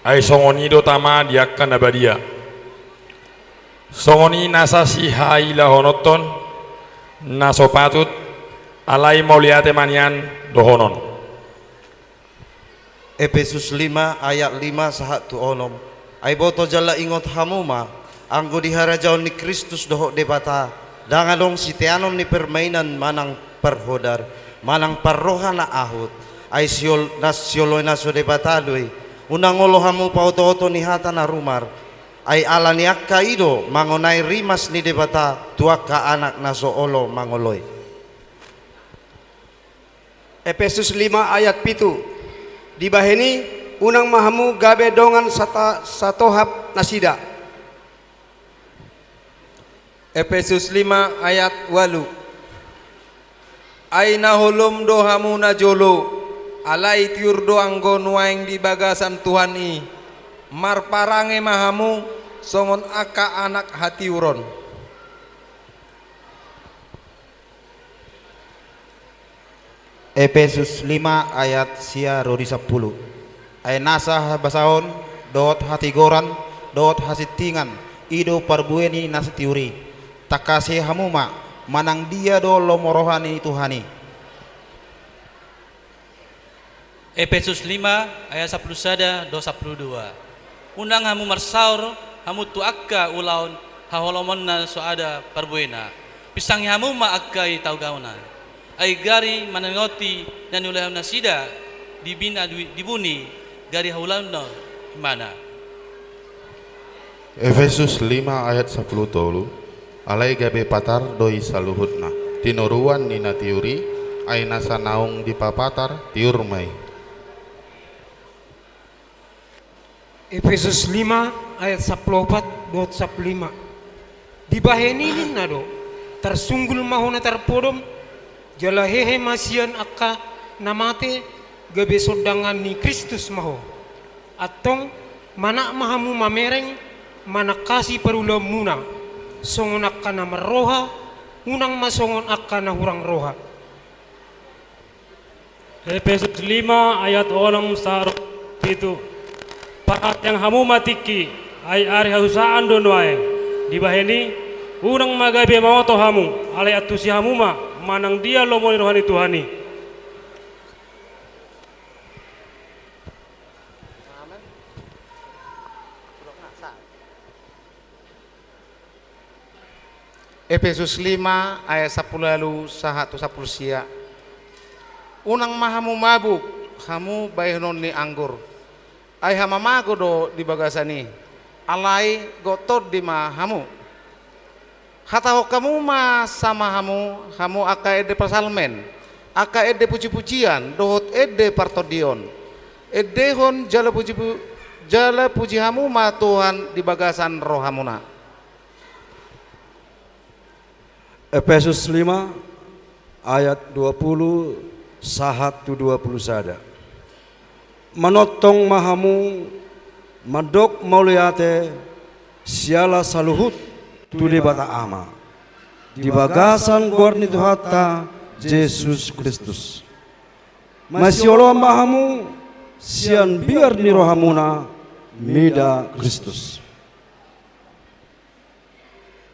ai songonido tama diakkan abadia songoni nasasi haila honoton nasopatut alai mauliate manian dohonon. Efesus 5 ayat 5 sahat tu onom ai boto jala ingot hamuma anggo diharajaon ni Kristus doho debata dangadong sitianom ni permainan manang perhodar manang parrohana ahut ai siol nasioloy naso debatadoi unang olo hamu pauto-oto ni hata na rumar ay ala ni akka ido mangonay rimas ni debata tuak ka anak na so olo mangoloy. Efesus 5 ayat 7 dibaheni unang mahamu gabe dongan satohap nasida. Efesus 5 ayat 8 ay naholom dohamu na jolo alai tiur doang gonuaing di bagasan Tuhan i marparange mahamu songon aka anak hati uron. Efesus 5 ayat sia rodi 10 ay nasa basaon dot hati goran dot hasitingan ido parbueni nasi tiuri takase hamuma manang dia do lomorohani Tuhani. Efesus 5 ayat 10 sada do 12. Undang hamu marsaur hamu tu akka ulaun haholomonna so ada parbuena pisang hamu ma akkai tau gauna ai gari manangoti dan ulah nasida dibina dibuni gari haulauna mana. Efesus 5 ayat 10 tolu alai gabe patar doi saluhutna tinoruan nina tiuri ai nasa naung di papatar tiur mai. Efesus 5 ayat 14 dot 15 dibaheni nado tersunggul mahuna terpodom jala hehe masian akka namate gabe sodangan ni Kristus maho atong mana mahamu mamereng mana kasih perulam muna songon akka na maroha unang masongon akka na hurang roha. Efesus 5 ayat 6 itu paat yang hamu matiki ay ari hausaan donoae dibaheni unang magabe maoto hamu alai atusi hamuma manang dia lomoni rohani Tuhani. Efesus 5 ayat 10 lalu sahatu 10 sia unang mahamu mabuk hamu bayenon ni anggur ay hamamago do di bagasani alai gotor di mahamu hataho kamu ma sama hamu aka ede pasalmen aka ede puji-pujian dohot ede partodion ede hon jala jala puji hamuma Tuhan di bagasan rohamuna. Efesus 5 ayat 20 1-20 sada. Manotong mahamu madok mauliate siala saluhut tuli bata ama di bagasan gorni Tuhata Yesus Kristus. Masiolo mahamu sian biar ni rohamuna mida Kristus.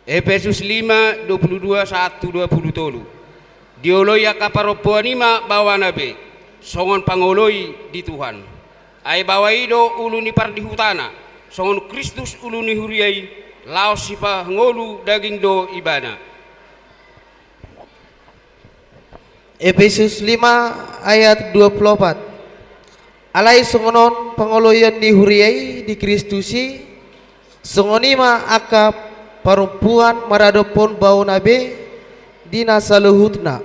Efesus 5 22 1 20 dioloi akaparopoanima bawa nabe songon pangoloi di Tuhan ai bawa ido uluni pardihutana songon Kristus uluni huriai laos sipa ngolu daging do ibana. Efesus 5 ayat 24. Alai songonon pangoloyan di huriai di Kristusi songonima aka perempuan maradopon bau nabe dina saluhutna.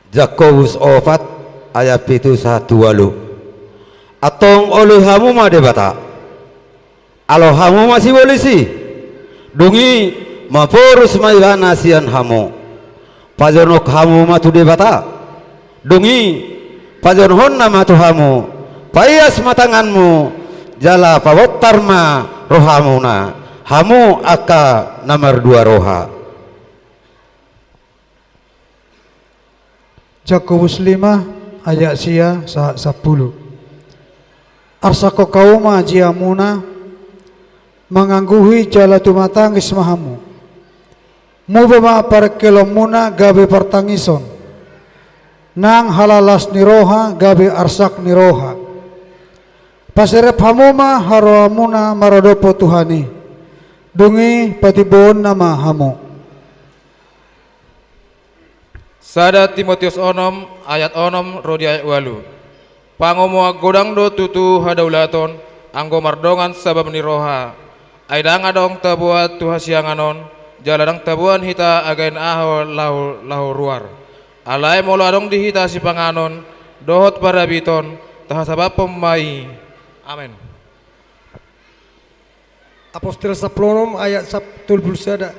Jakobus 4 ayat 1 atong olu hamu ma debata alo hamu masih polisi dungi maporus mailana sian hamu pajonok hamu matu debata dungi pajonhon nama tu hamu payas matanganmu jala pawottar ma rohamuna hamu aka nomor 2 roha. Jakobus 5 ayat sia 10. Arsako kauma jiamuna mangangguhi jala tumatangis mahamu. Mubama parkelomuna gabe partangison. Nang halalas ni roha gabe arsak ni roha. Pasirep hamuma haroamuna marodopo Tuhani. Dungi patibon nama hamu. Sada Timotius onom ayat onom rodi ayat walu. Pangomoa godang do tutu hadaulaton anggo mardongan sabab ni roha. Aidang adong tabuat tuha sianganon jaladang tabuan hita again aho lahu ruar. Alai molo adong dihita si panganon dohot parabiton taha sabab pemai. Amin. Apostel saplonom ayat 10 sada.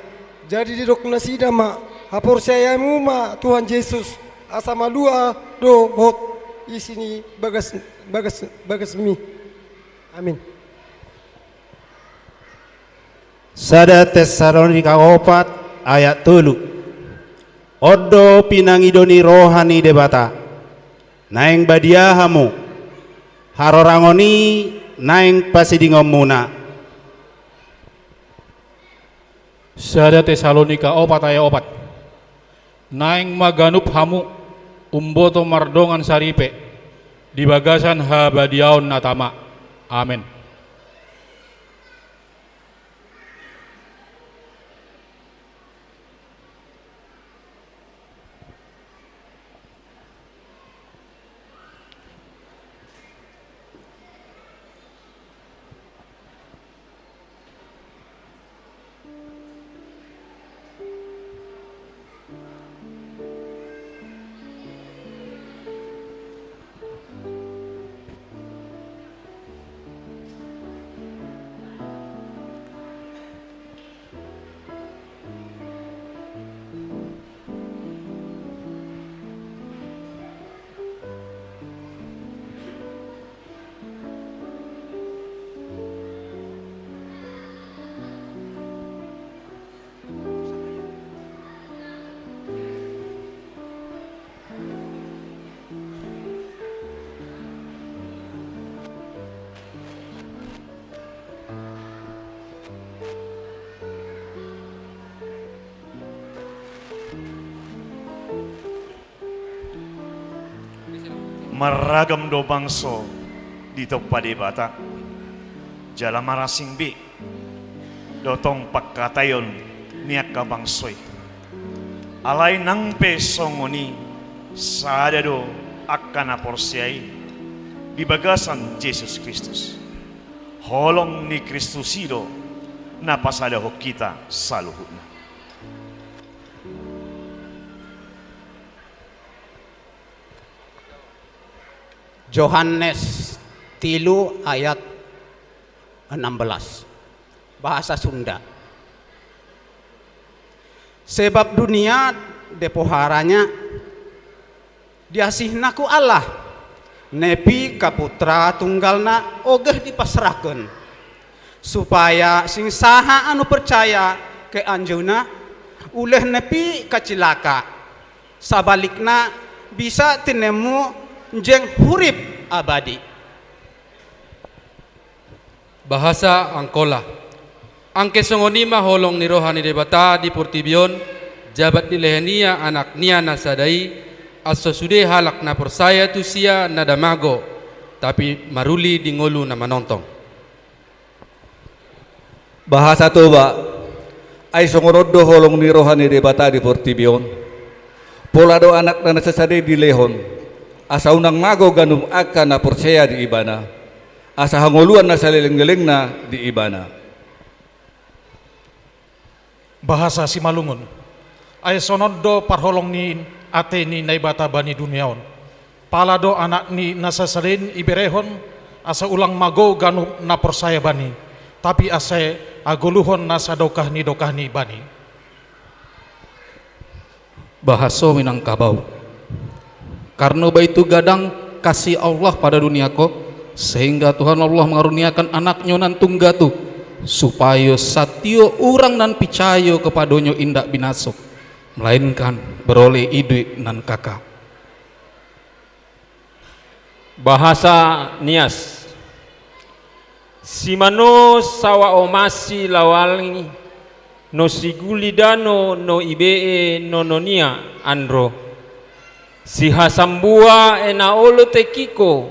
Jadi di dok nasida ma hapor sayamu ma Tuhan Yesus asama dua do hot isini bagas mi. Amin. Sada Tesalonika 4 ayat 3. Odo pinangidoni rohani debata naeng badiahamu harorangoni naeng pasidingomuna. Sada Tesalonika 4 ayat 4. Naing maganup hamu umboto mardongan saripe di bagasan habadiaon natama. Amin. Meragam do bangso di topade bata jala marasing bi dotong pakkatayon niak ka bangsoi alai nang pe songoni sada do akana porsiai di bagasan Yesus Kristus holong ni Kristusido na pasada hokita saluhutna. Yohanes 3 ayat 16 bahasa Sunda. Sebab dunia depoharanya diasihna ku Allah, nepi ka putra tunggalna ogeh dipasrahkeun, supaya sing saha anu percaya ke anjeunna uleh nepi ka cilaka, sabalikna bisa tinemu jeng hurip abadi. Bahasa Angkola. Angke songonima holong ni rohani debata di Portibion jabat dilehenia anak nia nasadai aso sude halak na persaya tu sia nada mago tapi maruli di ngolu na manontong. Bahasa Toba ay songoroddo holong ni rohani debata di Portibion polado anak na nasasade di lehon asa unang mago ganum aka na persaya di ibana asa hangoluan na salileng-geleng na di ibana. Bahasa Simalungun ay sonodo parholong ni ate ni naibata bani duniaon palado anak ni nasasalin iberehon asa ulang mago ganu na persaya bani tapi asa aguluhon nasa dokah ni bani. Bahasa Minangkabau. Karena itu gadang kasih Allah pada dunia ko sehingga Tuhan Allah mengaruniakan anaknya nan tunggatu supaya satio orang nan picayo kepadonyo indak binasok melainkan beroleh idui nan kakak. Bahasa Nias. Simano sawa omasi lawalni no sigulidano no ibee no nonia andro sihasambua ena olo tekiko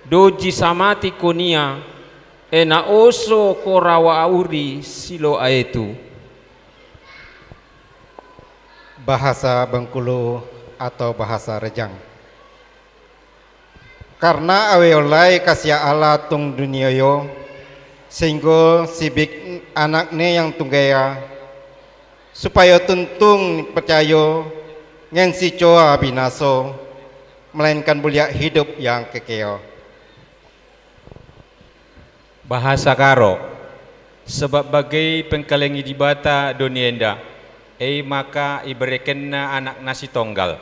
doji samati konia ena oso korawa auri silo aetu. Bahasa Bengkulu atau bahasa Rejang. Karena aweolai kasih Allah tung dunia yo sehingga sibik anaknya yang tunggaya supaya tuntung percaya ngensi coa binaso melainkan bulia hidup yang kekeo. Bahasa Karo. Sebab bagai pengkalengi di bata donienda maka iberekenna anak nasi tonggal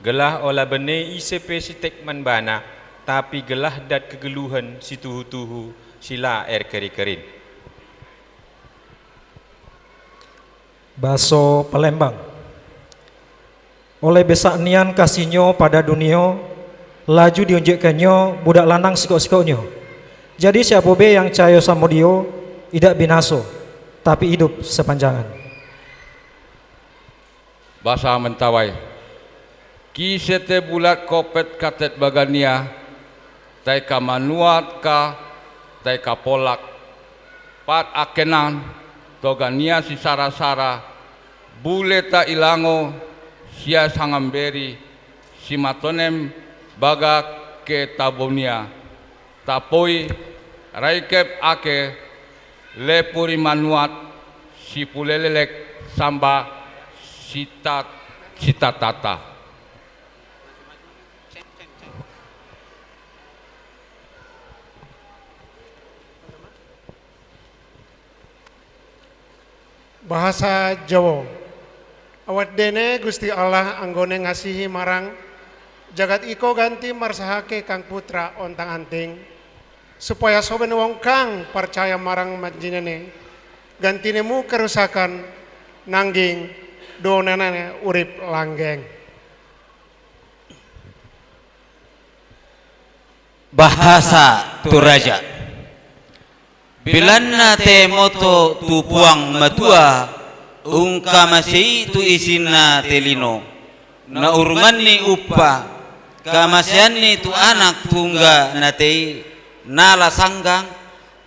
gelah olah bene isepe sitek manbana tapi gelah dat kegeluhan si tuhu-tuhu sila keri-kerin. Baso Palembang. Oleh besak nian kasihnya pada dunia laju diunjukkannya budak lanang sikok-sikoknya. Jadi siapa be yang cayo sama dia tidak binaso tapi hidup sepanjangan. Bahasa Mentawai. Kisete bulat kopet katet bagania tai ka manuat ka tai ka polak pat akenan togania si sara-sara bule ta ilango sia sangamberi si matonem baga ke tabonia tapoi raikep ake lepuri manuat si pulelelek samba sita tata. Bahasa Jawa. Awat dene Gusti Allah anggone ngasihi marang jagat iko ganti marsahake kang putra ontang anting supaya soben wong kang percaya marang manjinene gantinemu kerusakan nangging donanane urip langgeng. Bahasa Toraja. Bilanna te moto tupuang matua ungka masih tu isinna telino na urungan ni upa kamasian ni tu anak tungga natei nala sanggang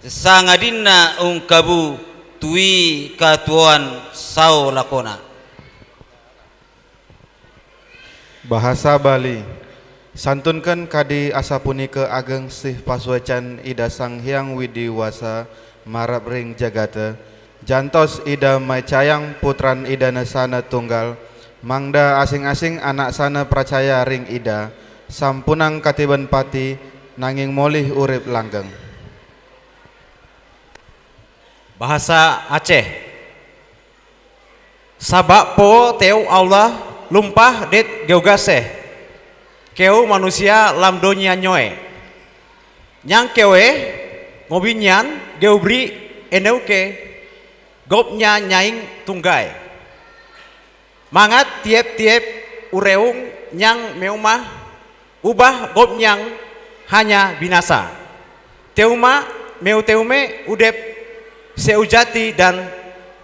sangadinna ungkabu tui katuan sao lakona. Bahasa Bali. Santunkan kadi asapuni ke ageng sih pasuacan ida sang hyang widiwasa marap ring jagata jantos ida maicayang putran ida nasana tunggal mangda asing-asing anak sana percaya ring ida sampunang katiban pati nanging molih urip langgeng. Bahasa Aceh. Sabak po teu Allah lumpah det geogaseh. Keu manusia lam donya nyoe. Nyang kewe ngobinyan geubri eneuke gopnya nyaing tunggai. Mangat tiap-tiap ureung nyang meumah ubah gop nyang hanya binasa. Teuma meu teume udep seujati dan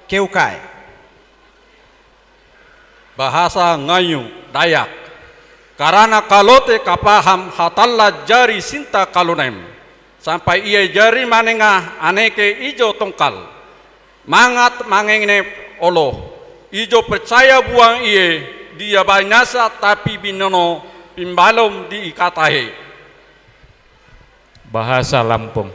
keukai. Bahasa Ngayu Dayak. Karena kalote kapaham hatalla jari sinta kalunem sampai ia jari manengah aneke ijo tongkal mangat mangenge olo ijo percaya buang iye dia banyasa tapi binono pimbalom diikatahe. Bahasa Lampung.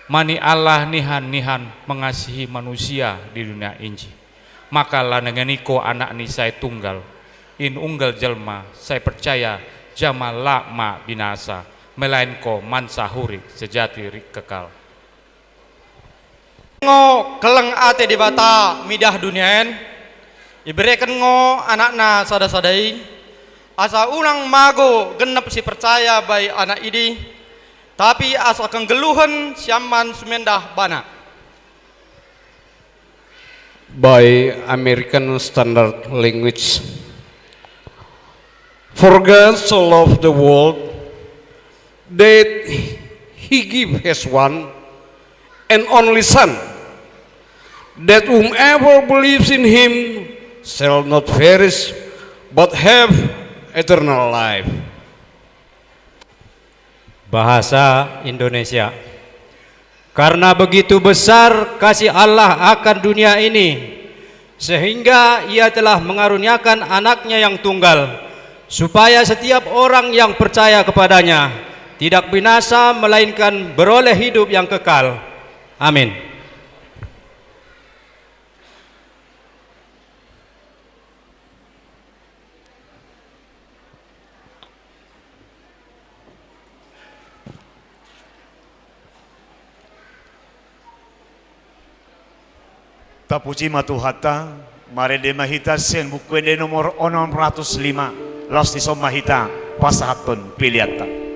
Mani Allah nihan-nihan mengasihi manusia di dunia inji. Maka lanenganiko anak ni saya tunggal. In unggal jelma saya percaya jamal lakma binasa. Melainko mansahuri sejati kekal. Ngo keleng ate di bata midah duniaen. Iberikan ngo anakna sada-sadai. Asa ulang mago genep si percaya bayi anak ini. Tapi asa kenggeluhan siaman sumendah bana. By American Standard Language. For God so loved the world that he gave his one and only Son, that whomever believes in him shall not perish but have eternal life. Bahasa Indonesia. Karena begitu besar kasih Allah akan dunia ini, sehingga ia telah mengaruniakan anaknya yang tunggal, supaya setiap orang yang percaya kepadanya tidak binasa melainkan beroleh hidup yang kekal. Amin. Tapuji matuhata, mare de mahita sen bukwende nomor 605, los di somahita pasahatun piliata.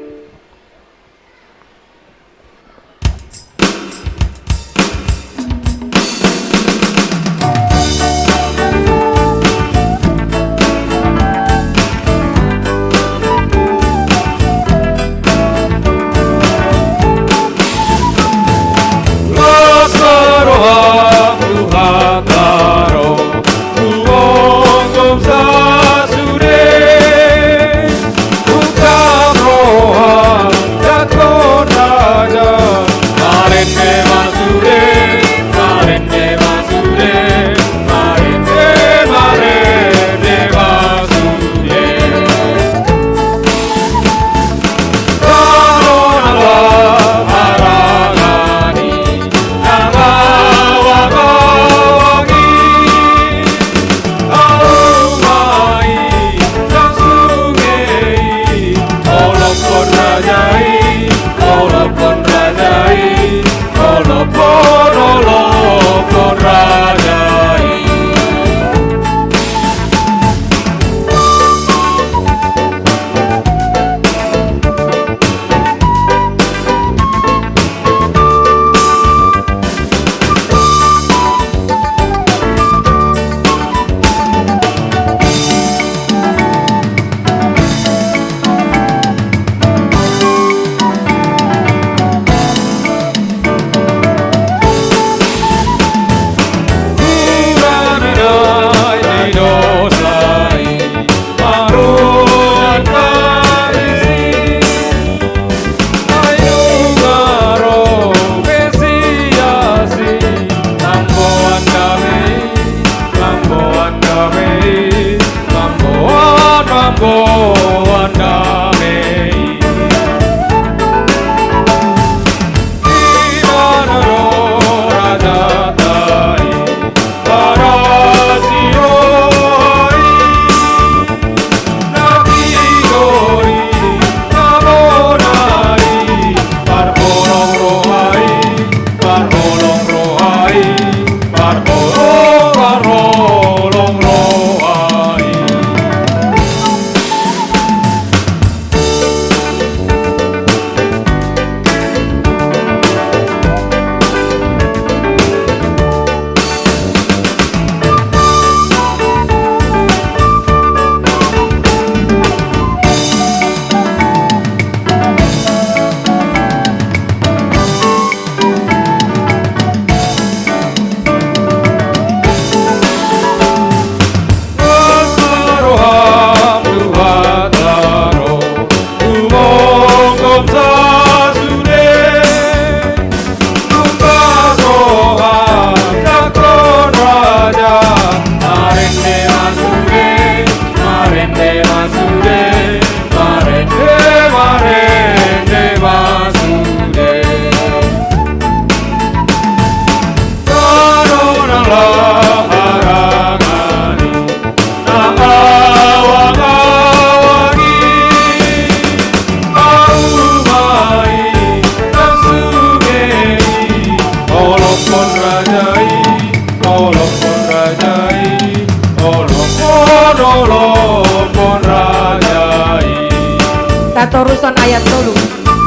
Tatoruson ayat 10.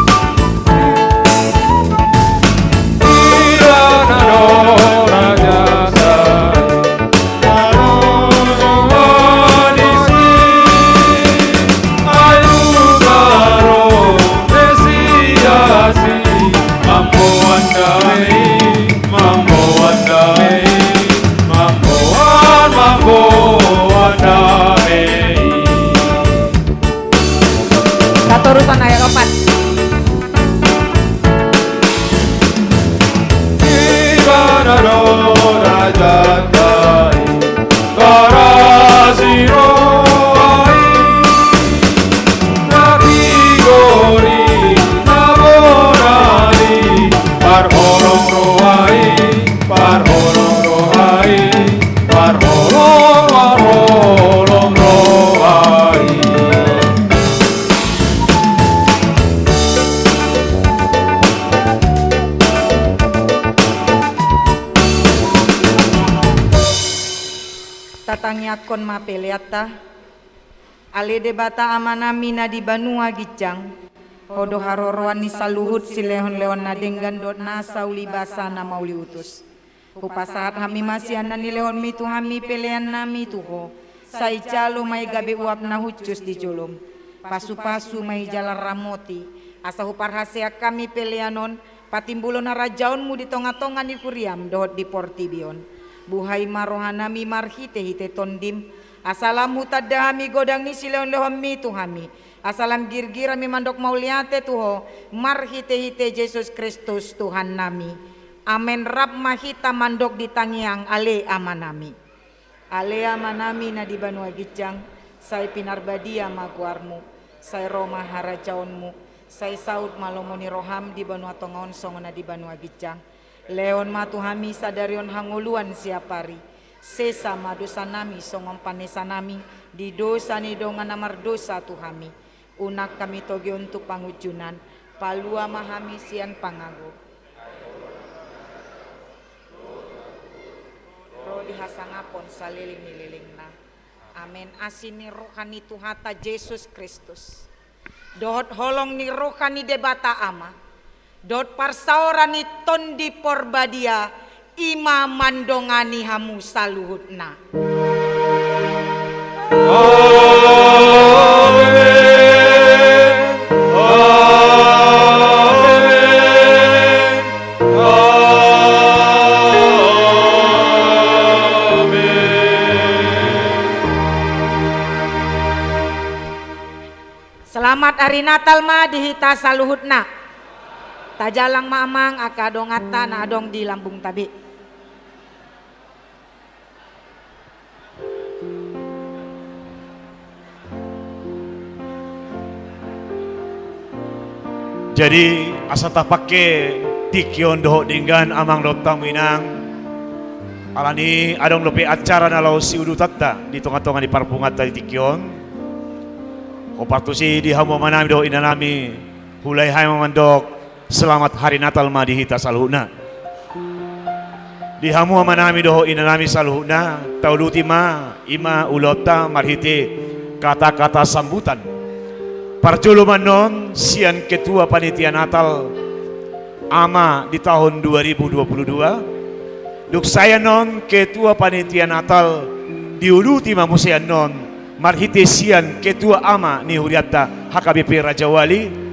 Tatoruson ayat 4. Tatangyakon mapeliata ale debata amanami na di banua gijang hodo haroroan ni saluhut si leon-leon na denggan dot na sauli basa na mauli utus upasahat hami masian na ni leon mitu hami pelean nami tuho sai calo may gabi uap na hucus di jolom pasu-pasu may jalan ramoti asa huparhasea kami peleanon patimbulo na rajaonmu di tonga-tonga ni kuriam dohot di portibion buhay marohanami marhite hite tondim asalam hutadami godang ni sileon lehom mi tuhami asalam girgira mi mandok mauliate tuho marhite hite Yesus Kristus Tuhan nami amen rab mahita mandok di tangiang ale amanami na di banua gijang sai pinarbadia maguarmu sai roma harajaonmu sai saud malomoni roham di banua tongaon songona di banua gijang leon matuhami sadarion hanguluan siapari sesa madosa nami songom panesa nami di dosa ni dongan namar dosa tuhami unak kami toge untuk pangujunan palua mahami sian pangago roh dihasangapon saliling nililingna amen asini rohani tuhata Yesus Kristus dohot holong ni rohani debata ama dot parsaorani tondi porbadia ima mandongani hamu saluhutna. Selamat hari Natal ma dihita saluhutna. Tajalang mamang akadong ata na adong di lambung tabi. Jadi asa tak pakai tikion doh dinggan amang lotang minang alani adong lebih acara nalau si udu tata di tengah-tengah di parpungat tadi tikion kopatusi di hamu manami doh inanami hulai hai mamandok selamat hari Natal ma dihita saluhuna di hamu manami doh inanami saluhuna tauluti ma ima ulota marhite kata-kata sambutan parjuluman non sian ketua panitia Natal ama di tahun 2022 duk saya non ketua panitia Natal diuluti mamusian non marhite sian ketua ama ni huriata HKBP Raja Wali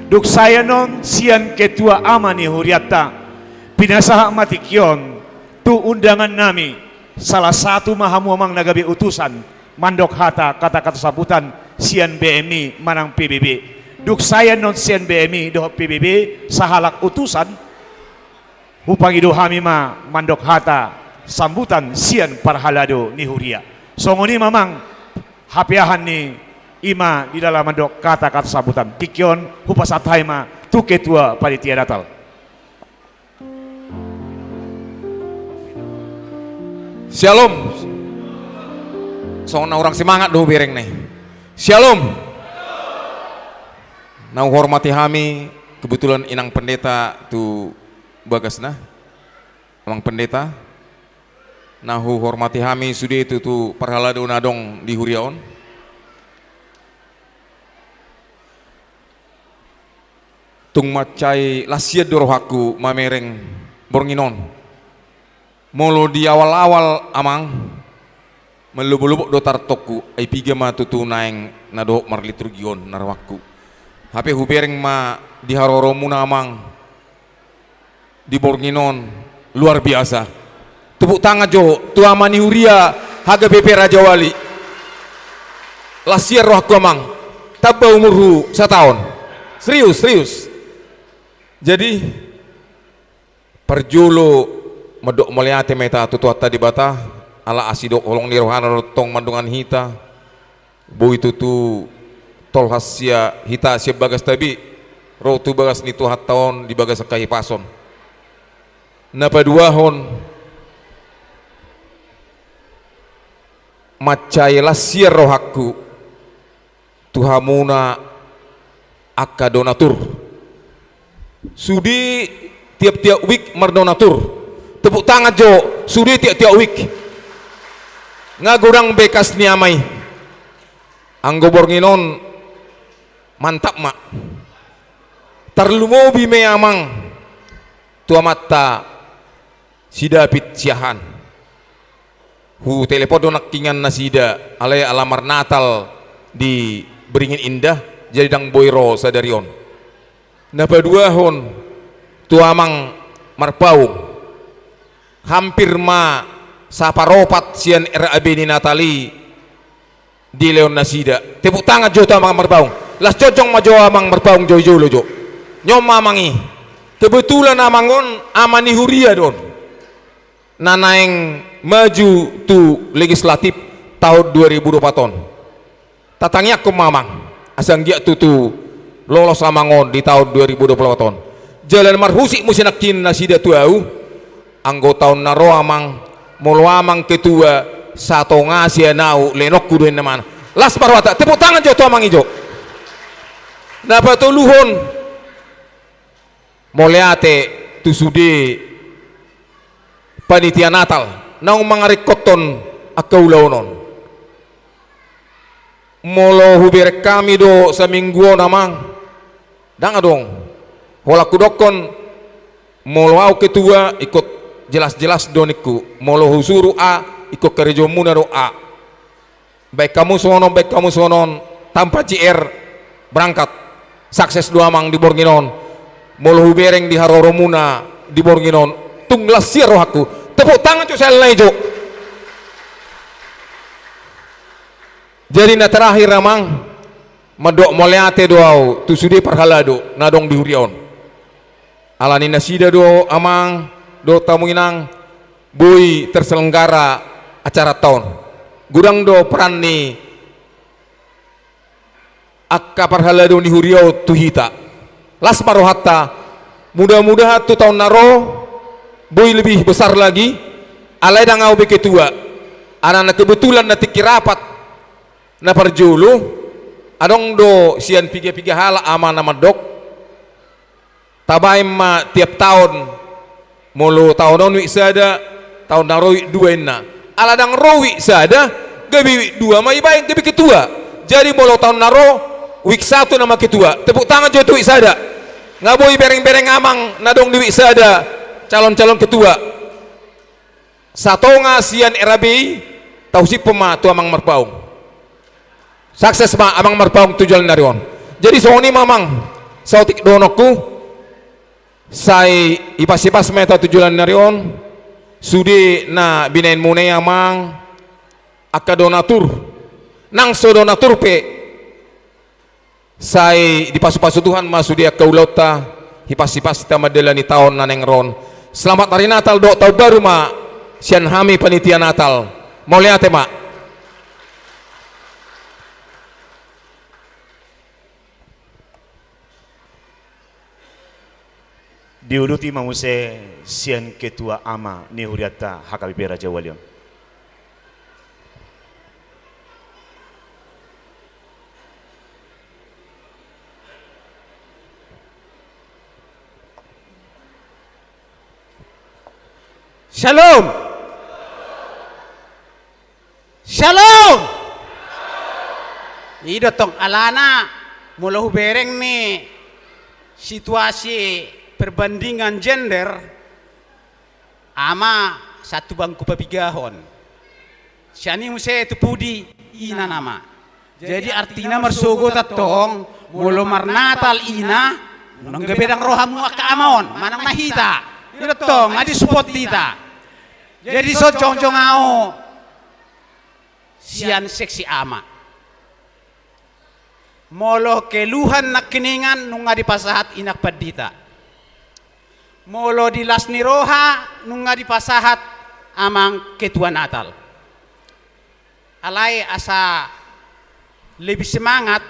duk saya non sian ketua ama ni huriata pinasaha matikion tu undangan nami salah satu mahamuamang nagabi utusan mandok hata kata-kata sambutan sian BMI manang PBB duk saya non sian BMI doh PBB sahalak utusan upang ido hami ma mandok hata sambutan sian parhalado ni huria songoni mamang hapiahan ni ima di dalam mandok kata-kata sambutan tikion hupasatai ma tu ketua panitia Natal. Shalom. Soalnya orang semangat doh bereng nih. Shalom. Nah hormati kami kebetulan inang pendeta tu bagasna. Amang pendeta. Nah hormati kami sudah itu tu parhalado nadong di huriaon. tung macai lasia dorohaku mamereng bornginon molo di awal-awal amang melubuk-lubuk dotar toku ai piga ma tutu naeng nado marliturgion narwaku hape hubereng ma di haroromuna amang di bornginon luar biasa. Tepuk tangan jo tua mani huria haga BP Raja Wali lasiar rohku amang tabba umurhu 1 tahun serius jadi perjulo medok meliate meta tutuata di bata ala asidok holong ni rohana rotong mandungan hita boi tutu tol hasia hita sia bagas tabi rotu bagas ni tuhat tahun di bagas kai pason napa duahon macai lasiar rohaku tuhamuna akka donatur sudi tiap-tiap week mardonatur tepuk tangan jo sudi tiap-tiap week ngagurang bekas ni amai anggo bornginon mantap mak tarlumobi me amang tua mata sidapit siahan hu telepon nakingan nasida alay alamar natal di Beringin Indah jadi dang boyro sadarion napa duahon tuamang marpaung hampir ma saparopat sian RAB ni Natali di Leon Nasida tepuk tangan jo tuamang marpaung las cocong ma jo amang marpaung jo lo jo nyom amangi kebetulan amangon amani huria don nanaeng maju tu legislatif tahun 2024 ton tatangnya aku mamang asang dia tutu lolos amangon di tahun 2024 ton jalan marhusik musinakin nasida tuau anggota tahun naro amang mulu amang ketua satu ngasih nau lenok kuduin naman las parwata tepuk tangan jo amang ijo dapat luhon moleate tu sude panitia Natal nang mangarik koton akaulaunon molo huber kami do samingguo namang dang adong hola kudokon molo au ketua ikut jelas-jelas doniku molo husuru a ikut kerejo muna do a baik kamu sonon tanpa JR berangkat sukses do amang di Bornginon molo hubereng di Haroromuna di Bornginon tunglas siro aku tepuk tangan cuk sel jo jadi na terakhir amang medok moleate doau tu sudi perhalado nadong di hurion alani nasida do amang do tamu inang boy terselenggara acara tahun gudang do peran ni akka perhalado ni hurio tuhita las marohata mudah-mudahan tu tahun naro boy lebih besar lagi alai dangau beketua anak kebetulan nanti kirapat na parjulu adong do sian piga-piga hala ama nama dok tabaim ma tiap tahun mulu tahun wi sada tahun narowi dua na aladang rowi sada gabi dua mai baik gabi ketua jadi mulu tahun naro wik 1 nama ketua tepuk tangan jo tu sada ngaboi bereng-bereng amang nadong di wik sada calon-calon ketua satonga sian RABI tausip pema tu amang marpaung sukses ma amang marpaung tujuan narion jadi soni mamang sautik donokku sai ipas-ipas meta tujuan narion sudi na binain munai amang akka donatur nang so donatur pe sai dipasu-pasu Tuhan ma sudi akka ulauta hipas-hipas kita madelani tahun naneng ron selamat hari Natal do tahun baru ma sian hami panitia Natal mau lihat ma diuruti mamuse sian ketua ama ni huriata HKBP Raja Walion Shalom. Shalom. Ido tong alana mula hubereng ni situasi perbandingan gender ama satu bangku pabigahon siani muse itu pudi ina nama jadi artinya mersugo tatong mulu marnatal ina nang gebedang rohamu ka amaon manang mahita itu tong adi support kita jadi so cong-cong ao sian seksi ama molo keluhan nak keningan nung ngadi pasahat inak padita molo dilas ni roha nung ngadi pasahat amang ketua natal alai asa lebih semangat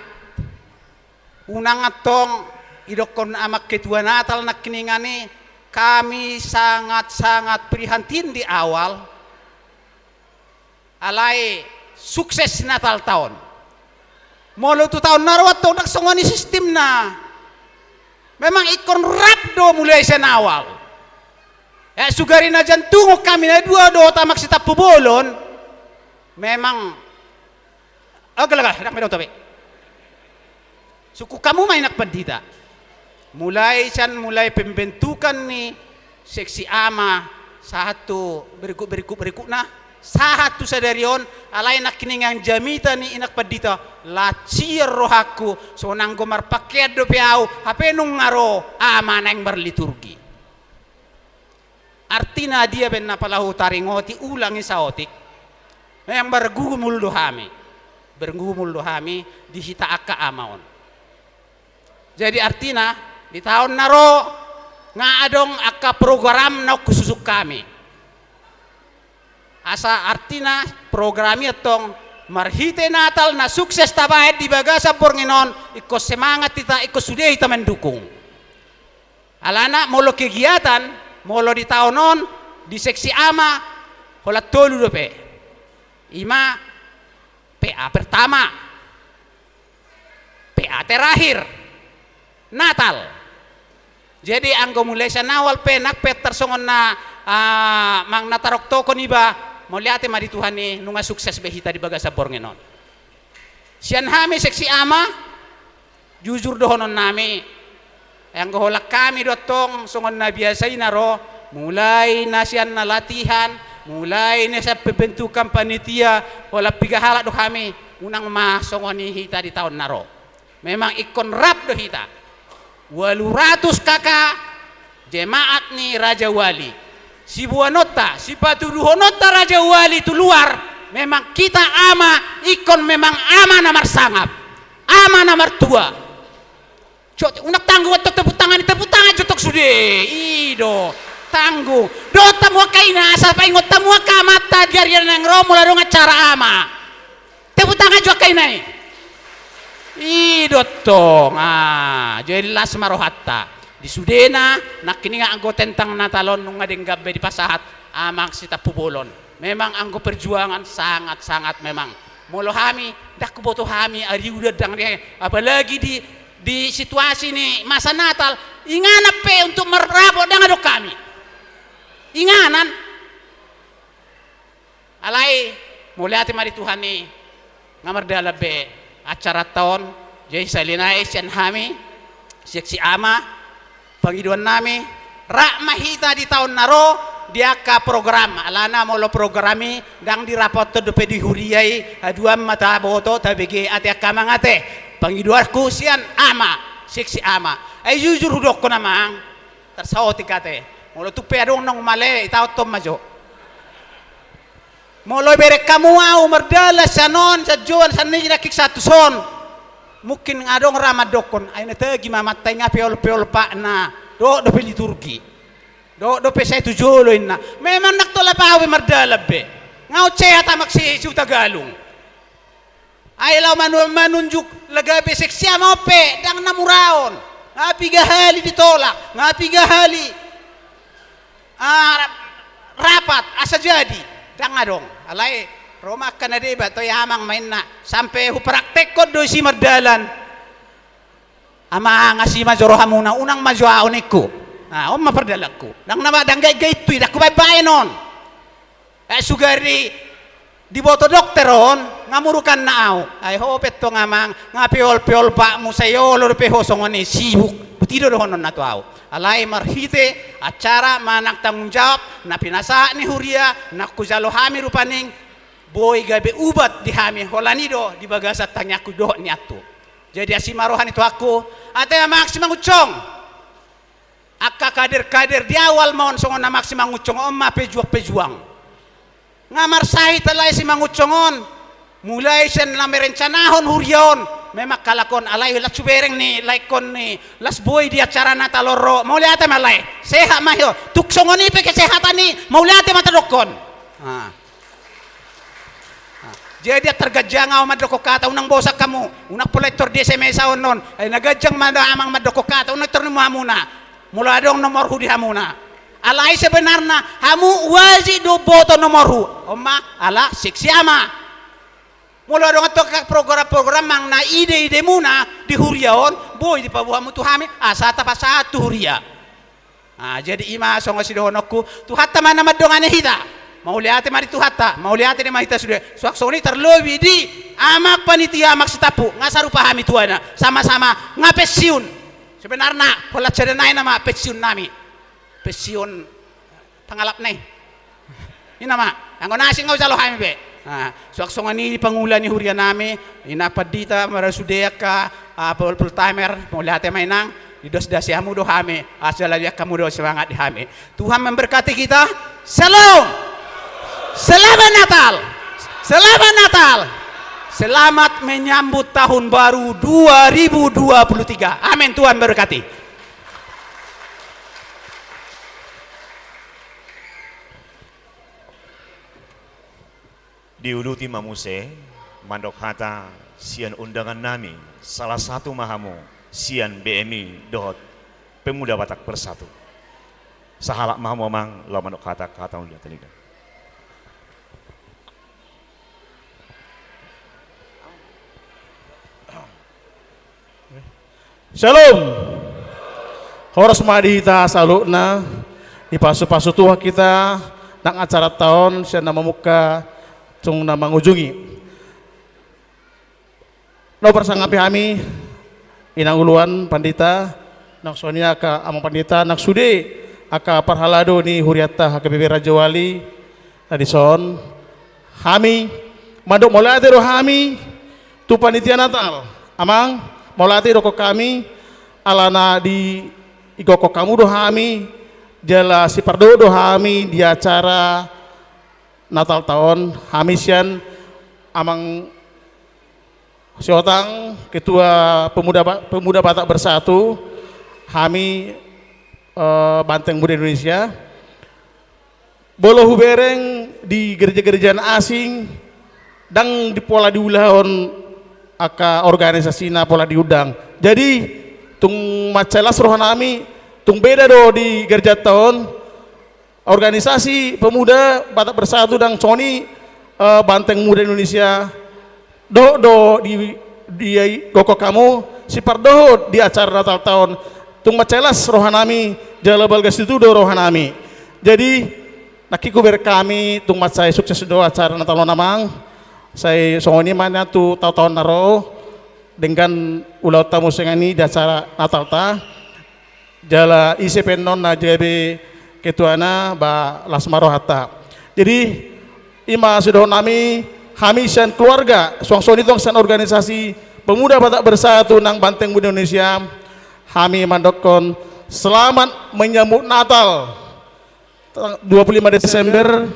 unang atong idokon amak ketua natal nak keningani kami sangat-sangat prihatin di awal alai sukses natal tahun molo tu tahun narwat to nak songoni sistem na memang ikon rap do mulai sen awal sugari na jantungo kami na dua do tamak sita pubolon memang agalaga nak medong tabi suku kamu main nak pandita mulai pembentukan ni seksi ama satu berikut na satu sadarion alai nak kiningang jamita ni inak padita lacir rohaku so nang gomar paket do piau hape nung ngaro ama nang berliturgi artina dia benna palahu taringoti ulangi saotik yang bergumul dohami disita akka amaon jadi artina di tahun naro ngadong akka program na kususuk kami asa artina programi atong marhite natal na sukses tabahet di bagasa pornginon iko semangat kita iko sudah kita mendukung alana molo kegiatan molo di tahunon di seksi ama holat tolu dope ima PA pertama PA terakhir natal jadi anggo mulai sanawal penak tersongon na mang natarok toko niba mau lihat mari Tuhan ni nunga sukses behita di bagasa borngenon sian hami seksi ama jujur dohonon nami yang goholak kami dotong songon na biasa inaro mulai na sian na latihan mulai na sa pembentukan panitia wala pigahala do kami unang masongoni hita di tahun naro memang ikon rap do hita 200 kakak jemaat ni Raja Wali si buanota, si patuduhonota Raja Wali itu luar memang kita ama ikon memang ama nomor sangap ama nomor 2 cok unak tangguh untuk tepuk tangan jotok sude ido tangguh do tamu kaina asal paingot tamu ka mata jarian nang romo ladong acara ama tepuk tangan juga kaina ido tong jadi las marohatta di sudena nak kini anggo tentang natalon nung ngadeng gabe di pasahat amang sita pubolon memang anggo perjuangan sangat memang molo hami dak boto hami ari udah dang apalagi di situasi ni masa natal ingana pe untuk merabo dengan kami inganan alai mulai ati mari Tuhan ni ngamar dalabe acara tahun jadi salina esian hami seksi ama pangiduan nami rak mahita di tahun naro dia ka program alana molo programi dang dirapot to dope di huriyai aduam mata boto tabege ate akamangate pangiduarku sian ama seksi ama ay jujur hudok ko namang tersawoti kate molo tupe adong nong male itaw tom majo molo berek kamu au merdala sanon sa jual sanni nakik satu son mungkin adong ramadokon ay natagi mamatay nga peol pa na do liturgi do saya tujoloin na memang naktolapawi mardalabe ngau ceha tamak si Tagalong ay law manunjuk lagabe seksya mope dang namuraon ngapi gahali ditolak ngapi gahali rapat asa jadi dang adong alay Roma ka na diba to yamang main na sampai hu praktek ko do si mardalan ama nga si majoro hamuna unang majoaon ko mapardalak ko nang namadang gay tuy dak ko bay non sugari di boto dokteron ngamurukan naaw ay hopet to ngamang nga piol pa mo sayo lor pe hosongoni sibuk butido dohonon na tuau alai marhite acara manak tanggung jawab na pinasa ni huria na kujalo hami rupaning boy gabe ubat di hami holanido di bagasat tanyaku doh ni atu jadi asimarohan itu aku ate maksimang ucong akka kader di awal mohon songon na maksimang ucong omma pejuang ngamar sahi talai si mangucongon mulai sen na merencanahon hurion memang kalakon alay la subereng ni laikon ni las boy di acara nataloro mau lihat malay sehat mahyo tuksongon ni pe kesehatan ni mau lihat matadokon jadi dia tergajang aw madoko kata unang bosak kamu unak kolektor di SMS non ay nagajang amang madoko kata unak terni muna mula dong nomor hudi hamuna alay sebenarnya hamu wajib do boto nomor omma ala siksiama mula dong to program mang na ide muna di huriaon boy di pabuhamu tu hami asata pasatu huria jadi ima songo sidonokku tu hatta mana madongane hita mau lihat mari tu hatta mau lihat ni mahita sudah suaksoni terlebih di amak panitia amak setapu ngasaru pahami tuana sama-sama ngapesiun sebenarnya pola cedenai nama pensiun nami pensiun pangalap nih ini nama yang nasi ngau jalo hami be suaksong ani pangulan ni huria nami ina padita marasudeya ka full timer mau lihat mainang idos dasi hamu do hami asal dia kamu do semangat di hami Tuhan memberkati kita selamat Natal selamat menyambut tahun baru 2023 amin Tuhan berkati. Di ulu Timamuse, mandok hata sian undangan nami salah satu mahamu sian BMI dohot pemuda Batak Bersatu. Sahalak mahamu mang lo mandok hata kata ulia teliga. Shalom. Horos madita salukna di pasu-pasu tua kita nang acara tahun sian nama muka cung na mangujungi no persanggapi kami inang uluan pandita nak sonia ka amang pandita nak sude aka parhalado ni huriata HKBP Raja Wali tadi son kami madok molate ro kami tu panitia Natal amang molate ro kami alana di igoko kamu do kami jala si pardo do kami di acara Natal tahun Hamisian amang siotang ketua pemuda Batak Bersatu Hami Banteng Muda Indonesia bolo hubereng di gereja-gerejaan asing dan di pola diulahon aka organisasinya pola diudang jadi tung macelas rohanami tung beda do di gereja tahun organisasi pemuda Batak Bersatu dan Sony Banteng Muda Indonesia do di goko kamu si pardoh di acara Natal tahun tung macelas rohanami jala balgas itu do rohanami jadi nakiku berkami tung mat saya sukses do acara Natal namang saya Sony mana tu tahun naro dengan ulau tamu sengani di acara Natal ta jala isi penon na JB ketuana ba Lasmaro Hatta. Jadi ima sudah nami Hamisan keluarga suang-suang itu san organisasi pemuda Batak Bersatu nang Banteng Muda Indonesia kami mandokon selamat menyambut Natal 25 Desember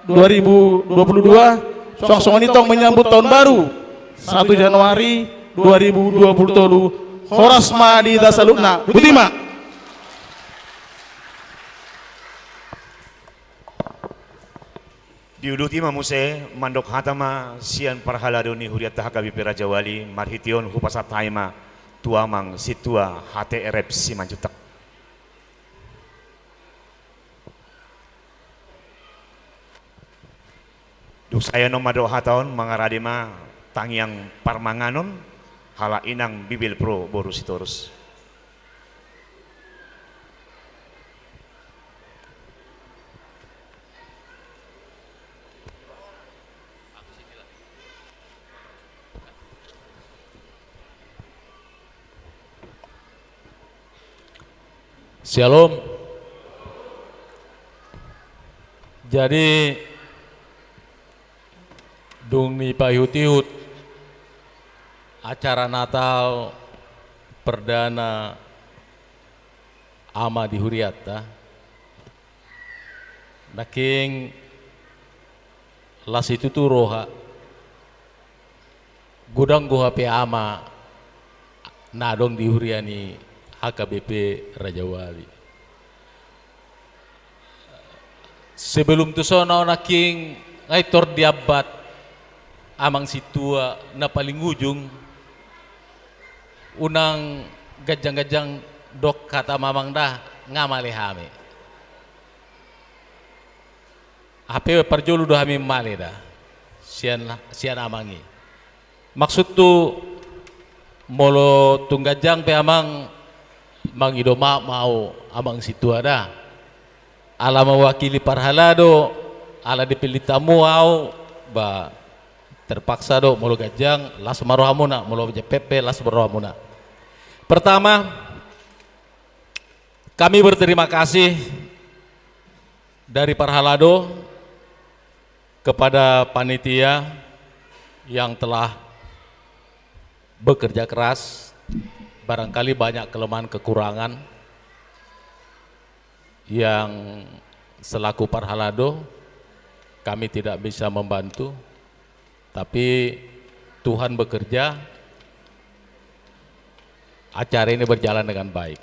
2022 suang-suang itu menyambut tahun baru 1 Januari 2027 Horas Madi Dasalukna Butima. Di ulu Timamuse mandok hatama sian parhalado ni huriata HKBP Raja Wali marhition hupasa taima tuamang situa HTRF si manjutak. Duk saya no mandok hataon mangaradima tangiang parmanganon hala inang bibil pro borusitorus. Shalom. Jadi dung ni pahut-ihut acara Natal perdana ama di Huriata naking las itu tuh roha gudang goha pe ama nadong di Huriani HKBP Raja Wali. Sebelum tu sono naking ngaitor diabat amang situa na paling ujung unang gajang-gajang dok kata mamang dah ngamale hame. HP parjolu dah hame male dah. Sian amangi. Maksud tu molo tunggajang pe amang mangidoma mau amang situa dah. Ala mewakili parhalado, ala dipilih tamu au ba terpaksa do molo gajang las marohamuna, molo JPP las marohamuna. Pertama, kami berterima kasih dari Parhalado kepada panitia yang telah bekerja keras, barangkali banyak kelemahan kekurangan yang selaku Parhalado kami tidak bisa membantu, tapi Tuhan bekerja, acara ini berjalan dengan baik.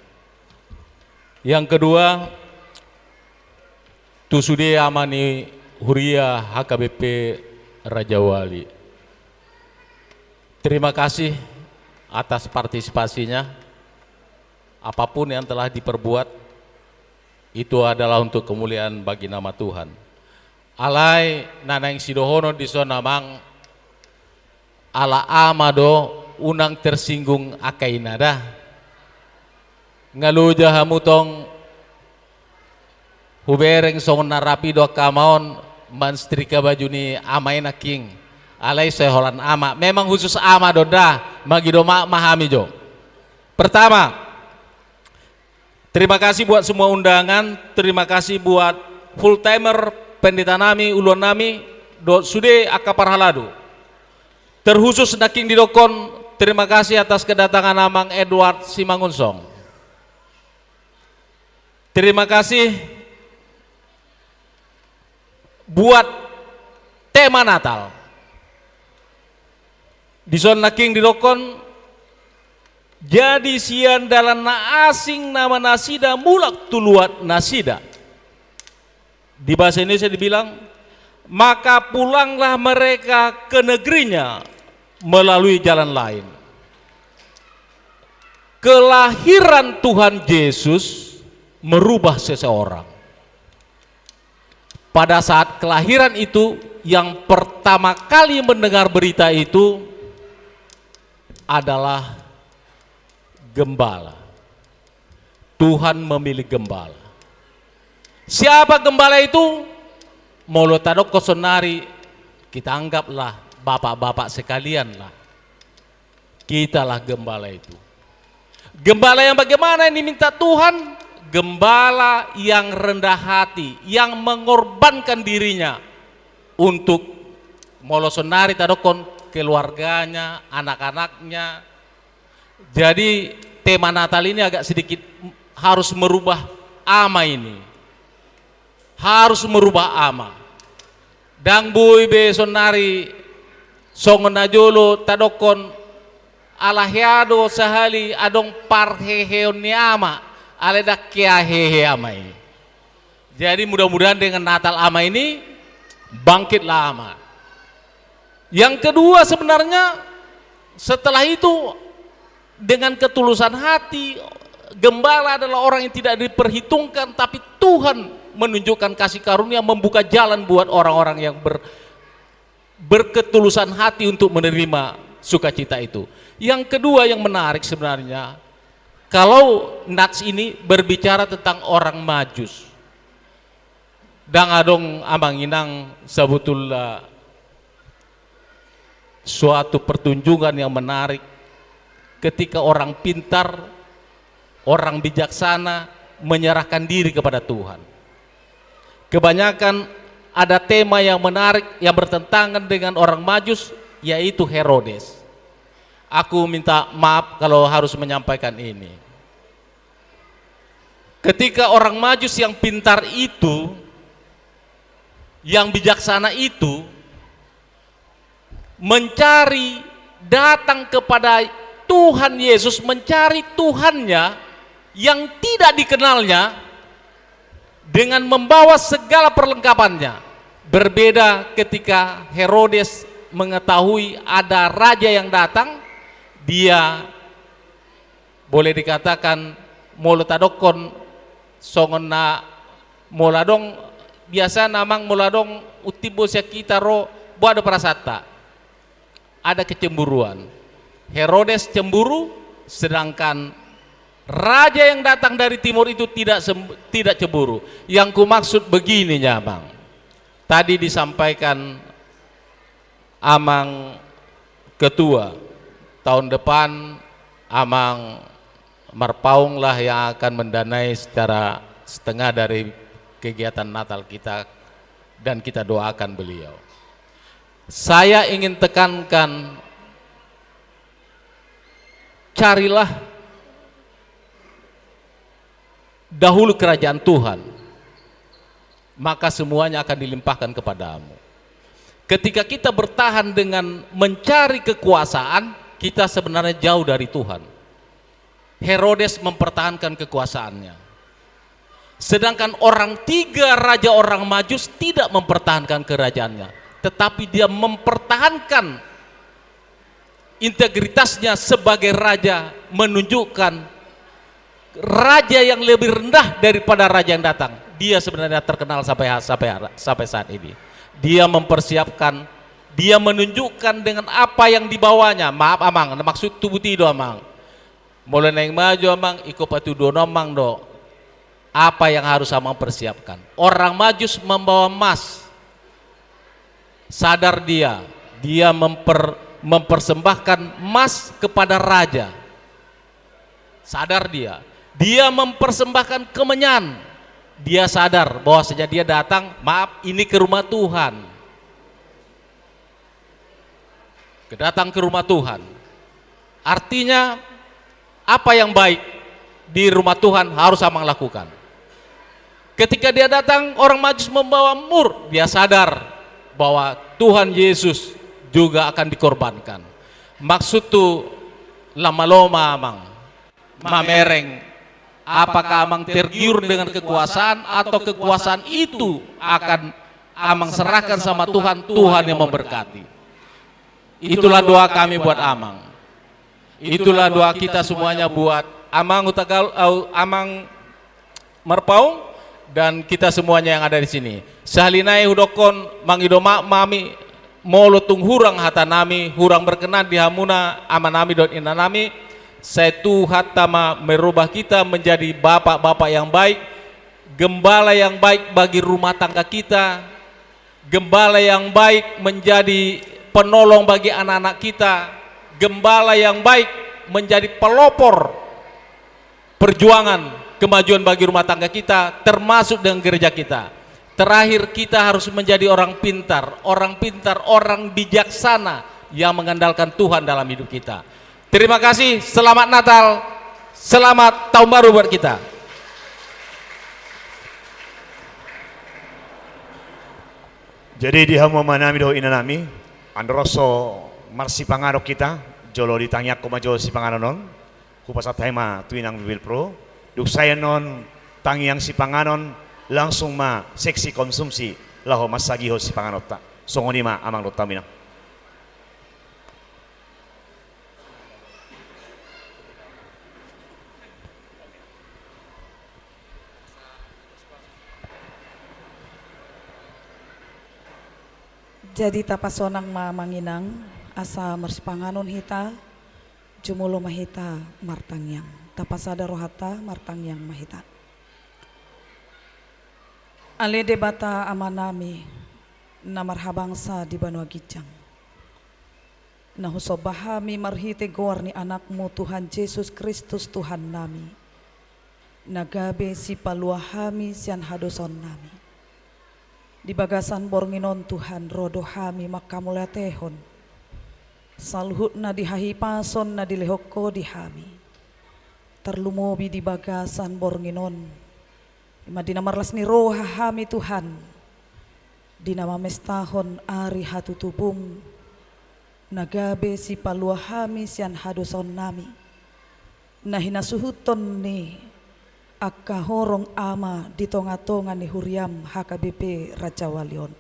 Yang kedua, Tusude Amani Huria HKBP Raja Wali. Terima kasih atas partisipasinya. Apapun yang telah diperbuat itu adalah untuk kemuliaan bagi nama Tuhan. Alai nanang sidohono di sonamang ala amado unang tersinggung akainada ngaluja hamutong hubereng song narapi do kamaon manstrika baju ni amai naking alai seholan ama memang khusus ama doda magidoma mahami jo. Pertama, terima kasih buat semua undangan, terima kasih buat full timer pendeta nami ulun nami do sude aka Parhalado. Terkhusus naking didokon, terima kasih atas kedatangan Amang Edward Simangunsong. Terima kasih buat tema Natal. Di zona naking didokon jadi sian dalam na asing nama nasida mulak tuluat nasida. Di bahasa Indonesia dibilang, maka pulanglah mereka ke negerinya melalui jalan lain. Kelahiran Tuhan Yesus merubah seseorang. Pada saat kelahiran itu, yang pertama kali mendengar berita itu adalah gembala. Tuhan memilih gembala. Siapa gembala itu? Molotadok kosonari, kita anggaplah bapak-bapak sekalian lah. Kitalah gembala itu. Gembala yang bagaimana yang diminta Tuhan? Gembala yang rendah hati, yang mengorbankan dirinya untuk molosonari tadokon keluarganya, anak-anaknya. Jadi tema Natal ini agak sedikit harus merubah ama ini. Harus merubah ama. Dang bui be sonari songon najolo tadokon alahiado sahali adong parheheon ni ama aleda kia hehe ama ini. Jadi mudah-mudahan dengan Natal ama ini bangkitlah ama. Yang kedua sebenarnya setelah itu dengan ketulusan hati, gembala adalah orang yang tidak diperhitungkan, tapi Tuhan menunjukkan kasih karunia, membuka jalan buat orang-orang yang berketulusan hati untuk menerima sukacita itu. Yang kedua yang menarik sebenarnya, kalau Nats ini berbicara tentang orang Majus, dan adong amanginang sebetulnya suatu pertunjukan yang menarik ketika orang pintar, orang bijaksana menyerahkan diri kepada Tuhan. Kebanyakan ada tema yang menarik yang bertentangan dengan orang Majus, yaitu Herodes. Aku minta maaf kalau harus menyampaikan ini. Ketika orang Majus yang pintar itu, yang bijaksana itu, mencari, datang kepada Tuhan Yesus, mencari Tuhannya yang tidak dikenalnya dengan membawa segala perlengkapannya. Berbeda ketika Herodes mengetahui ada raja yang datang, dia boleh dikatakan molotadokon songona moladong biasa namang moladong utibo sia kita ro buat prasata. Ada kecemburuan. Herodes cemburu, sedangkan raja yang datang dari timur itu tidak cemburu. Yang kumaksud begini ya Bang. Tadi disampaikan Amang Ketua, tahun depan Amang Marpaung lah yang akan mendanai secara setengah dari kegiatan Natal kita, dan kita doakan beliau. Saya ingin tekankan, carilah dahulu kerajaan Tuhan, maka semuanya akan dilimpahkan kepadamu. Ketika kita bertahan dengan mencari kekuasaan, kita sebenarnya jauh dari Tuhan. Herodes mempertahankan kekuasaannya, sedangkan tiga raja orang Majus tidak mempertahankan kerajaannya, tetapi dia mempertahankan integritasnya sebagai raja, menunjukkan raja yang lebih rendah daripada raja yang datang. Dia sebenarnya terkenal sampai saat ini. Dia mempersiapkan, dia menunjukkan dengan apa yang dibawanya. Maaf Amang, maksud tubuh tido Amang. Mulai naik maju Amang, ikut patudo Amang do. Apa yang harus Amang persiapkan? Orang Majus membawa emas. Sadar dia mempersembahkan emas kepada raja. Sadar dia mempersembahkan kemenyan. Dia sadar bahwa sejak dia datang, maaf, ini ke rumah Tuhan. Kedatang ke rumah Tuhan, artinya apa yang baik di rumah Tuhan harus Amang lakukan. Ketika dia datang, orang Majus membawa mur, dia sadar bahwa Tuhan Yesus juga akan dikorbankan. Maksud tu lama-loma Amang mamereng, apakah Amang tergiur dengan kekuasaan atau kekuasaan itu akan Amang serahkan sama Tuhan, Tuhan yang memberkati. Itulah doa kami buat Amang. Itulah doa kita semuanya buat Amang Amang Marpaung dan kita semuanya yang ada di sini. Salinai hudokon mangidoma mami molo tunghurang hatanami, hurang berkenan di hamuna amanami dot inanami. Satu hatama merubah kita menjadi bapak-bapak yang baik, gembala yang baik bagi rumah tangga kita, gembala yang baik menjadi penolong bagi anak-anak kita, gembala yang baik menjadi pelopor perjuangan kemajuan bagi rumah tangga kita, termasuk dengan gereja kita. Terakhir, kita harus menjadi orang pintar, orang bijaksana yang mengandalkan Tuhan dalam hidup kita. Terima kasih, selamat Natal, selamat Tahun Baru buat kita. Jadi di hamu manami do inanami, androso marsi pangaro kita, jolo ditanya komajo si pangaro non, kupasat tema tuinang bibil pro, duk saya non tangiang si panganon langsung ma seksi konsumsi laho masagiho si panganota, songoni ma amang dotamina. Jadi tapasonang manginang asa marsipanganon hita jumulo mahita martangyang tapasada rohata martangyang mahita alede bata amanami na marhabangsa di Banua Gijang na husobahami marhite gor ni anakmu Tuhan Yesus Kristus Tuhan nami nagabe si paluahami sian hadoson nami. Di bagasan bornginon Tuhan rodo hami makamulatehon. Saluhut na dihahipason na dilehoko di hami. Terlumobi di bagasan bornginon. Ima dinamarlas ni roha hami Tuhan. Dinama mestahon ari hatutubung. Nagabe si paluahami sian hadoson nami. Nahinasuhuton ni akahorong ama di tonga-tonga ni Huriam HKBP Raja Walion.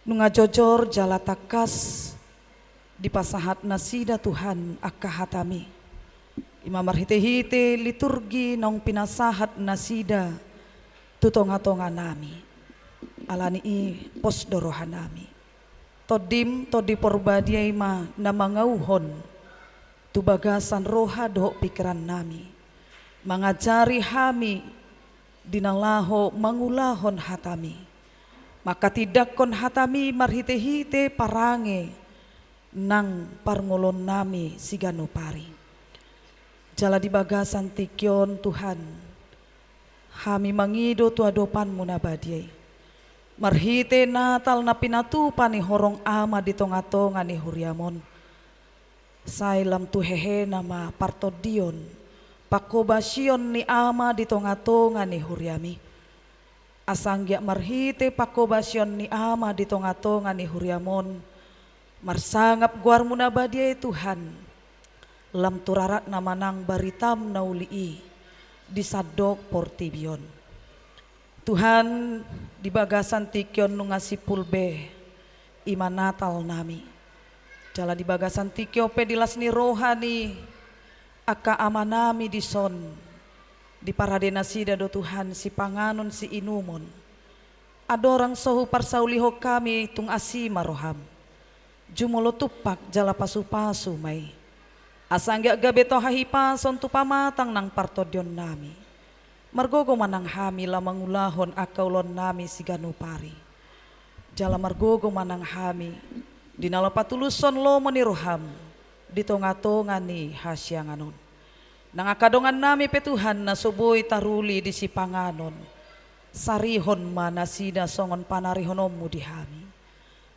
Nunga jojor jala takas di pasahat nasida Tuhan akahatami. Imam marhite-hite liturgi nong pinasahat nasida tu tonga-tonga nami. Alani i pos dorohan nami. Todim todi porbadiay ma na mangauhon tu bagasan roha doh pikiran nami. Mengajari hami dinalaho mangulahon hatami. Maka tidak kon hatami marhite-hite parange nang parngolon nami sigano pari. Jala di bagasan tikyon Tuhan. Hami mangido tu adopan munabadiay. Marhite natal na pinatupan ni horong ama di tonga-tonga ni Huriamon. Sailam tu hehe nama partodion. Pakobasion ni ama di tonga-tonga ni Huriami. Asanggia marhite pakobasion ni ama di tonga-tonga ni Huriamon. Marsangap guar munabadiay Tuhan. Lam turarat namanang baritam naulii di sadok portibion. Tuhan di bagasan tikyon nungasipulbe iman natal nami. Jala di bagasan tikyo pedilas ni rohani aka amanami di son di paradena sida do Tuhan si panganon si inumon. Adorang sohu parsauliho kami tung asima roham. Jumulo tupak jala pasu-pasu may. Asangga gabeto hahipason tu pamatang nang partodion nami. Margogo manang hami lamang ulahon akaulon nami sigano pari. Jala margogo manang hami dinala patuluson lo meniroham di tonga-tonga ni hasyanganon. Nang akadongan nami petuhan na suboy taruli di sipanganon. Sarihon mana sida songon panarihonomu di hami.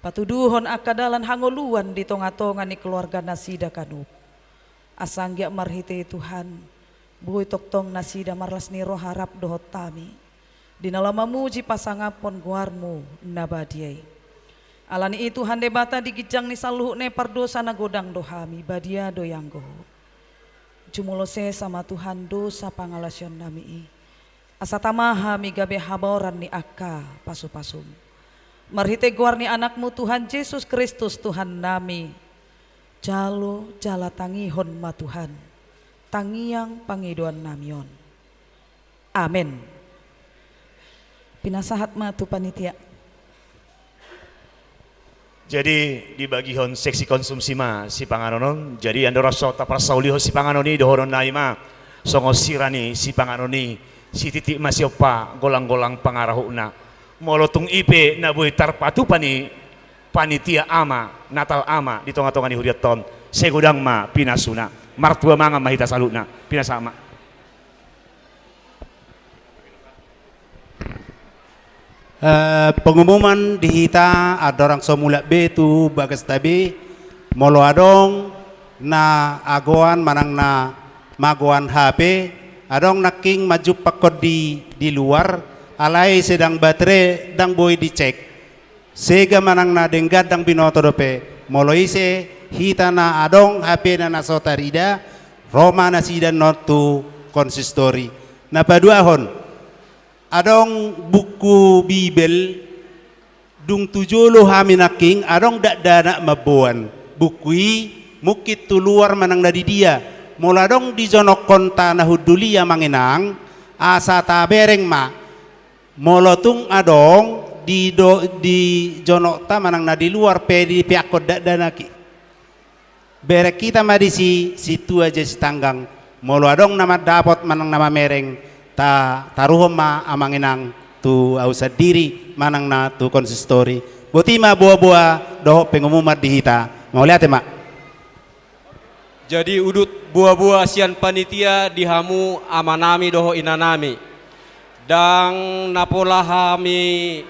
Patuduhon akadalan hangoluan di tonga-tonga ni keluarga nasida kanup. Asanggia marhite Tuhan buhay toktong nasida marlas ni roh harap dohot tami dinala mamuji pasangapon guarmu nabadiay. Alani itu hande bata digijang ni saluh ne pardosa na godang dohami badia doyanggo. Jumulo se sama Tuhan dosa pangalasyon nami i. Asa tamaha mi gabe haboran ni akka pasu-pasum. Marhite guar ni anakmu Tuhan Yesus Kristus Tuhan nami. Jalo jala tangihon ma Tuhan, tangiang pangiduan namion. Amin. Pinasahat ma tu panitia. Jadi dibagihon seksi konsumsi ma si panganonon. Jadi ando rasa taprasauliho si panganoni dohoron naima. Songo sirani si panganoni si titik masiopa golang-golang pangarahuna. Molotung ipe na buy tarpatu pani. Panitia ama, natal ama di tonga-tonga ni Huriaton, segudang ma pinasuna, martua manga mahita salutna, pinasama. Pengumuman di hita ada orang somulak betu bagas tabi molo adong na agoan manang na magoan HP adong naking maju pakod di luar alai sedang baterai dang boy dicek. Sega manang na denggad dang binoto dope molo ise hita na adong HP na nasotarida Roma na sida notu konsistori na paduahon adong buku Bibel dung tujolo haminaking adong dakdana mabuan bukui mukit tuluar manang na di dia molo adong di jonok konta na hudulia manginang asa tabereng ma molo tung adong di jonokta manang na di luar pe di piakod danaki berek kita madi situ aja si tanggang molo adong nama dapat manang nama mereng taruhom ma amanginang tu ausad diri manang na tu konsistori botima buah-buah doho pengumuman di hita mau lihat ma Jadi udut buah-buah sian panitia dihamu amanami doho inanami. Dan napola kami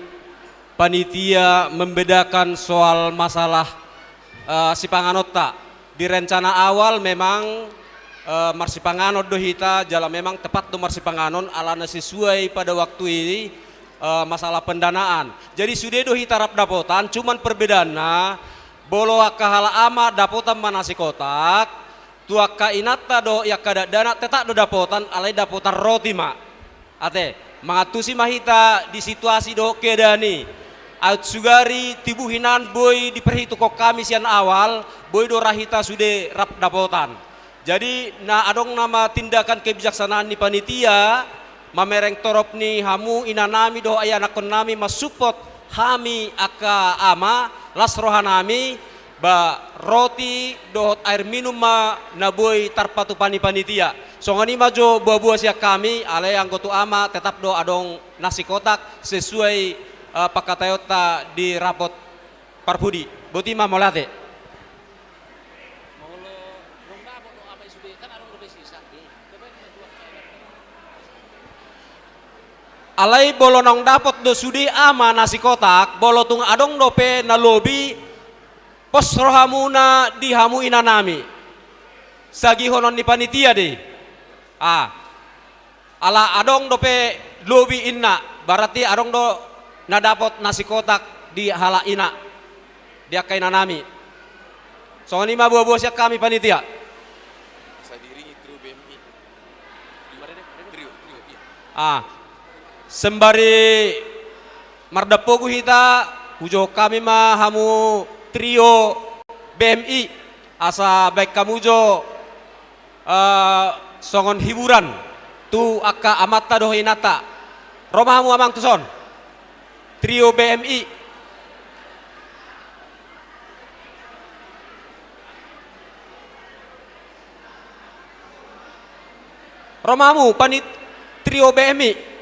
panitia membedakan soal masalah si panganot tak. Di rencana awal memang marsi panganot do hita jala memang tepat do marsi panganon alana sesuai pada waktu ini masalah pendanaan. Jadi sudah do hita rap dapotan cuman perbedaannya bolo akahala ama dapotan manasi kotak tuaka inata do ya kada dana tetak do dapotan alai dapotan roti mak. Ate mangatusi mahita di situasi do kedani. Out sugari tibuhinan boy diperhitu kok kami sian awal boy do rahita sudah rap dapotan. Jadi na adong nama tindakan kebijaksanaan ni panitia mamereng torop ni hamu inanami do ayah nakon nami masupport hami aka ama lasrohanami ba roti dohot air minum ma naboy tarpatu panitia. So ngani majo buah-buah siak kami alay anggotu ama tetap do adong nasi kotak sesuai pakatayota di rapot parpudi. Boti ma molate. Alai bolonong dapot do sudi ama nasi kotak bolo tung adong dope na lobi pos rohamuna di hamu inanami sagi honon ni panitia deh ala adong dope lobi inna berarti adong do na dapot nasi kotak di hala ina dia kay nanami so ni mabuah-buah siya kami panitia sembari mardapogu hita hujo kami mah hamu trio BMI asa baik kamu jo songon hiburan tu aka amata doh inata romahamu amang tuson trio BMI romahamu panit trio BMI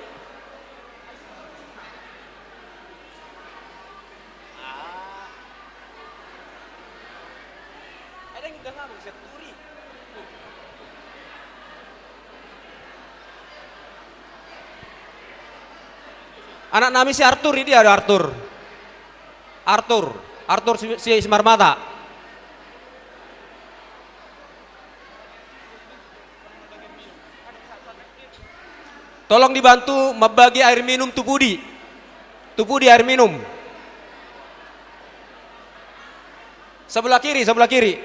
anak nami si Arthur ini ada Arthur si Semarmata. Tolong dibantu membagi air minum Tupudi air minum sebelah kiri